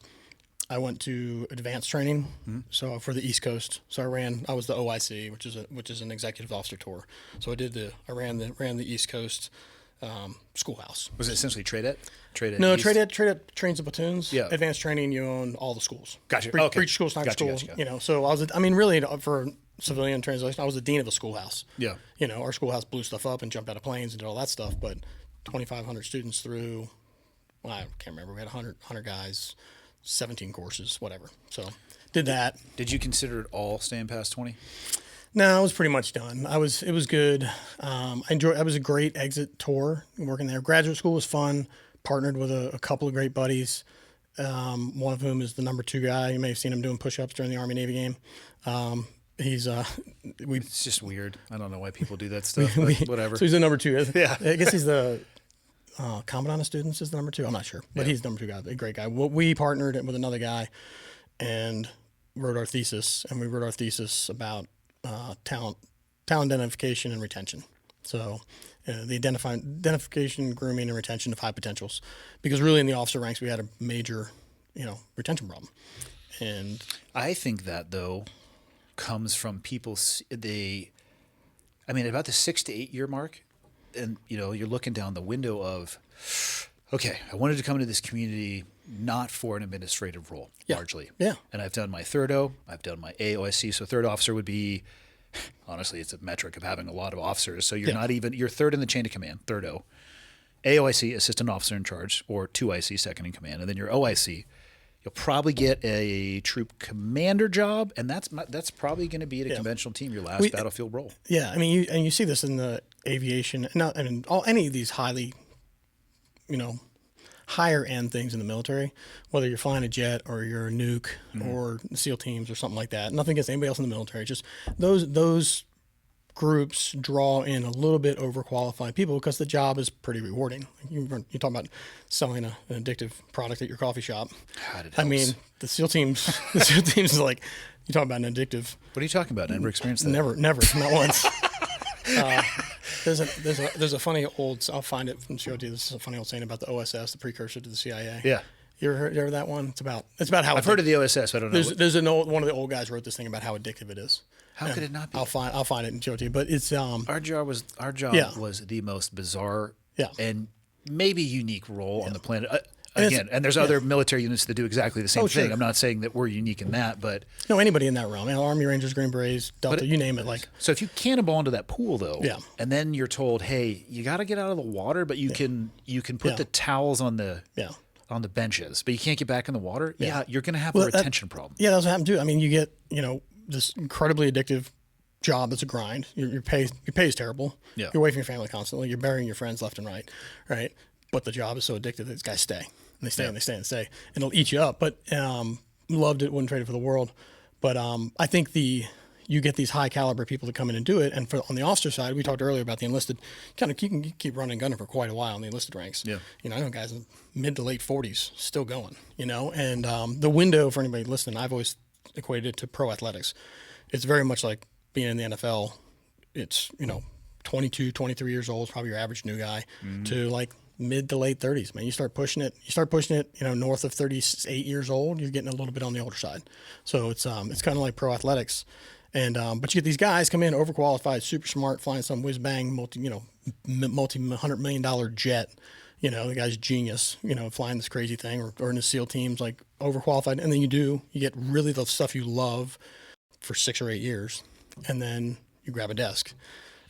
advanced training. So for the East Coast. So I was the OIC, which is an executive officer tour. So I ran the East Coast schoolhouse. Was it essentially TRADET? No, East? TRADET trains the platoons. Yeah. Advanced training, you own all the schools. Gotcha. Breach Okay. school, sniper Gotcha, school. gotcha. You know, so I was. Really, for civilian translation, I was the dean of a schoolhouse. Yeah. You know, our schoolhouse blew stuff up and jumped out of planes and did all that stuff. But 2,500 students through. Well, I can't remember. We had 100 guys, 17 courses, whatever. So did that. Did you consider it all staying past 20? No, I was pretty much done. It was good. I enjoyed. It was a great exit tour working there. Graduate school was fun. Partnered with a couple of great buddies. One of whom is the number 2 guy. You may have seen him doing push-ups during the Army Navy game. It's just weird. I don't know why people do that stuff. But whatever. So he's the number 2. Yeah. I guess he's the commandant of students is the number 2. I'm not sure, but he's the number 2 guy. A great guy. We partnered with another guy, and wrote our thesis. And we wrote our thesis about talent identification and retention. So the identification, grooming, and retention of high potentials, because really in the officer ranks we had a major, retention problem. And I think that though comes from people about the 6 to 8 year mark, and you're looking down the window of, okay, I wanted to come into this community not for an administrative role, largely. Yeah. And I've done my third O, I've done my AOIC. So third officer would be, honestly, it's a metric of having a lot of officers. So you're third in the chain of command, third O. AOIC, assistant officer in charge, or 2IC, second in command. And then your OIC, you'll probably get a troop commander job, and that's probably going to be at a conventional team, your last battlefield role. Yeah, I mean, you see this in the aviation, any of these highly, higher end things in the military, whether you're flying a jet or you're a nuke or SEAL teams or something like that. Nothing against anybody else in the military. Just those groups draw in a little bit overqualified people because the job is pretty rewarding. You're talking about selling an addictive product at your coffee shop. God, it I mean, helps. the SEAL teams is like, you talk about an addictive. What are you talking about? Never experienced that. Never, not once. There's a funny old, I'll find it from COT. This is a funny old saying about the OSS, the precursor to the CIA. Yeah. You ever heard that one? It's about how I've heard of the OSS, but I don't know. There's one of the old guys wrote this thing about how addictive it is. How could it not be? I'll find it in COT, but it's Our job was the most bizarre and maybe unique role on the planet. And there's other military units that do exactly the same thing. Sure. I'm not saying that we're unique in that, but anybody in that realm, Army Rangers, Green Berets, Delta, you name it. Like, so if you cannonball into that pool though, Yeah. and then you're told, hey, you got to get out of the water, but you can put the towels on the on the benches, but you can't get back in the water. Yeah, you're going to have a retention problem. Yeah, that's what happened too. I mean, you get this incredibly addictive job that's a grind. Your pay is terrible. Yeah. You're away from your family constantly. You're burying your friends left and right, right? But the job is so addictive that these guys stay. And they stay and they stay and stay. And it'll eat you up. But loved it, wouldn't trade it for the world. But I think you get these high caliber people to come in and do it. And on the officer side, we talked earlier about the enlisted, you can keep running gunning for quite a while in the enlisted ranks. Yeah. I know guys in mid to late 40s still going, and the window for anybody listening, I've always equated it to pro athletics. It's very much like being in the NFL. It's, 22, 23 years old is probably your average new guy to like mid to late 30s, man. You start pushing it, north of 38 years old, you're getting a little bit on the older side. So it's kind of like pro athletics. And but you get these guys come in overqualified, super smart, flying some whiz bang multi $100 million jet. The guy's genius. Flying this crazy thing, or in the SEAL teams, like overqualified. And then you get really the stuff you love for 6 or 8 years, and then you grab a desk.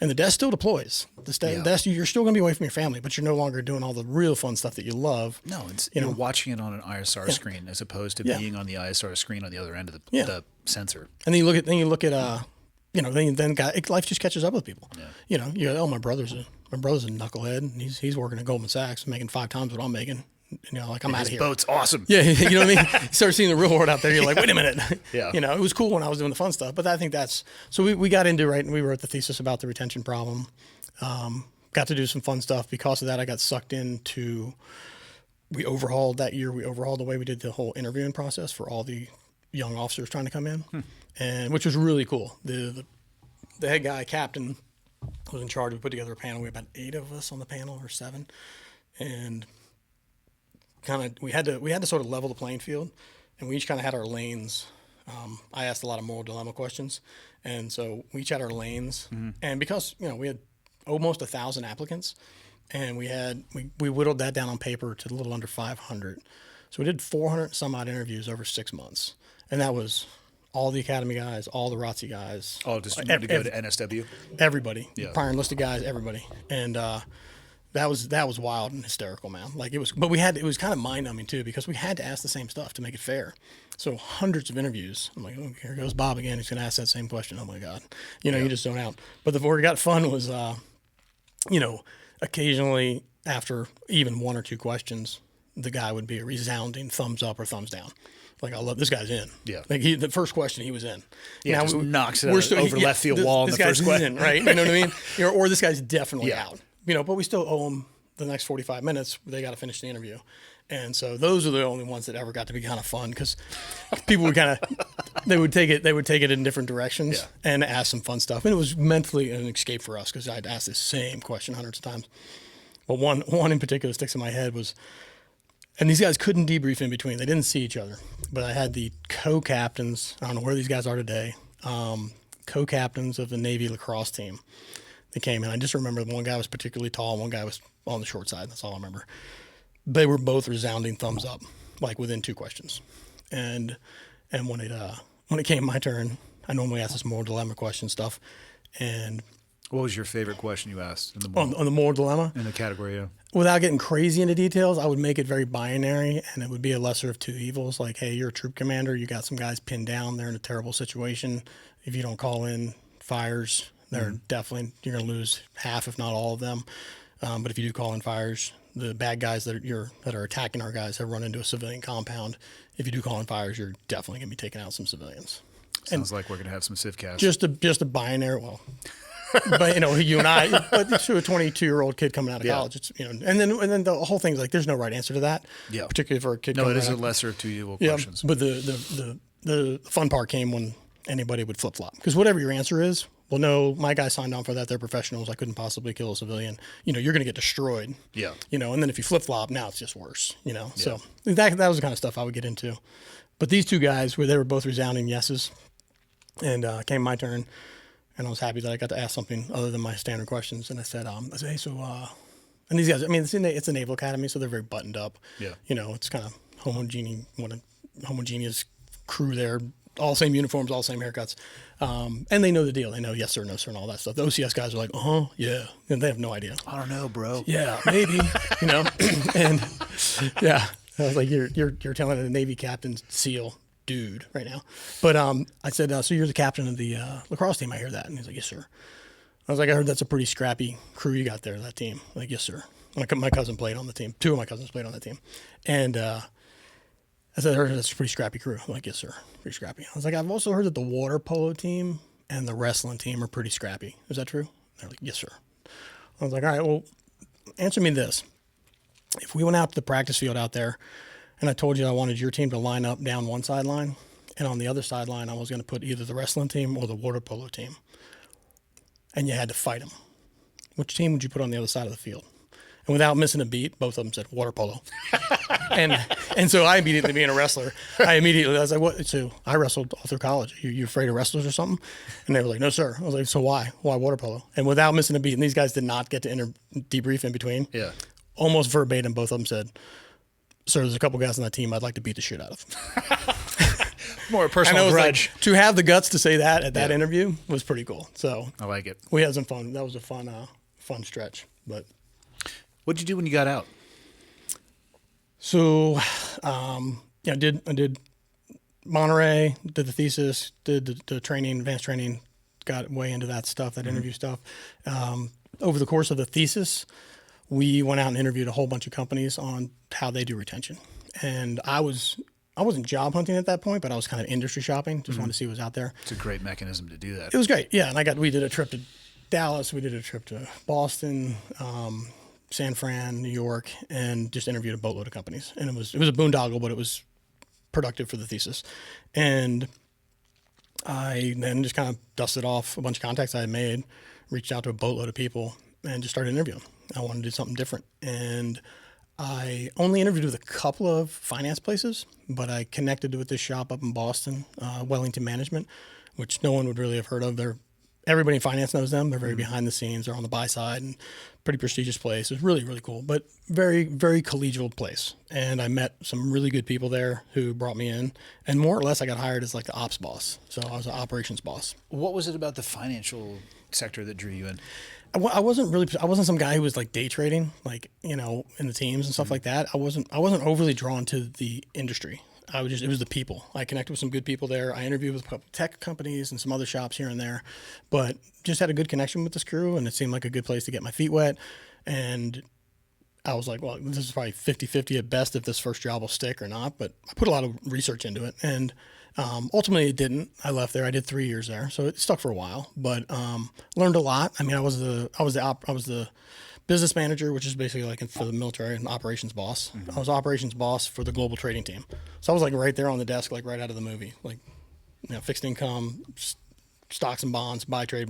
And the desk still deploys. The desk, you're still going to be away from your family, but you're no longer doing all the real fun stuff that you love. No, it's you're watching it on an ISR screen as opposed to being on the ISR screen on the other end of the sensor. And then you look at life just catches up with people. Yeah. You go, my brother's a knucklehead, and he's working at Goldman Sachs, making 5 times what I'm making. I'm out of here. Boat's awesome. Yeah, you know what I mean? You start seeing the real world out there. You're like, wait a minute. Yeah. It was cool when I was doing the fun stuff, but I think so we got into and we wrote the thesis about the retention problem. Got to do some fun stuff. Because of that, I got sucked into, we overhauled the way we did the whole interviewing process for all the young officers trying to come in, and which was really cool. The head guy, captain, was in charge. We put together a panel. We had about 8 of us on the panel, or 7, and we had to sort of level the playing field, and we each kind of had our lanes. I asked a lot of moral dilemma questions, and so we each had our lanes. And because we had almost 1,000 applicants, and we whittled that down on paper to a little under 500. So we did 400 some odd interviews over 6 months, and that was all the academy guys, all the ROTC guys. Oh, just to go to NSW. Everybody, prior enlisted guys, everybody, and. That was wild and hysterical, man. Like it was kind of mind numbing too, because we had to ask the same stuff to make it fair. So hundreds of interviews. I'm like, oh, here goes Bob again. He's going to ask that same question. Oh my God, you just zone out. But where it got fun was, occasionally after even 1 or 2 questions, the guy would be a resounding thumbs up or thumbs down. Like, I love this guy's in. Yeah. Like the first question he was in. Yeah, just knocks it over left field wall in the first question. Right? You know what I mean? Or this guy's definitely out. But we still owe them the next 45 minutes. They got to finish the interview. And so those are the only ones that ever got to be kind of fun, because people would they would take it in different directions and ask some fun stuff. And it was mentally an escape for us, because I'd asked the same question hundreds of times. But one in particular sticks in my head was, and these guys couldn't debrief in between. They didn't see each other. But I had the co-captains, I don't know where these guys are today, co-captains of the Navy lacrosse team. They came in. I just remember one guy was particularly tall, one guy was on the short side. That's all I remember. They were both resounding thumbs up, like within 2 questions. And when it came my turn, I normally ask this moral dilemma question stuff. And what was your favorite question you asked in the on the moral dilemma? In the category, yeah. Without getting crazy into details, I would make it very binary, and it would be a lesser of 2 evils. Like, hey, you're a troop commander. You got some guys pinned down. They're in a terrible situation. If you don't call in fires, you're going to lose half, if not all of them. But if you do call in fires, the bad guys that are attacking our guys have run into a civilian compound. If you do call in fires, you're definitely going to be taking out some civilians. Sounds like we're going to have some civcast. Just a binary. Well, but you and I, but to a 22-year-old kid coming out of college, it's and then the whole thing's like there's no right answer to that. Yeah. Particularly for a kid. No, it is a lesser of 2 evil questions. But the fun part came when anybody would flip flop, because whatever your answer is. Well, no, my guy signed on for that. They're professionals. I couldn't possibly kill a civilian. You're going to get destroyed. Yeah. And then if you flip-flop, now it's just worse, Yeah. So that was the kind of stuff I would get into. But these 2 guys, they were both resounding yeses. And came my turn, and I was happy that I got to ask something other than my standard questions. And I said, hey, so, and these guys, I mean, it's a Naval Academy, so they're very buttoned up. Yeah. It's kind of homogeneous crew there. All same uniforms, all same haircuts. And they know the deal. They know yes sir, no sir, and all that stuff. The OCS guys are like, yeah. And they have no idea. I don't know, bro. Yeah, maybe, and yeah. I was like, you're telling a Navy captain SEAL dude right now. But I said, so you're the captain of the lacrosse team. I hear that. And he's like, yes, sir. I was like, I heard that's a pretty scrappy crew you got there, that team. I'm like, yes, sir. My cousin played on the team. Two of my cousins played on the team. And I said, I heard that's a pretty scrappy crew. I'm like, yes, sir. Pretty scrappy. I was like, I've also heard that the water polo team and the wrestling team are pretty scrappy. Is that true? They're like, yes, sir. I was like, all right, well, answer me this. If we went out to the practice field out there and I told you I wanted your team to line up down one sideline, and on the other sideline I was going to put either the wrestling team or the water polo team, and you had to fight them, which team would you put on the other side of the field? And without missing a beat, both of them said water polo. and so I immediately, being a wrestler, I was like, what? So I wrestled all through college. You afraid of wrestlers or something? And they were like, no, sir. I was like, so why? Why water polo? And without missing a beat, and these guys did not get to debrief in between. Yeah. Almost verbatim, both of them said, sir, there's a couple guys on that team I'd like to beat the shit out of. More a personal grudge. Like, to have the guts to say that at that interview was pretty cool. So I like it. We had some fun. That was a fun stretch. But what'd you do when you got out? So, I did Monterey, did the thesis, did the training, advanced training, got way into that stuff, that interview stuff. Over the course of the thesis, we went out and interviewed a whole bunch of companies on how they do retention. And I wasn't job hunting at that point, but I was kind of industry shopping, just wanted to see what was out there. It's a great mechanism to do that. It was great, yeah. And we did a trip to Dallas, we did a trip to Boston, San Fran, New York, and just interviewed a boatload of companies. And it was a boondoggle, but it was productive for the thesis. And I then just kind of dusted off a bunch of contacts I had made, reached out to a boatload of people, and just started interviewing. I wanted to do something different. And I only interviewed with a couple of finance places, but I connected with this shop up in Boston, Wellington Management, which no one would really have heard of. Everybody in finance knows them. They're very behind the scenes. They're on the buy side, and pretty prestigious place. It's really, really cool, but very, very collegial place. And I met some really good people there who brought me in, and more or less I got hired as like the ops boss. So I was an operations boss. What was it about the financial sector that drew you in? I wasn't some guy who was like day trading, like, in the teams and stuff like that. I wasn't overly drawn to the industry. It was the people. I connected with some good people there. I interviewed with a couple tech companies and some other shops here and there, but just had a good connection with this crew, and it seemed like a good place to get my feet wet. And I was like, well, this is probably 50-50 at best if this first job will stick or not, but I put a lot of research into it, and ultimately it didn't. I left there. I did 3 years there, so it stuck for a while, but learned a lot. I mean, I was the business manager, which is basically like for the military, and operations boss. I was operations boss for the global trading team. So I was like right there on the desk, like right out of the movie, like, fixed income, stocks and bonds, buy trade.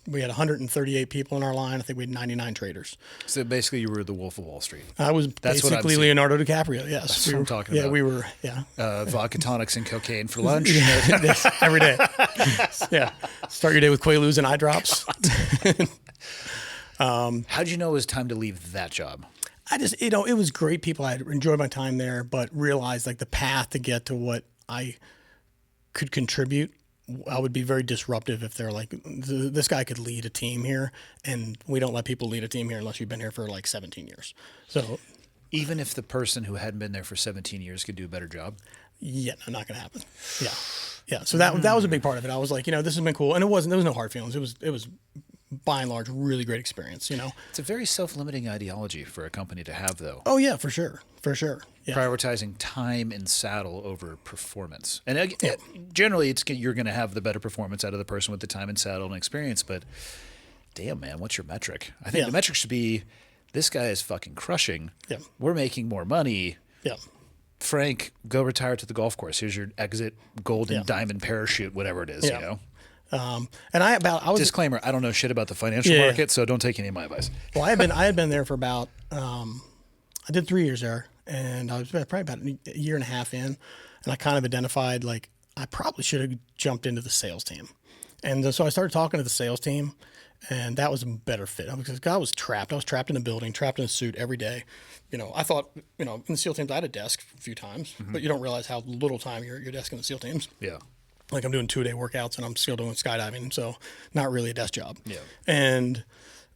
We had 138 people in our line. I think we had 99 traders. So basically you were the Wolf of Wall Street. I was basically Leonardo DiCaprio. Yes. That's what I'm talking about. Yeah, we were, yeah. Vodka tonics and cocaine for lunch. Yes, every day. Yeah. Start your day with Quaaludes and eye drops. How'd you know it was time to leave that job? I just, it was great people. I enjoyed my time there, but realized like the path to get to what I could contribute, I would be very disruptive if they're like, this guy could lead a team here, and we don't let people lead a team here unless you've been here for like 17 years. So even if the person who hadn't been there for 17 years could do a better job? Yeah, no, not going to happen. Yeah. Yeah. So that was a big part of it. I was like, this has been cool. And there was no hard feelings. It was by and large, really great experience, It's a very self-limiting ideology for a company to have, though. Oh, yeah, for sure. For sure. Yeah. Prioritizing time in saddle over performance. And generally, you're going to have the better performance out of the person with the time in saddle and experience, but damn, man, what's your metric? I think the metric should be, this guy is fucking crushing. Yeah. We're making more money. Yeah. Frank, go retire to the golf course. Here's your exit golden diamond parachute, whatever it is, And I was disclaimer, I don't know shit about the financial market, so don't take any of my advice. Well, I had been there for about I did 3 years there, and I was probably about a year and a half in, and I kind of identified like I probably should have jumped into the sales team. And so I started talking to the sales team, and that was a better fit because I was trapped. I was trapped in a building, trapped in a suit every day. I thought, in the SEAL teams I had a desk a few times, but you don't realize how little time your desk in the SEAL teams. Yeah. Like I'm doing 2-day workouts and I'm still doing skydiving, so not really a desk job. Yeah. And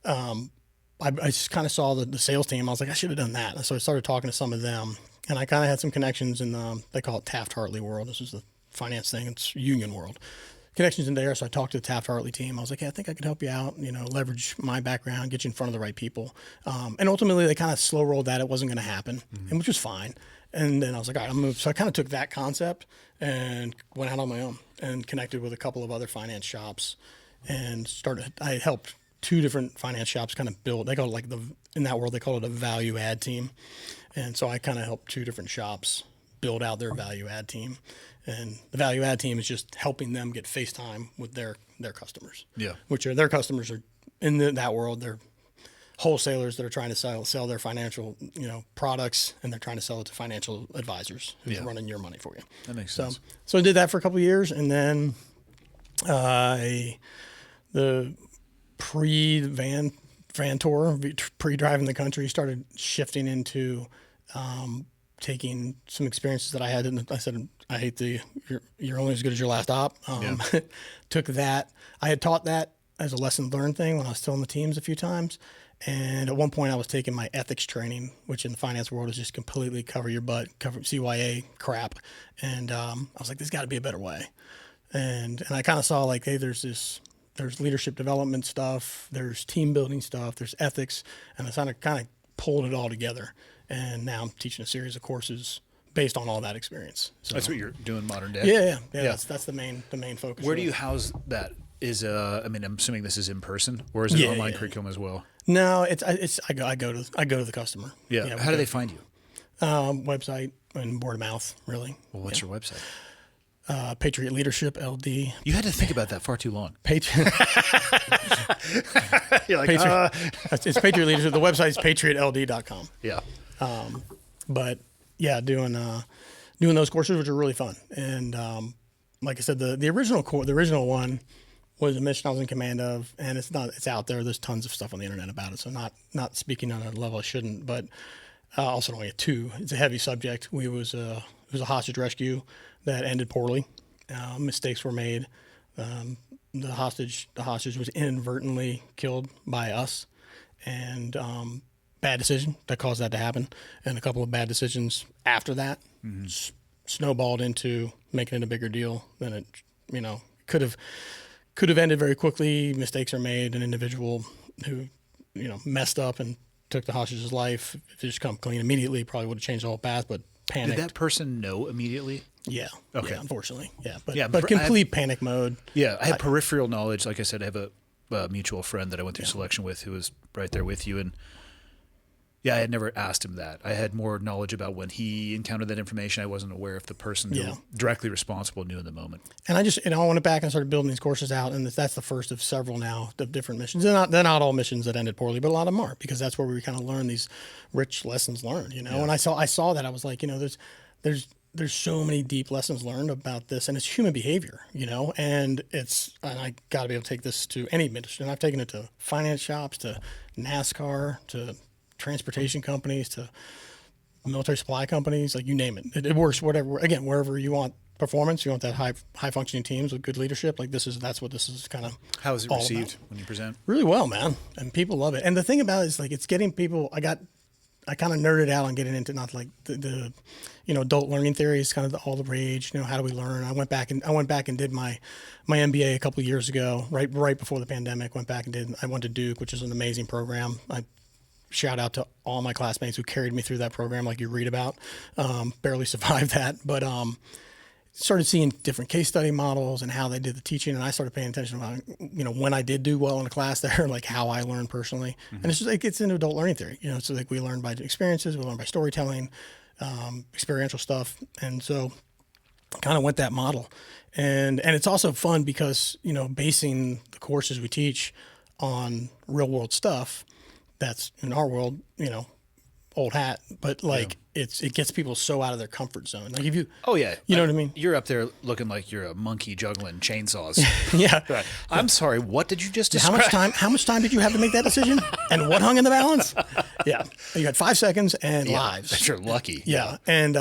I just kind of saw the sales team. I was like, I should have done that. And so I started talking to some of them, And I kind of had some connections in they call it Taft-Hartley world. This is the finance thing. It's union world. Connections in there. So I talked to the Taft-Hartley team. I was like, hey, I think I could help you out, leverage my background, get you in front of the right people. And ultimately they kind of slow rolled that. It wasn't going to happen, and which was fine. And then I was like, all right, I'll move. So I kind of took that concept and went out on my own and connected with a couple of other finance shops and I helped 2 different finance shops kind of build, they call it in that world, they call it a value add team. And so I kind of helped 2 different shops build out their value add team. And the value add team is just helping them get face time with their customers. Yeah. Which are their customers are in that world. They're wholesalers that are trying to sell their financial, products, and they're trying to sell it to financial advisors who's running your money for you. That makes sense. So I did that for a couple of years, and then the pre-van tour, pre-driving the country, started shifting into taking some experiences that I had. And I said, I hate you're only as good as your last op. Took that. I had taught that as a lesson learned thing when I was still in the teams a few times. And at one point I was taking my ethics training, which in the finance world is just completely cover your butt, cover CYA crap. And I was like, there's got to be a better way. And I kind of saw like, hey, there's leadership development stuff, there's team building stuff, there's ethics, and I kind of pulled it all together. And now I'm teaching a series of courses based on all that experience. So that's what you're doing modern day. Yeah. That's the main focus. Where do you house that? I'm assuming this is in person, or is it online curriculum as well? No, I go to the customer. Yeah. How do they find you? Website and word of mouth, really. Well, what's your website? Patriot Leadership LD. You had to think about that far too long. Patriot. You're like, It's Patriot Leadership. The website is patriotld.com. Yeah. But yeah, doing those courses, which are really fun. And like I said, the original one was a mission I was in command of, and it's out there. There's tons of stuff on the internet about it. So not speaking on a level I shouldn't, but also don't get too. It's a heavy subject. It was a hostage rescue that ended poorly. Mistakes were made. The hostage was inadvertently killed by us, and bad decision that caused that to happen, and a couple of bad decisions after that snowballed into making it a bigger deal than it could have ended very quickly. Mistakes are made. An individual who messed up and took the hostage's life, if it just come clean immediately, probably would have changed the whole path, but panicked. Did that person know immediately? Yeah. Okay. Yeah, unfortunately. Yeah. But yeah, but complete panic mode. Yeah. I have peripheral knowledge. Like I said, I have a mutual friend that I went through selection with who was right there with you. And yeah, I had never asked him that. I had more knowledge about when he encountered that information. I wasn't aware if the person who directly responsible knew in the moment. And I just, I went back and started building these courses out. And that's the first of several now of different missions. They're not all missions that ended poorly, but a lot of them are, because that's where we kind of learn these rich lessons learned, And I saw that, I was like, there's so many deep lessons learned about this, and it's human behavior, and I got to be able to take this to any ministry. And I've taken it to finance shops, to NASCAR, to transportation companies, to military supply companies, like you name it. It works, wherever you want performance, you want that high functioning teams with good leadership. Like that's what this is kind of. How is it received when you present? Really well, man. And people love it. And the thing about it is, like, it's getting people, I kind of nerded out on getting into not like the adult learning theory is kind of all the rage. How do we learn? I went back and did my MBA a couple of years ago, right before the pandemic. I went to Duke, which is an amazing program. I shout out to all my classmates who carried me through that program, like you read about. Barely survived that, but started seeing different case study models and how they did the teaching, and I started paying attention about when I did do well in a class there, like how I learned personally. And it's just, it gets into adult learning theory. So like we learn by experiences, we learn by storytelling, experiential stuff, and so kind of went that model. And it's also fun because basing the courses we teach on real world stuff that's in our world, old hat, but like it gets people so out of their comfort zone. Like if you, you know what I mean? You're up there looking like you're a monkey juggling chainsaws. Yeah. Right. I'm sorry. What did you just describe? How much time did you have to make that decision? And what hung in the balance? Yeah. You had 5 seconds and lives. You're lucky. Yeah. And,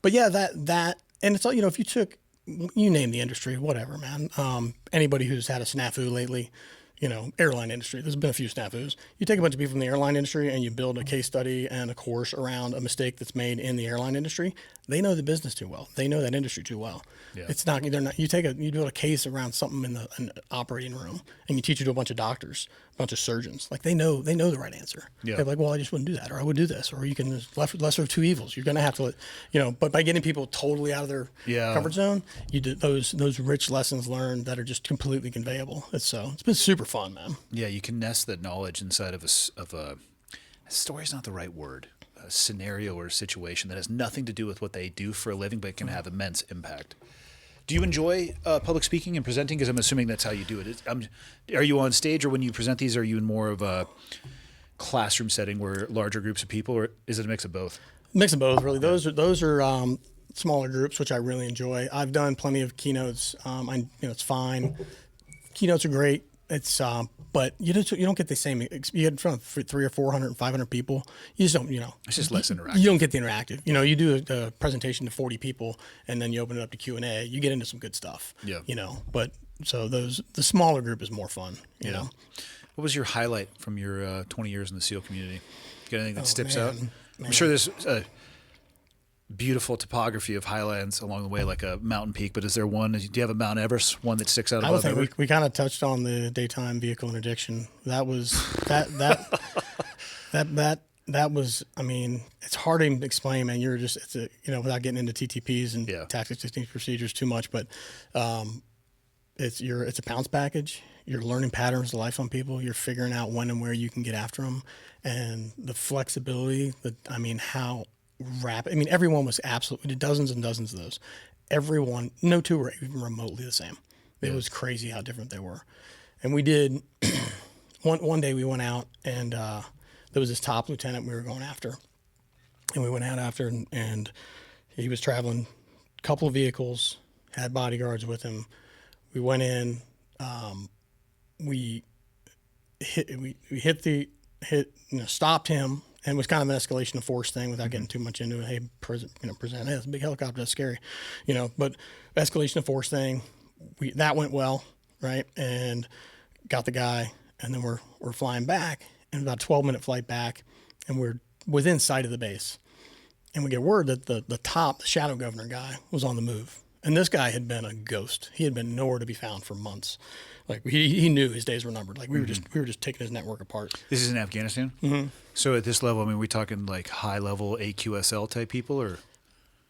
but yeah, that, and it's all, if you took, you name the industry, whatever, man. Anybody who's had a snafu lately, airline industry. There's been a few snafus. You take a bunch of people from the airline industry and you build a case study and a course around a mistake that's made in the airline industry. They know the business too well. They know that industry too well. Yeah. It's not, they're not, you build a case around something in an operating room and you teach it to a bunch of doctors, a bunch of surgeons. Like they know the right answer. Yeah. They're like, well, I just wouldn't do that, or I would do this, or you can, lesser of two evils. You're going to have to, but by getting people totally out of their comfort zone, you do those rich lessons learned that are just completely conveyable. It's been super fun, man. Yeah, you can nest that knowledge inside of a story is not the right word, a scenario or a situation that has nothing to do with what they do for a living, but can have immense impact. Do you enjoy public speaking and presenting? Because I'm assuming that's how you do it. Are you on stage, or when you present these, are you in more of a classroom setting where larger groups of people, or is it a mix of both? Mix of both, really. Those are smaller groups, which I really enjoy. I've done plenty of keynotes. It's fine. Keynotes are great. It's but you don't get the same. You get in front of 300 or 400 and 500 people. You just don't. It's just less interactive. You don't get the interactive. You do a presentation to 40 people, and then you open it up to Q&A. You get into some good stuff. Yeah. But so the smaller group is more fun. You know. What was your highlight from your 20 years in the SEAL community? Got anything that steps out? Man. I'm sure there's a beautiful topography of highlands along the way, like a mountain peak. But is there one? Do you have a Mount Everest one that sticks out above? I would think we kind of touched on the daytime vehicle interdiction. That was that was. I mean, it's hard to explain, man. Without getting into TTPs and tactics, techniques, procedures too much, but it's a pounce package. You're learning patterns of life on people. You're figuring out when and where you can get after them, and the flexibility. How rapid. Everyone was absolutely, we did dozens and dozens of those. Everyone, no two were even remotely the same. It was crazy how different they were. And we did, one day we went out and there was this top lieutenant we were going after. And we went out after and he was traveling a couple of vehicles, had bodyguards with him. We went in, we stopped him. And it was kind of an escalation of force thing without getting too much into it. Hey, present, hey, it's a big helicopter, that's scary, But escalation of force thing, that went well, right? And got the guy, and then we're flying back, and about a 12-minute flight back, and we're within sight of the base, and we get word that the shadow governor guy was on the move, and this guy had been a ghost. He had been nowhere to be found for months. Like he knew his days were numbered. Like we were just taking his network apart. This is in Afghanistan. Mm-hmm. So at this level, we talking like high level AQSL type people, or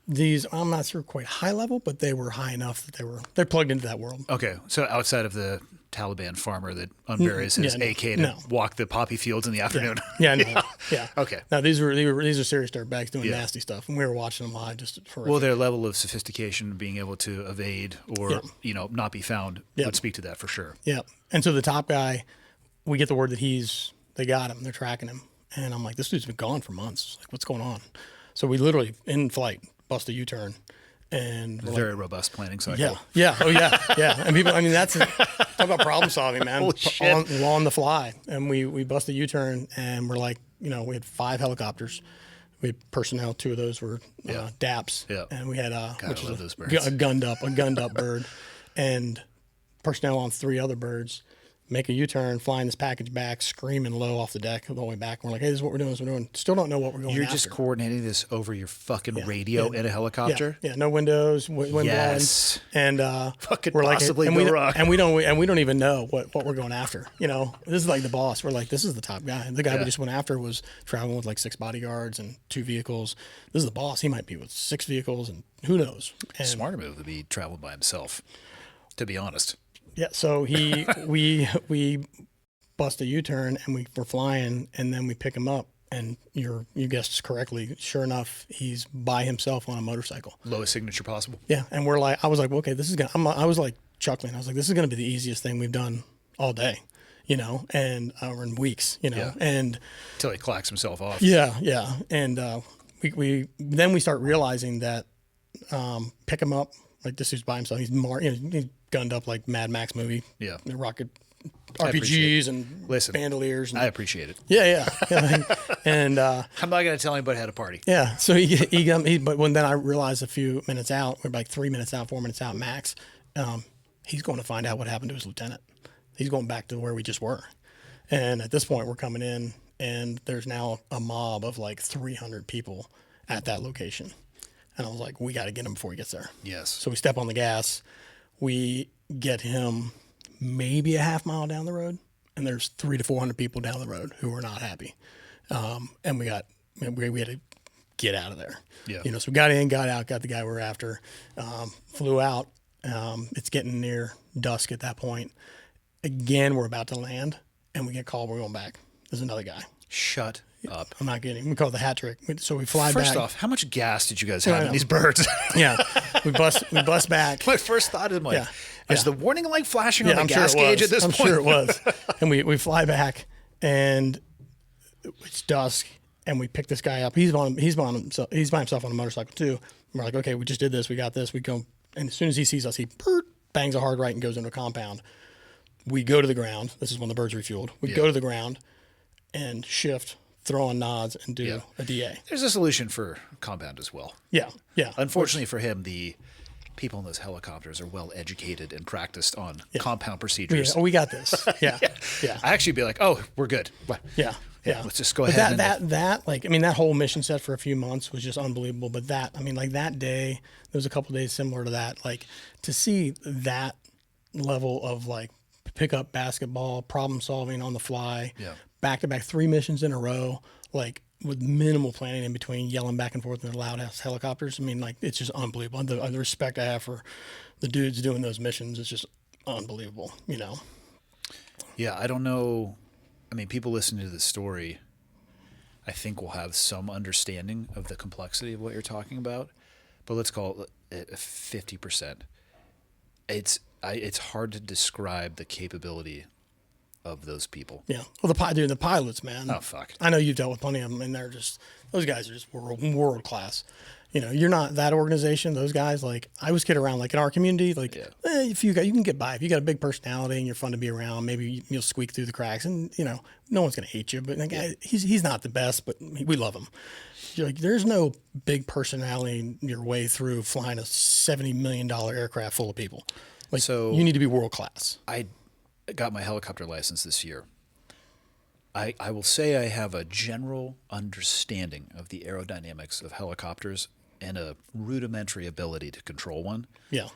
these? I'm not sure quite high level, but they were high enough that they're plugged into that world. Okay, so outside of the Taliban farmer that unburies his AK to walk the poppy fields in the afternoon. Yeah. Okay. Now these are serious dirtbags doing nasty stuff, and we were watching them live. Just horrific. Well, their level of sophistication, being able to evade or not be found, would speak to that for sure. Yeah. And so the top guy, we get the word that they got him, they're tracking him, and I'm like, this dude's been gone for months. Like, what's going on? So we literally in flight bust a U-turn. And very robust planning cycle. Yeah. Oh yeah. And people, that's talk about problem solving, man. Holy shit. On the fly. And we bust a U-turn, and we're like, we had 5 helicopters. We had personnel. 2 of those were DAPs. Yeah. And we had which is a gunned up bird, and personnel on 3 other birds. Make a U-turn, flying this package back, screaming low off the deck the whole way back. And we're like, hey, this is what we're doing. Still don't know what we're going after. You're just coordinating this over your fucking radio in a helicopter? Yeah, no windows, wind blowing. And fucking we're like, possibly go wrong. And we don't even know what we're going after. This is like the boss. We're like, this is the top guy. The guy we just went after was traveling with like 6 bodyguards and 2 vehicles. This is the boss. He might be with 6 vehicles, and who knows. And smarter move to be traveling by himself, to be honest. Yeah, so we bust a U-turn, and we're flying, and then we pick him up, and you guessed correctly. Sure enough, he's by himself on a motorcycle. Lowest signature possible. Yeah, and I was like, well, okay, this is gonna. I was like chuckling. I was like, this is gonna be the easiest thing we've done all day, and or in weeks, and until he clacks himself off. Yeah, and we start realizing that pick him up. Like, this dude's by himself. He's gunned up like Mad Max movie. Yeah. Rocket RPGs and bandoliers. And, I appreciate it. Yeah. And I'm not going to tell anybody how to party. Yeah. So but when then I realized a few minutes out, we're like 3 minutes out, 4 minutes out max, he's going to find out what happened to his lieutenant. He's going back to where we just were. And at this point, we're coming in, and there's now a mob of like 300 people at that location. And I was like, we got to get him before he gets there. Yes. So we step on the gas. We get him maybe a half mile down the road, and there's 300 to 400 people down the road who were not happy. And we had to get out of there. Yeah. So we got in, got out, got the guy we were after, flew out. It's getting near dusk at that point. Again, we're about to land, and we get called. We're going back. There's another guy. Shut up. I'm not kidding. We call it the hat trick. So we fly back. First off, how much gas did you guys have in these birds? Yeah. We bust back. My first thought is is the warning light flashing on the I'm gas sure it gauge was. at this I'm point? sure it was. And we fly back, and it's dusk, and we pick this guy up. He's by himself on a motorcycle too. And we're like, okay, we just did this. We got this. We go, and as soon as he sees us, he bangs a hard right and goes into a compound. We go to the ground. This is when the birds refueled. We go to the ground and shift, throw on nods, and do a DA. There's a solution for compound as well. Yeah. Unfortunately for him, the people in those helicopters are well educated and practiced on compound procedures. We got this. Yeah. I actually be like, oh, we're good. Yeah. Let's just go ahead. That whole mission set for a few months was just unbelievable. But that day, there was a couple of days similar to that. Like, to see that level of like pick up basketball, problem solving on the fly, back to back 3 missions in a row, like with minimal planning in between, yelling back and forth in the loud ass helicopters. I mean, like, it's just unbelievable. The respect I have for the dudes doing those missions is just unbelievable. Yeah, I don't know. I mean, people listening to this story, I think will have some understanding of the complexity of what you're talking about, but let's call it 50%. It's hard to describe the capability of those people. Yeah. Well, the pilots, man. Oh, fuck. I know you've dealt with plenty of them, and those guys are just world class. You're not that organization. Those guys, like, I always kid around, like in our community, like, if you can get by, if you got a big personality and you're fun to be around, maybe you'll squeak through the cracks, and no one's gonna hate you. But like, he's not the best, but we love him. You're like, there's no big personality in your way through flying a $70 million aircraft full of people. Like, so you need to be world class. I got my helicopter license this year. I will say I have a general understanding of the aerodynamics of helicopters and a rudimentary ability to control one. Yeah.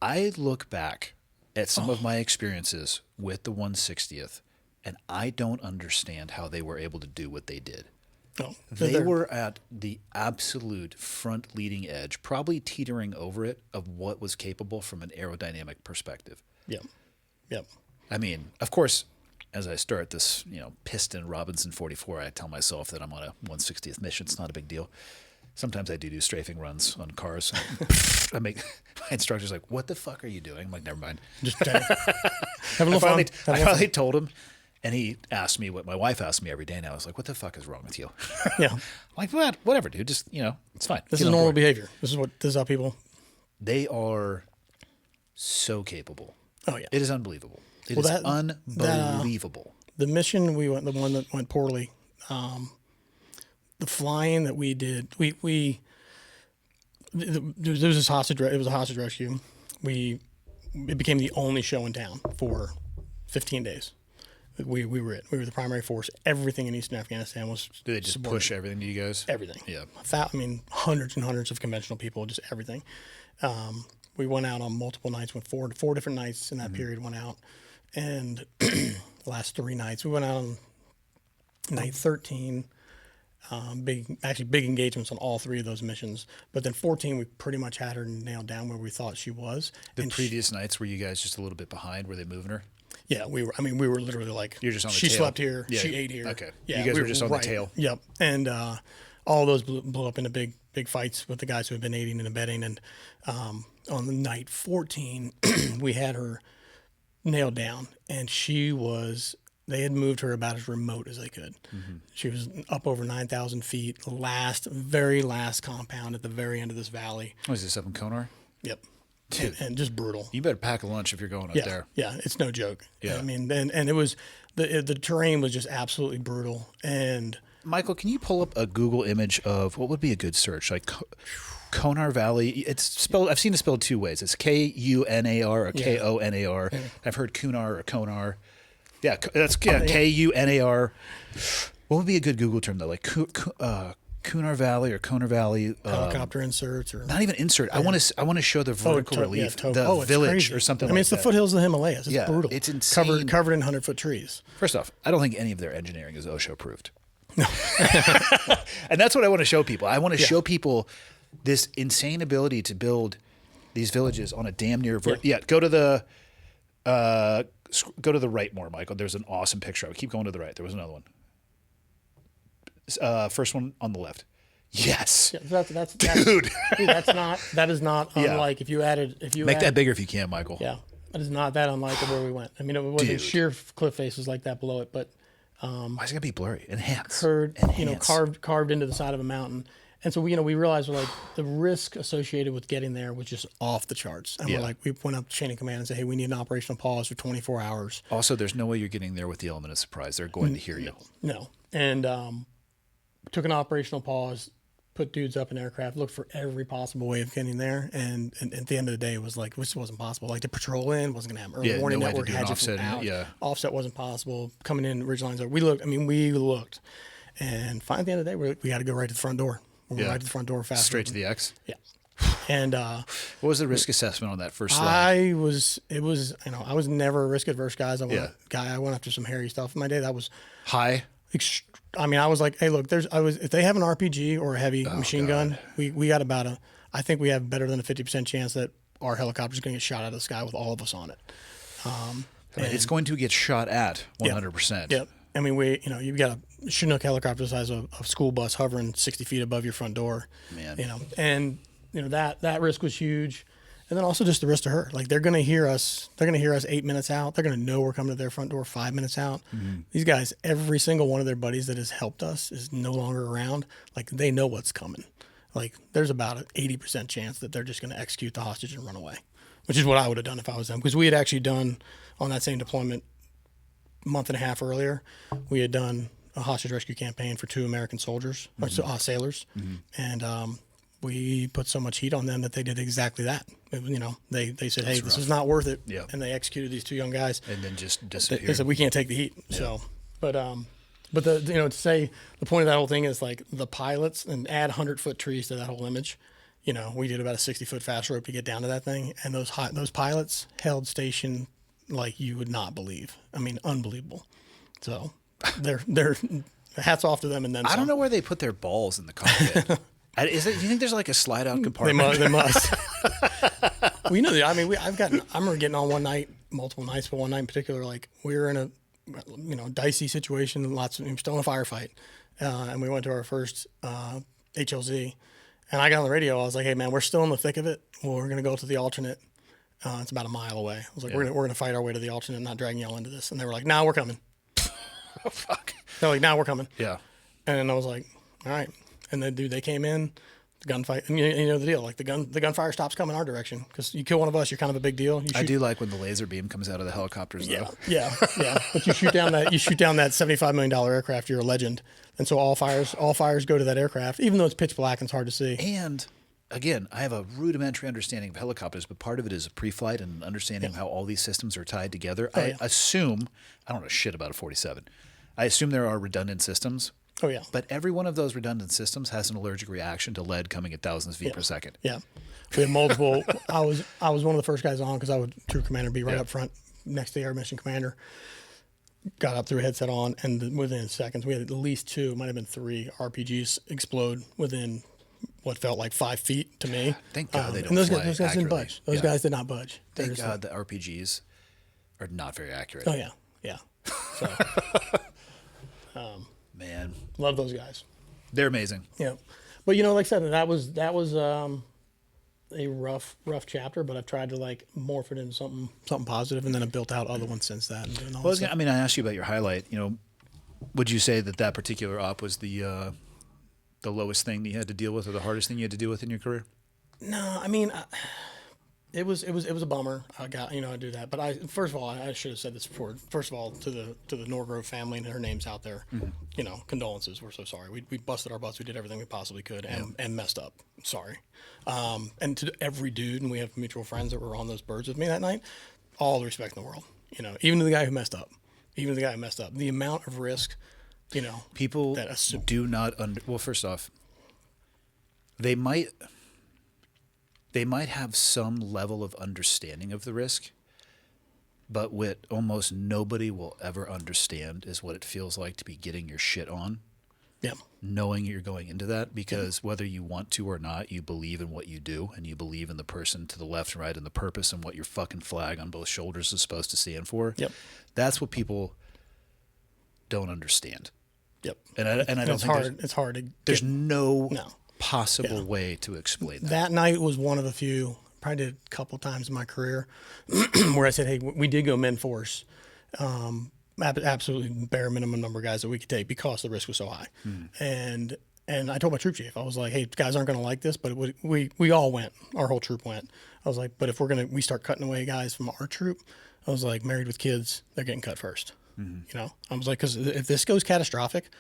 I look back at some of my experiences with the 160th, and I don't understand how they were able to do what they did. No, they were at the absolute front leading edge, probably teetering over it, of what was capable from an aerodynamic perspective. Yep. I mean, of course, as I start this, Piston Robinson 44, I tell myself that I'm on a 160th mission. It's not a big deal. Sometimes I do strafing runs on cars. My instructor's like, "What the fuck are you doing?" I'm like, "Never mind." Just having a little fun. I finally told him, and he asked me what my wife asks me every day now. I was like, "What the fuck is wrong with you?" Yeah. I'm like, whatever, dude. Just it's fine. This is normal behavior. This is how people. They are so capable. Oh yeah. It is unbelievable. It is unbelievable. The mission we went, the one that went poorly, the flying that we did, there was this hostage. It was a hostage rescue. It became the only show in town for 15 days. We were it. We were the primary force. Everything in Eastern Afghanistan was. Did they just push everything to you guys? Everything. Yeah. Hundreds and hundreds of conventional people, just everything. We went out on multiple nights. Went four different nights in that period. Went out, and the last 3 nights we went out on night 13. Big engagements on all 3 of those missions. But then 14, we pretty much had her nailed down where we thought she was. The previous nights, were you guys just a little bit behind? Were they moving her? Yeah, we were. We were literally like, you're just on the she tail. Slept here, yeah. she ate here. Okay. Yeah, you guys were just on the tail. Yep. And all those blew up into big fights with the guys who had been aiding and abetting. And on the night 14, we had her nailed down, and they had moved her about as remote as they could. Mm-hmm. She was up over 9,000 feet, very last compound at the very end of this valley. Was this up in Konar? Yep. And just brutal. You better pack a lunch if you're going up there. Yeah, it's no joke. Yeah. I mean, and it was, the terrain was just absolutely brutal. And Michael, can you pull up a Google image of what would be a good search? Like Konar Valley. It's spelled. I've seen it spelled two ways. It's Kunar or Konar. I've heard Kunar or Konar. Yeah, that's Kunar. What would be a good Google term though? Like Kunar Valley or Konar Valley. Helicopter inserts or not even insert. I want to show the vertical relief, the village or something. I mean, it's the foothills of the Himalayas. It's brutal. It's insane. Covered in 100-foot trees. First off, I don't think any of their engineering is OSHA approved. And that's what I want to show people. I want to show people this insane ability to build these villages on a damn near go to the right more, Michael. There's an awesome picture of it. Keep going to the right. There was another one. First one on the left. Yes. Yeah, that's dude. That is not unlike if you make that bigger if you can, Michale. Yeah. That is not that unlike where we went. I mean, it wasn't sheer cliff faces like that below it, but why is it gonna be blurry? Enhance. Carved into the side of a mountain. And so we realized the risk associated with getting there was just off the charts. And we went up to chain of command and said, hey, we need an operational pause for 24 hours. Also, there's no way you're getting there with the element of surprise. They're going to hear you. No. And took an operational pause, put dudes up in aircraft, looked for every possible way of getting there. And at the end of the day, it was like, this wasn't possible. Like the patrol in wasn't going to happen. Early warning network had offset. Offset wasn't possible. Coming in, ridge lines. We looked. And finally, at the end of the day, we had to go right to the front door. We went right to the front door fast. Straight to the X? Yeah. And what was the risk assessment on that first slide? I was never a risk adverse guy. I went after some hairy stuff in my day. That was high. I mean, I was like, hey, look, if they have an RPG or a heavy machine gun, we got I think we have better than a 50% chance that our helicopter's going to get shot out of the sky with all of us on it. It's going to get shot at 100%. Yep. I mean, you've got a Chinook helicopter the size of a school bus hovering 60 feet above your front door. Man. That risk was huge. And then also just the risk to her. Like they're going to hear us 8 minutes out. They're going to know we're coming to their front door 5 minutes out. Mm-hmm. These guys, every single one of their buddies that has helped us is no longer around. Like they know what's coming. Like there's about an 80% chance that they're just going to execute the hostage and run away, which is what I would have done if I was them. Because we had actually done on that same deployment a month and a half earlier, we had done a hostage rescue campaign for 2 American soldiers, sailors. Mm-hmm. And we put so much heat on them that they did exactly that. They said, hey, this is not worth it. Yeah. And they executed these 2 young guys. And then just disappeared. They said, we can't take the heat. Yeah. So, but to say the point of that whole thing is like the pilots and add 100-foot trees to that whole image. We did about a 60-foot fast rope to get down to that thing. And those pilots held station like you would not believe. I mean, unbelievable. So they're hats off to them. And then I don't know where they put their balls in the cockpit. Do you think there's like a slide out compartment? They must. I remember getting on one night, multiple nights, but one night in particular, like we were in a dicey situation, we were still in a firefight. And we went to our first HLZ. And I got on the radio. I was like, hey man, we're still in the thick of it. Well, we're going to go to the alternate. It's about a mile away. I was like, we're going to fight our way to the alternate, not dragging y'all into this. And they were like, nah, we're coming. Oh, fuck. They're like, nah, we're coming. Yeah. And I was like, all right. And then, they came in, the gunfight, and you know the deal. Like the gunfire stops coming our direction because you kill one of us, you're kind of a big deal. I do like when the laser beam comes out of the helicopters, though. Yeah. But you shoot down that $75 million aircraft, you're a legend. And so all fires go to that aircraft, even though it's pitch black and it's hard to see. And again, I have a rudimentary understanding of helicopters, but part of it is a pre-flight and understanding how all these systems are tied together. I assume, I don't know shit about a 47. I assume there are redundant systems. Oh, yeah. But every one of those redundant systems has an allergic reaction to lead coming at thousands of feet per second. Yeah. We had multiple. I was one of the first guys on because I would troop commander be right up front next to the air mission commander. Got up, threw a headset on, and within seconds, we had at least 2, might have been 3 RPGs explode within what felt like 5 feet to me. Thank God they don't and those fly guys didn't budge. Those guys did not budge. Thank God the RPGs are not very accurate. Oh, yeah. So, man, love those guys. They're amazing. Yeah, but like I said, that was a rough chapter. But I've tried to morph it into something positive, and then I've built out other ones since that. I asked you about your highlight. Would you say that particular op was the lowest thing that you had to deal with, or the hardest thing you had to deal with in your career? No, I mean, It was a bummer. I do that. But first of all, I should have said this before. First of all, to the Norgrove family, and her name's out there. Condolences. We're so sorry. We busted our butts. We did everything we possibly could and messed up. Sorry. And to every dude, and we have mutual friends that were on those birds with me that night. All the respect in the world. Even to the guy who messed up. The amount of risk. People do not well, first off, they might have some level of understanding of the risk, but what almost nobody will ever understand is what it feels like to be getting your shit on. Yeah. Knowing you're going into that, because whether you want to or not, you believe in what you do, and you believe in the person to the left and right and the purpose and what your fucking flag on both shoulders is supposed to stand for. Yep. That's what people don't understand. Yep. And I don't it's think hard. It's hard to. There's no possible way to explain that. That night was one of the few, probably did a couple times in my career, where I said, "Hey, we did go men force, absolutely bare minimum number of guys that we could take because the risk was so high." And I told my troop chief, I was like, "Hey, guys aren't going to like this, but we all went, our whole troop went." I was like, "But if we start cutting away guys from our troop," I was like, "married with kids, they're getting cut first." I was like, because if this goes catastrophic,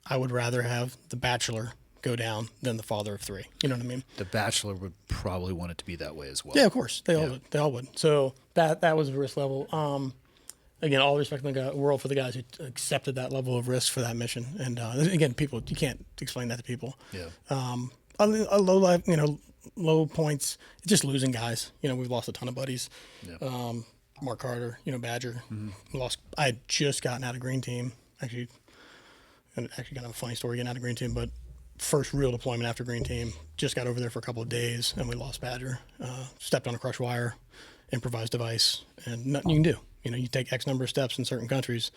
I would rather have the bachelor go down than the father of three. You know what I mean? The bachelor would probably want it to be that way as well. Yeah, of course. They all would. So that was a risk level. Again, all respect in the world for the guys who accepted that level of risk for that mission. And again, people, you can't explain that to people. Yeah. A low life, low points, just losing guys. We've lost a ton of buddies. Yeah. Mark Carter, Badger. Lost. I had just gotten out of Green Team. Actually, kind of a funny story getting out of Green Team, but first real deployment after Green Team. Just got over there for a couple of days, and we lost Badger. Stepped on a crush wire, improvised device, and nothing you can do. You take X number of steps in certain countries,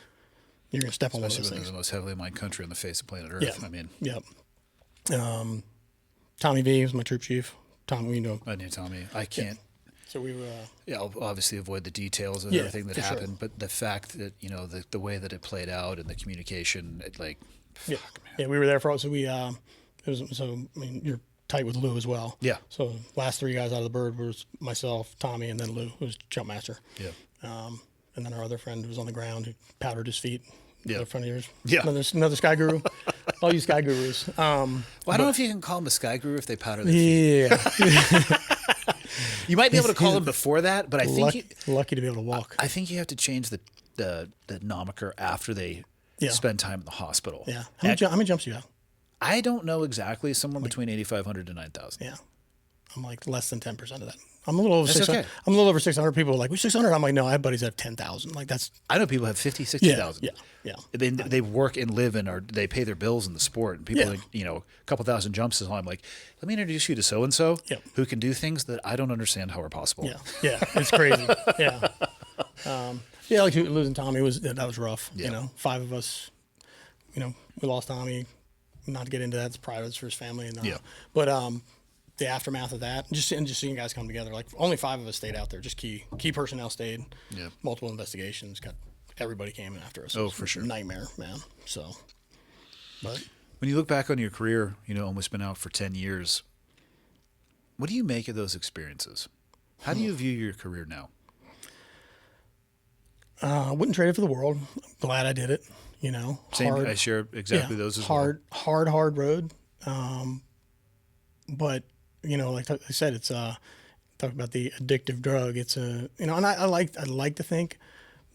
you're going to step on one of those Especially when things. they're the most heavily mined country on the face of planet Earth. Yeah. I mean, Yep. Tommy V was my troop chief. Tom, I knew Tommy. I can't. So we were. I'll obviously avoid the details of Yeah, everything that for sure. happened, but the fact that the way that it played out and the communication, Yeah, we were there for. So we. You're tight with Lou as well. Yeah. So last three guys out of the bird was myself, Tommy, and then Lou, who was jump master. Yeah. And then our other friend who was on the ground who powdered his feet. Yeah. The front of yours. Yeah. Another sky guru. All you sky gurus. Well, I don't know if you can call them a sky guru if they powder their feet. Yeah. You might be able to call them before that, but I think lucky to be able to walk. I think you have to change the moniker after they spend time in the hospital. Yeah. How many jumps do you have? I don't know exactly. Somewhere between 8,500 to 9,000. Yeah. I'm like less than 10% of that. I'm a little over 600. okay. I'm a little over 600 people are like, we 600. I'm like, no, I have buddies that have 10,000. Like that's. I know people have 50, 60,000. Yeah. They work and live in, or they pay their bills in the sport. And people, Yeah. like, a couple thousand jumps is all. I'm like, let me introduce you to so and so Yep. who can do things that I don't understand how are possible. Yeah. It's crazy. Yeah. Like losing Tommy that was rough. Yeah. 5 of us. We lost Tommy. Not to get into that, it's private, it's for his family. And, But the aftermath of that, just seeing guys come together. Like only 5 of us stayed out there. Just key personnel stayed. Yeah. Multiple investigations. Everybody came in after us. Oh, for sure. Nightmare, man. So, but When you look back on your career, almost been out for 10 years, what do you make of those experiences? How do you view your career now? I wouldn't trade it for the world. I'm glad I did it. Same. Hard, I share exactly those as hard, well. hard road. But like I said, it's talk about the addictive drug. It's and I like to think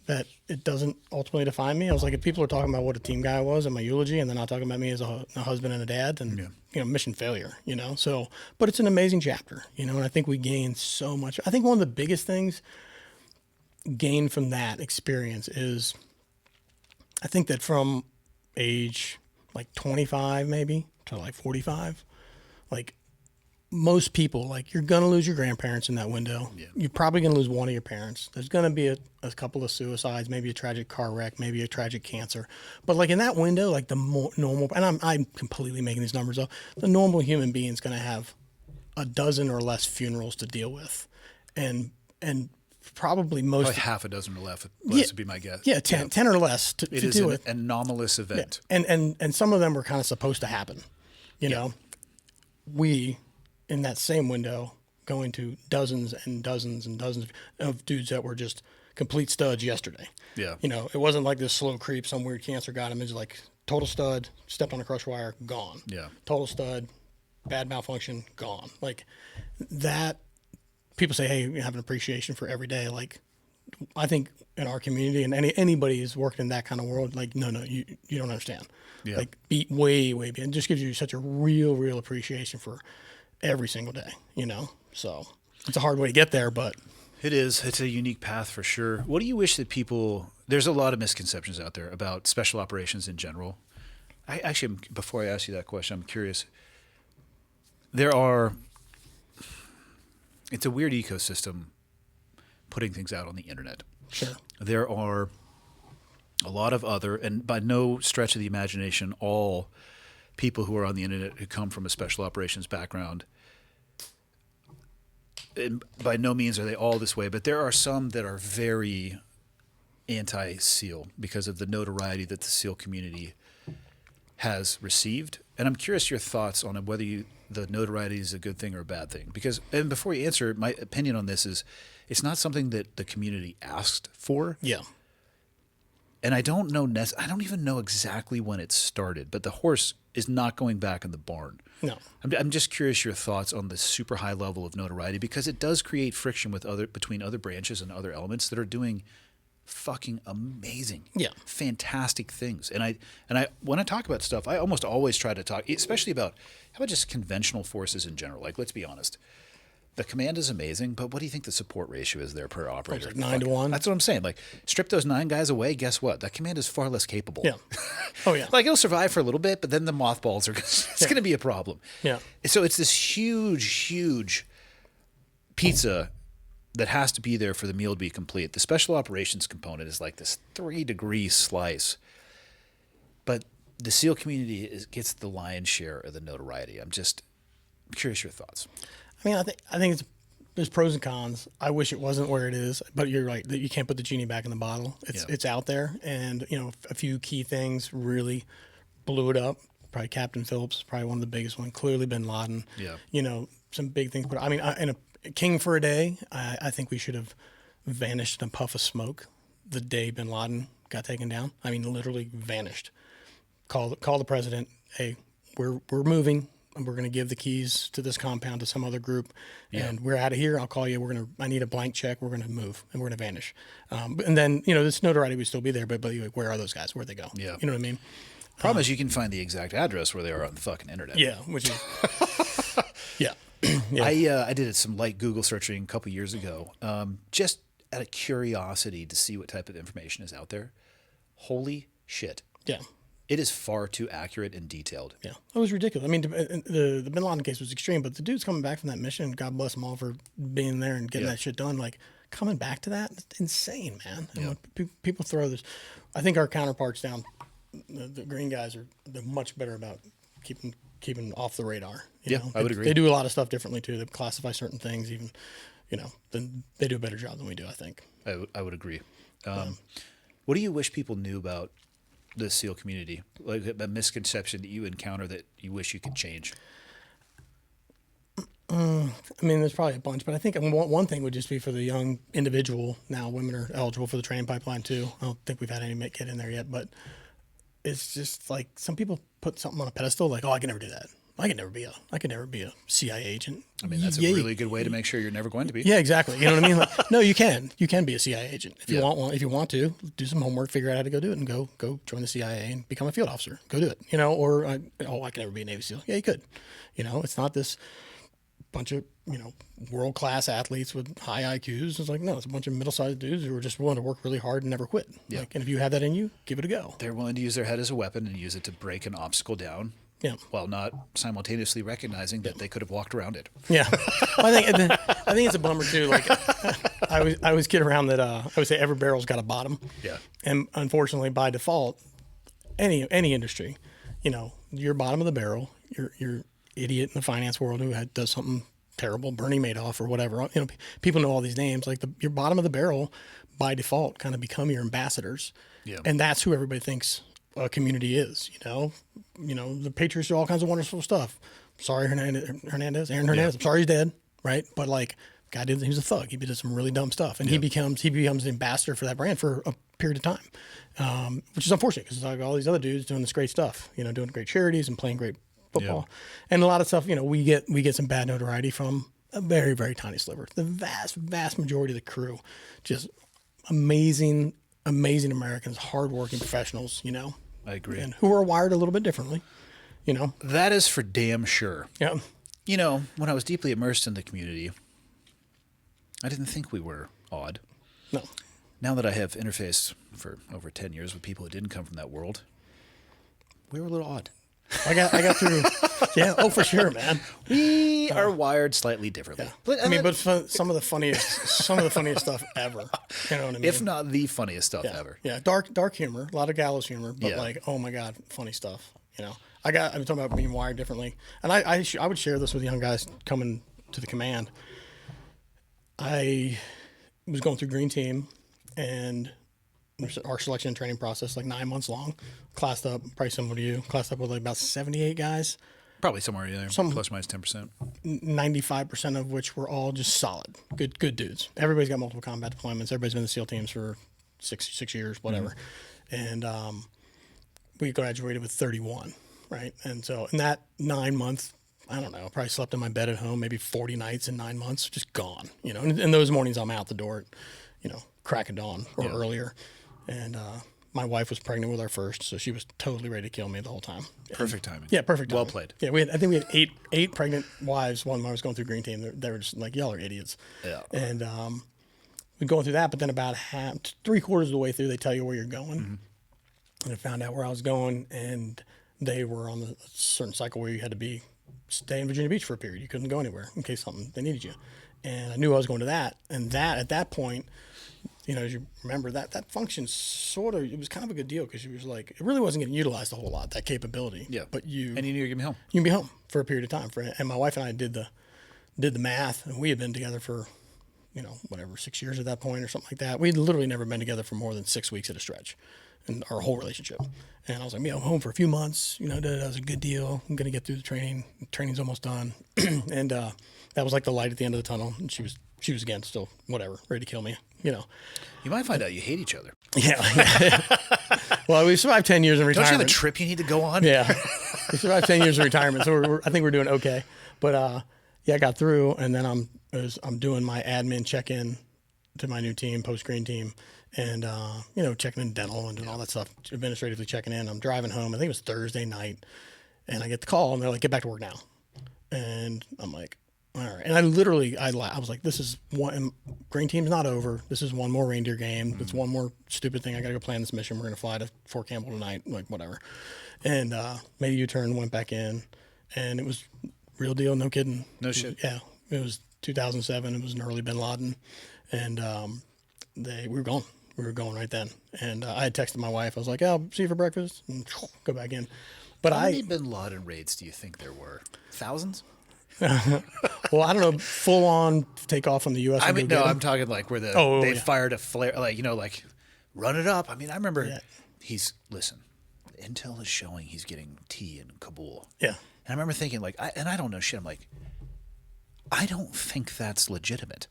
that it doesn't ultimately define me. I was like, if people are talking about what a team guy was in my eulogy, and they're not talking about me as a husband and a dad, then mission failure. So, but it's an amazing chapter. And I think we gained so much. I think one of the biggest things gained from that experience is, I think that from age like 25 maybe to like 45, like most people, like you're going to lose your grandparents in that window. Yeah. You're probably going to lose one of your parents. There's going to be a couple of suicides, maybe a tragic car wreck, maybe a tragic cancer. But like in that window, like the normal, and I'm completely making these numbers up, the normal human being is going to have a dozen or less funerals to deal with. And probably half a dozen or less would be my guess. Yeah, 10 or less to It is deal an with. anomalous event. Yeah. And some of them were kind of supposed to happen. We, in that same window, going to dozens and dozens and dozens of dudes that were just complete studs yesterday. Yeah. You know, it wasn't like this slow creep, some weird cancer got him. It's like total stud, stepped on a crush wire, gone. Yeah. Total stud, bad malfunction, gone. Like that, people say, hey, you have an appreciation for every day. Like, I think in our community and anybody who's worked in that kind of world, like, no, you don't understand. Yeah. Like, be way beyond. It just gives you such a real appreciation for every single day, you know? So it's a hard way to get there, but. It is. It's a unique path for sure. What do you wish that people, there's a lot of misconceptions out there about special operations in general. Before I ask you that question, I'm curious. It's a weird ecosystem putting things out on the internet. Sure. There are a lot of other, and by no stretch of the imagination, all people who are on the internet who come from a special operations background, and by no means are they all this way, but there are some that are very anti-SEAL because of the notoriety that the SEAL community has received. And I'm curious your thoughts on whether the notoriety is a good thing or a bad thing. Because, and before you answer, my opinion on this is it's not something that the community asked for. Yeah. And I don't even know exactly when it started, but the horse is not going back in the barn. No. I'm just curious your thoughts on the super high level of notoriety, because it does create friction between other branches and other elements that are doing fucking amazing, fantastic things. And I when I talk about stuff, I almost always try to talk, especially about how about just conventional forces in general. Like, let's be honest. The command is amazing, but what do you think the support ratio is there per operator? Like 9 to 1. That's what I'm saying. Like, strip those 9 guys away, guess what? That command is far less capable. Yeah. Oh, yeah. Like, it'll survive for a little bit, but then the mothballs are it's going to be a problem. Yeah. So it's this huge pizza that has to be there for the meal to be complete. The special operations component is like this 3-degree slice. But the SEAL community gets the lion's share of the notoriety. I'm curious your thoughts. I mean, I think there's pros and cons. I wish it wasn't where it is, but you're right that you can't put the genie back in the bottle. It's out there, and you know, a few key things really blew it up. Probably Captain Phillips, probably one of the biggest one. Clearly Bin Laden. Yeah. You know, some big things. But I mean, in a king for a day, I think we should have vanished in a puff of smoke the day Bin Laden got taken down. I mean, literally vanished. Call the president. Hey, we're moving. And we're going to give the keys to this compound to some other group, and we're out of here. I'll call you. I need a blank check. We're going to move, and we're going to vanish. And then, you know, this notoriety would still be there, but like, where are those guys? Where'd they go? Yeah. You know what I mean? Problem is you can find the exact address where they are on the fucking internet. Yeah. Which is, yeah. I did some light Google searching a couple years ago, just out of curiosity to see what type of information is out there. Holy shit. Yeah. It is far too accurate and detailed. Yeah, it was ridiculous. I mean, the Bin Laden case was extreme, but the dude's coming back from that mission. God bless them all for being there and getting that shit done. Like, coming back to that, it's insane, man. And when people throw this, I think our counterparts down, the green guys they're much better about keeping off the radar. You know? I would agree. They do a lot of stuff differently too. They classify certain things, even, you know, then they do a better job than we do, I think. I would agree. What do you wish people knew about the SEAL community, like a misconception that you encounter that you wish you could change? I mean, there's probably a bunch, but I think one thing would just be for the young individual. Now women are eligible for the training pipeline too. I don't think we've had any get in there yet, but it's just like some people put something on a pedestal, like, oh, I can never do that. I could never be a CIA agent. I mean, that's a really good way to make sure you're never going to be. Yeah, exactly. You know what I mean? Like, no, you can be a CIA agent if you want one. If you want to, do some homework, figure out how to go do it, and go join the CIA and become a field officer. Go do it. You know, or I can never be a Navy SEAL. Yeah, you could. You know, it's not this bunch of, you know, world-class athletes with high IQs. It's like, no, it's a bunch of middle-sized dudes who are just willing to work really hard and never quit. Yeah. Like, and if you have that in you, give it a go. They're willing to use their head as a weapon and use it to break an obstacle down. Yeah. While not simultaneously recognizing that they could have walked around it. Yeah. I think it's a bummer too. Like, I always kid around that I would say every barrel's got a bottom. Yeah. And unfortunately, by default, any industry, you know, your bottom of the barrel, your idiot in the finance world who does something terrible, Bernie Madoff or whatever. You know, people know all these names. Like your bottom of the barrel, by default, kind of become your ambassadors. Yeah. And that's who everybody thinks a community is. You know, the Patriots do all kinds of wonderful stuff. Sorry, Aaron Hernandez. I'm sorry he's dead. right? But like, guy he was a thug. He did some really dumb stuff, and he becomes the ambassador for that brand for a period of time, which is unfortunate because like all these other dudes doing this great stuff, you know, doing great charities and playing great football, and a lot of stuff. You know, we get some bad notoriety from a very, very tiny sliver. The vast majority of the crew, just amazing Americans, hardworking professionals. You know, I agree, and who are wired a little bit differently. You know, that is for damn sure. Yeah. You know, when I was deeply immersed in the community, I didn't think we were odd. No. Now that I have interfaced for over 10 years with people who didn't come from that world, we were a little odd. I got through. Yeah. Oh, for sure, man. We are wired slightly differently. Yeah. But some of the funniest stuff ever. You know what I mean? If not the funniest stuff ever. Yeah. Dark humor, a lot of gallows humor, but like, oh my God, funny stuff. You know, I'm talking about being wired differently, and I would share this with young guys coming to the command. I was going through Green Team, and our selection and training process, like 9 months long, classed up, probably similar to you, classed up with like about 78 guys. Probably somewhere in there, plus or minus 10%. 95% of which were all just solid, good dudes. Everybody's got multiple combat deployments. Everybody's been in the SEAL teams for six years, whatever. Mm-hmm. And we graduated with 31, right? And so in that 9 month, I don't know, probably slept in my bed at home maybe 40 nights in 9 months, just gone, you know. And in those mornings I'm out the door at, you know, crack of dawn or earlier. And my wife was pregnant with our first, so she was totally ready to kill me the whole time. Perfect timing. Yeah, perfect timing. Well played. Yeah, I think we had eight pregnant wives when I was going through Green Team. They were just like, y'all are idiots. Yeah. And we're going through that, but then about three-quarters of the way through, they tell you where you're going. Mm-hmm. And I found out where I was going, and they were on a certain cycle where you had to stay in Virginia Beach for a period. You couldn't go anywhere in case they needed you. And I knew I was going to that. And that, at that point, you know, as you remember, that function it was kind of a good deal because it was like, it really wasn't getting utilized a whole lot, that capability. Yeah. But and you knew you were going to be home. You can be home for a period of time. And my wife and I did the math, and we had been together for, you know, whatever, 6 years at that point or something like that. We'd literally never been together for more than 6 weeks at a stretch in our whole relationship. And I was like, I'm home for a few months. You know, that was a good deal. I'm going to get through the training. The training's almost done. And that was like the light at the end of the tunnel. And she was again, still whatever, ready to kill me, you know. You might find out you hate each other. Yeah. Well, we survived 10 years in retirement. Don't you have a trip you need to go on? Yeah. We survived 10 years in retirement. So I think we're doing okay. But I got through, and then I'm doing my admin check-in to my new team, post-Green Team. And, you know, checking in dental and doing all that stuff, administratively checking in. I'm driving home. I think it was Thursday night. And I get the call, and they're like, get back to work now. And I'm like, all right. And I was like, this is one, Green Team's not over. This is one more reindeer game. It's one more stupid thing. I got to go plan this mission. We're going to fly to Fort Campbell tonight, like whatever. And made a U-turn, went back in. And it was real deal, no kidding. No shit. Yeah. It was 2007. It was an early bin Laden. And we were gone. We were going right then. And I had texted my wife. I was like, I'll see you for breakfast and go back in. But How many bin Laden raids do you think there were? Thousands? Well, I don't know, full on take off from the U.S. I mean, no, I'm talking like where they fired a flare, like, you know, like run it up. I mean, I remember listen, intel is showing he's getting tea in Kabul. Yeah. And I remember thinking like, I don't know shit. I'm like, I don't think that's legitimate.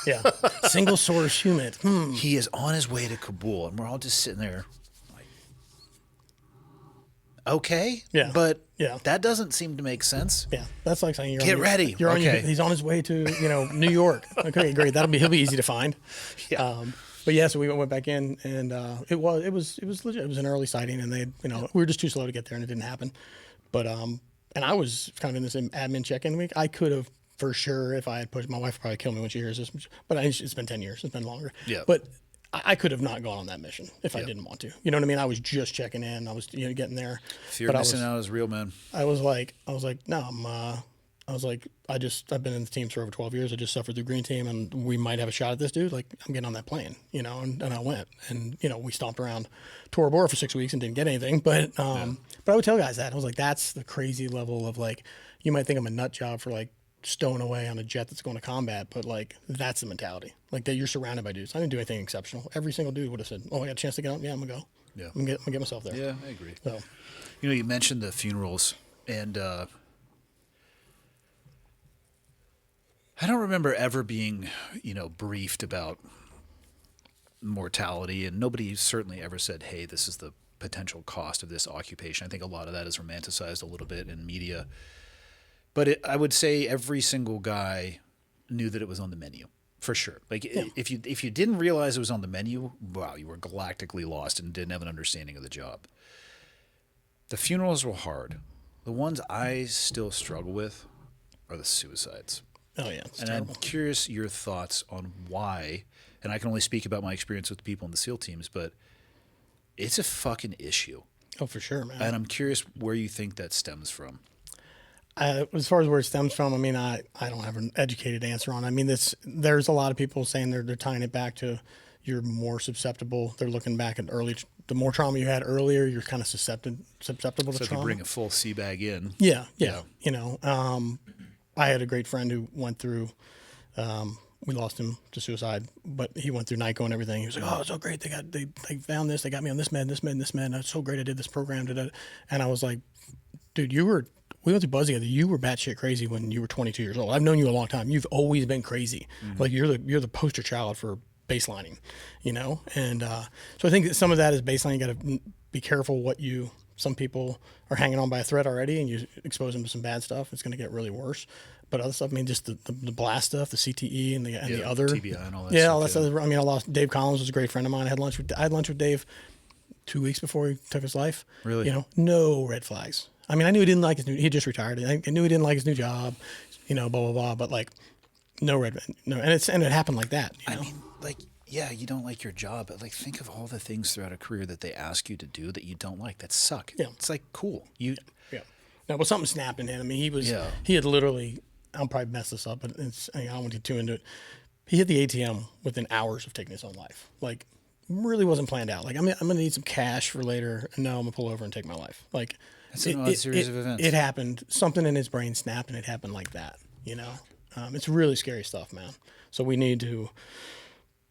Yeah. Single source human. He is on his way to Kabul, and we're all just sitting there like, okay, but that doesn't seem to make sense. Yeah, that's like saying get ready. He's on his way to New York. Okay, great. He'll be easy to find. Yeah. But yeah, so we went back in, and it was legit. It was an early sighting, and we were just too slow to get there, and it didn't happen. But and I was kind of in this admin check-in week. I could have. For sure, if I had pushed, my wife would probably kill me when she hears this. But it's been 10 years. It's been longer. Yeah. But I could have not gone on that mission if I didn't want to. You know what I mean? I was just checking in. I was getting there. Fear of missing out is real, man. I was like, no, I've been in the teams for over 12 years. I just suffered through Green Team, and we might have a shot at this dude. Like, I'm getting on that plane, and I went. And, we stomped around Tora Bora for 6 weeks and didn't get anything. But I would tell guys that. I was like, that's the crazy level of, like, you might think I'm a nut job for, like, stowing away on a jet that's going to combat, but like that's the mentality. Like that you're surrounded by dudes. I didn't do anything exceptional. Every single dude would have said, "Oh, I got a chance to get out. Yeah, I'm gonna go. Yeah, I'm gonna get myself there." Yeah, I agree. So, you mentioned the funerals, and I don't remember ever being, briefed about mortality, and nobody certainly ever said, hey, this is the potential cost of this occupation. I think a lot of that is romanticized a little bit in media. But I would say every single guy knew that it was on the menu, for sure. Like, if you didn't realize it was on the menu, wow, you were galactically lost and didn't have an understanding of the job. The funerals were hard. The ones I still struggle with are the suicides. Oh, yeah. It's and terrible. I'm curious your thoughts on why, and I can only speak about my experience with people in the SEAL teams, but it's a fucking issue. Oh, for sure, man. And I'm curious where you think that stems from. As far as where it stems from, I mean, I don't have an educated answer on it. I mean, there's a lot of people saying they're tying it back to you're more susceptible. They're looking back at the more trauma you had earlier, you're kind of susceptible to trauma. So if you bring a full sea bag in. Yeah. I had a great friend who went through, we lost him to suicide, but he went through NICO and everything. He was like, oh, it's so great. They found this. They got me on this med. It's so great. I did this program. And I was like, dude, we went through Buzz together. You were batshit crazy when you were 22 years old. I've known you a long time. You've always been crazy. Mm-hmm. Like you're the poster child for baselining, And so I think that some of that is baseline. You got to be careful some people are hanging on by a thread already, and you expose them to some bad stuff. It's going to get really worse. But other stuff, I mean, just the blast stuff, the CTE and the other TBI and all that. Yeah, stuff, all that stuff. I mean, I lost Dave Collins was a great friend of mine. I had lunch with Dave 2 weeks before he took his life. Really? No red flags. I mean, I knew he didn't like he just retired. I knew he didn't like his new job, blah, blah, blah. But like, no. And it happened like that. I mean, like, yeah, you don't like your job, but like, think of all the things throughout a career that they ask you to do that you don't like, that suck. Yeah. It's like, cool. Yeah. No, but something snapped in him. I mean, he had literally, I'll probably mess this up, but I don't want to get too into it. He hit the ATM within hours of taking his own life. Like, really wasn't planned out. Like, I'm going to need some cash for later, and no, I'm going to pull over and take my life. Like, that's an odd series of events. It happened. Something in his brain snapped, and it happened like that. It's really scary stuff, man. So we need to,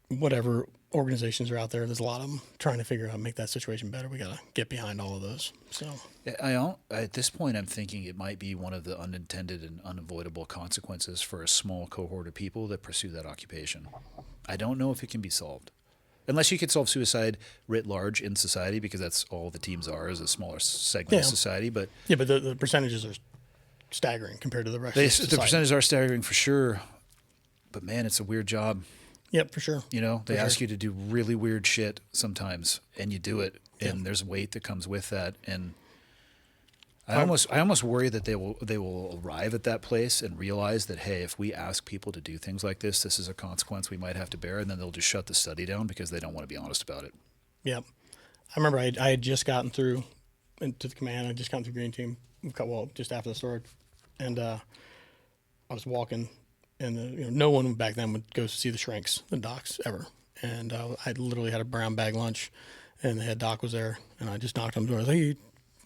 whatever organizations are out there, there's a lot of them trying to figure out how to make that situation better. We got to get behind all of those. So at this point, I'm thinking it might be one of the unintended and unavoidable consequences for a small cohort of people that pursue that occupation. I don't know if it can be solved. Unless you could solve suicide writ large in society, because that's all the teams are, is a smaller segment of society. But the percentages are staggering compared to the rest of society. The percentages are staggering for sure. But man, it's a weird job. Yep, for sure. They ask you to do really weird shit sometimes, and you do it, and there's weight that comes with that. And I almost worry that they will arrive at that place and realize that, hey, if we ask people to do things like this is a consequence we might have to bear, and then they'll just shut the study down because they don't want to be honest about it. Yep. I remember I had just gotten through into the command. I just gotten through Green Team, just after the sword, and I was walking. And no one back then would go see the shrinks, the docs, ever. And I literally had a brown bag lunch, and the head doc was there, and I just knocked on the door. I was like, hey, you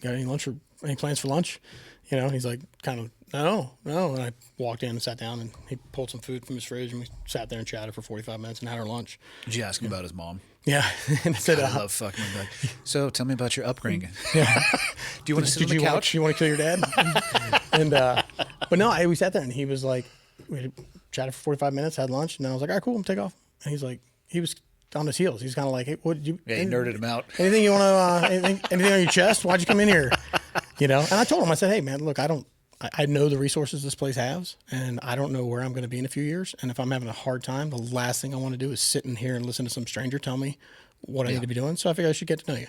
got any plans for lunch? He's like, kind of, no. And I walked in and sat down, and he pulled some food from his fridge, and we sat there and chatted for 45 minutes and had our lunch. Did you ask him about his mom? Yeah. And I said, I love fucking him back. So tell me about your upbringing. Yeah. Do you want to sit on the couch? Do you want to kill your dad? And but no, we sat there, and he was like, we chatted for 45 minutes, had lunch, and then I was like, all right, cool, I'm take off. And he's like, he was on his heels. He's kind of like, hey, what did you? Yeah, he nerded him out. Anything you want to? Anything on your chest? Why'd you come in here? And I told him, I said, hey, man, look, I know the resources this place has, and I don't know where I'm going to be in a few years. And if I'm having a hard time, the last thing I want to do is sit in here and listen to some stranger tell me what I need to be doing. So I figured I should get to know you.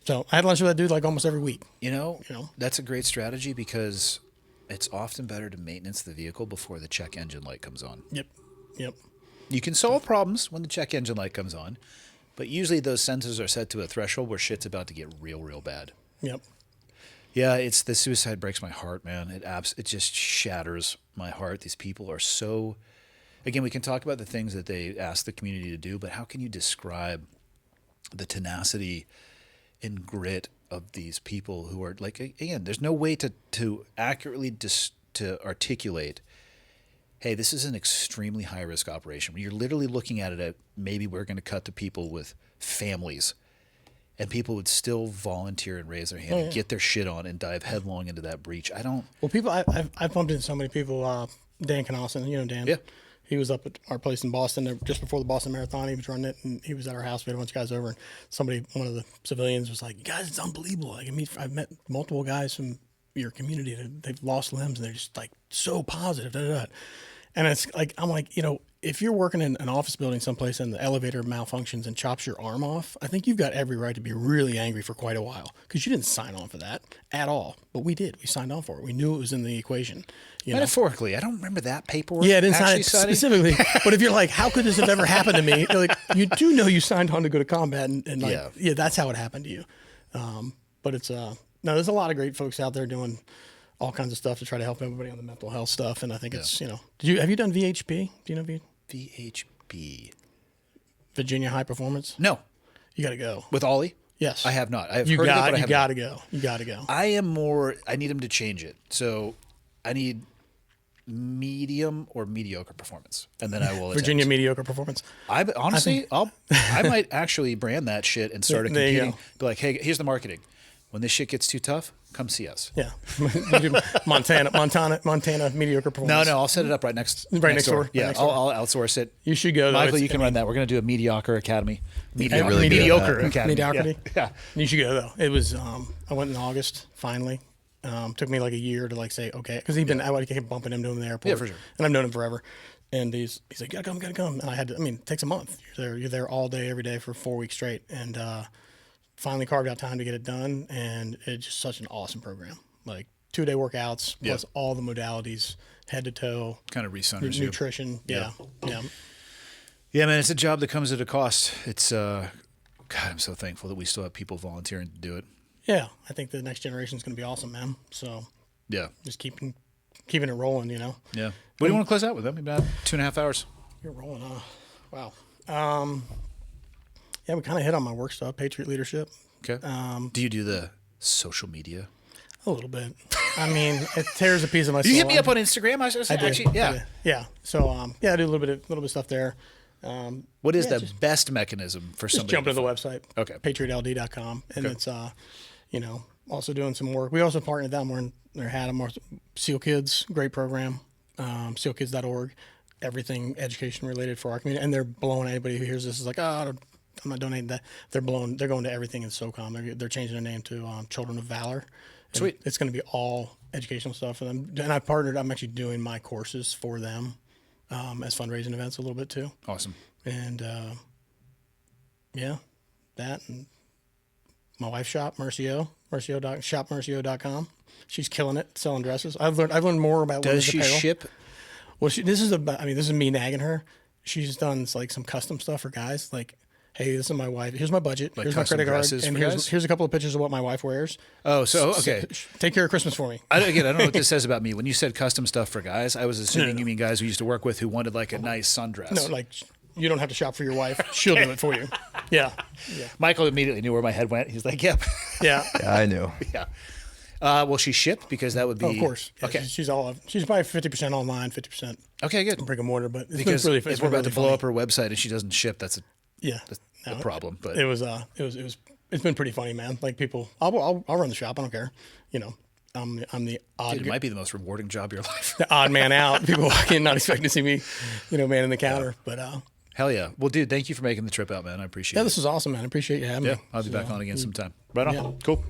So I had lunch with that dude like almost every week. That's a great strategy, because it's often better to maintenance the vehicle before the check engine light comes on. Yep. You can solve problems when the check engine light comes on, but usually those sensors are set to a threshold where shit's about to get real, real bad. Yep. Yeah, the suicide breaks my heart, man. It just shatters my heart. These people are so, again, we can talk about the things that they ask the community to do, but how can you describe the tenacity and grit of these people who are, like, again, there's no way to accurately to articulate, hey, this is an extremely high risk operation. You're literally looking at it at, maybe we're going to cut to people with families, and people would still volunteer and raise their hand and get their shit on and dive headlong into that breach. Well, people, I've bumped into so many people Dan Canawson, you know Dan. Yeah. He was up at our place in Boston just before the Boston Marathon. He was running it, and he was at our house. We had a bunch of guys over, and one of the civilians was like, "Guys, it's unbelievable. Like, I've met multiple guys from your community that they've lost limbs, and they're just like so positive." Da, da, da. And it's like, I'm like, if you're working in an office building someplace and the elevator malfunctions and chops your arm off, I think you've got every right to be really angry for quite a while because you didn't sign on for that at all. But we did. We signed on for it. We knew it was in the equation. Metaphorically, I don't remember that paperwork. Yeah, I didn't sign actually it signing. specifically. But if you're like, how could this have ever happened to me? You're like, you do know you signed on to go to combat, and like, yeah, that's how it happened to you. But it's no, there's a lot of great folks out there doing all kinds of stuff to try to help everybody on the mental health stuff. And I think it's, have you done VHP? Do you know VHP? Virginia High Performance? No. You got to go. With Ollie? Yes. I have not. I've heard of it, but I haven't. You got to go. You got to go. I need him to change it. So I need medium or mediocre performance, and then I will Virginia mediocre performance. I might actually brand that shit and start competing. Be like, hey, here's the marketing. When this shit gets too tough, come see us. Yeah, Montana mediocre performance. No, I'll set it up right next door. Yeah, next door. I'll outsource it. You should go. Michael, you can run that. We're going to do a mediocre academy. Mediocre academy. Mediocrity. Yeah. You should go though. It was. I went in August finally. Took me like a year to like say okay, because I kept bumping him to him in the airport. Yeah, for sure. And I've known him forever. And he's like, gotta come. And I had to. It takes a month. You're there all day, every day for 4 weeks straight. And finally carved out time to get it done. And it's just such an awesome program. Like 2-day workouts plus all the modalities, head to toe. Kind of recenters you. Nutrition. Yeah. Yeah, man, it's a job that comes at a cost. It's God, I'm so thankful that we still have people volunteering to do it. Yeah, I think the next generation is going to be awesome, man. So yeah, just keeping it rolling, Yeah. What do you want to close out with? About 2.5 hours. You're rolling, wow. Yeah, we kind of hit on my work stuff, Patriot leadership. Okay. Do you do the social media? A little bit. It tears a piece of my soul. You hit me up on Instagram. I do. Actually, yeah. I do. Yeah. So I do a little bit of stuff there. What is the best mechanism for somebody? Just jump to the website. Okay. PatriotLD.com, and it's also doing some work. We also partnered them. We're in their hat. I'm SEAL Kids, great program. SEALKids.org, everything education related for our community, and they're blowing anybody who hears this is like, I'm not donating that. They're going to everything in SOCOM. They're changing their name to Children of Valor. And sweet. It's going to be all educational stuff for them. And I partnered. I'm actually doing my courses for them as fundraising events a little bit too. Awesome. And that and my wife's shop, shopmercio.com. She's killing it selling dresses. I've learned more about does she apparel. Ship? Well, this is me nagging her. She's done like some custom stuff for guys. Like, hey, this is my wife. Here's my budget. Like here's my credit card. And guys? here's a couple of pictures of what my wife wears. Oh, so okay. Take care of Christmas for me. I don't know what this says about me. When you said custom stuff for guys, I was assuming you mean guys we used to work with who wanted like a nice sundress. No, like you don't have to shop for your wife. She'll do it for you. Yeah. Michael immediately knew where my head went. He's like, yep. Yeah. Yeah, I knew. Yeah. Will she ship? Because that would be. Oh, of course. Yeah, okay. She's probably 50% online, 50% okay, good. brick and mortar. But it's Because really, if we're about to blow up her website and she doesn't ship, that's a problem. But it's been pretty funny, man. Like people, I'll run the shop. I don't care. I'm the odd. Dude, it might be the most rewarding job of your life. The odd man out. People walking in not expecting to see me, man in the counter. But hell yeah. Well, dude, thank you for making the trip out, man. I appreciate it. Yeah, this was awesome, man. I appreciate you having me. I'll be back on again sometime. Right on. Yeah. Cool.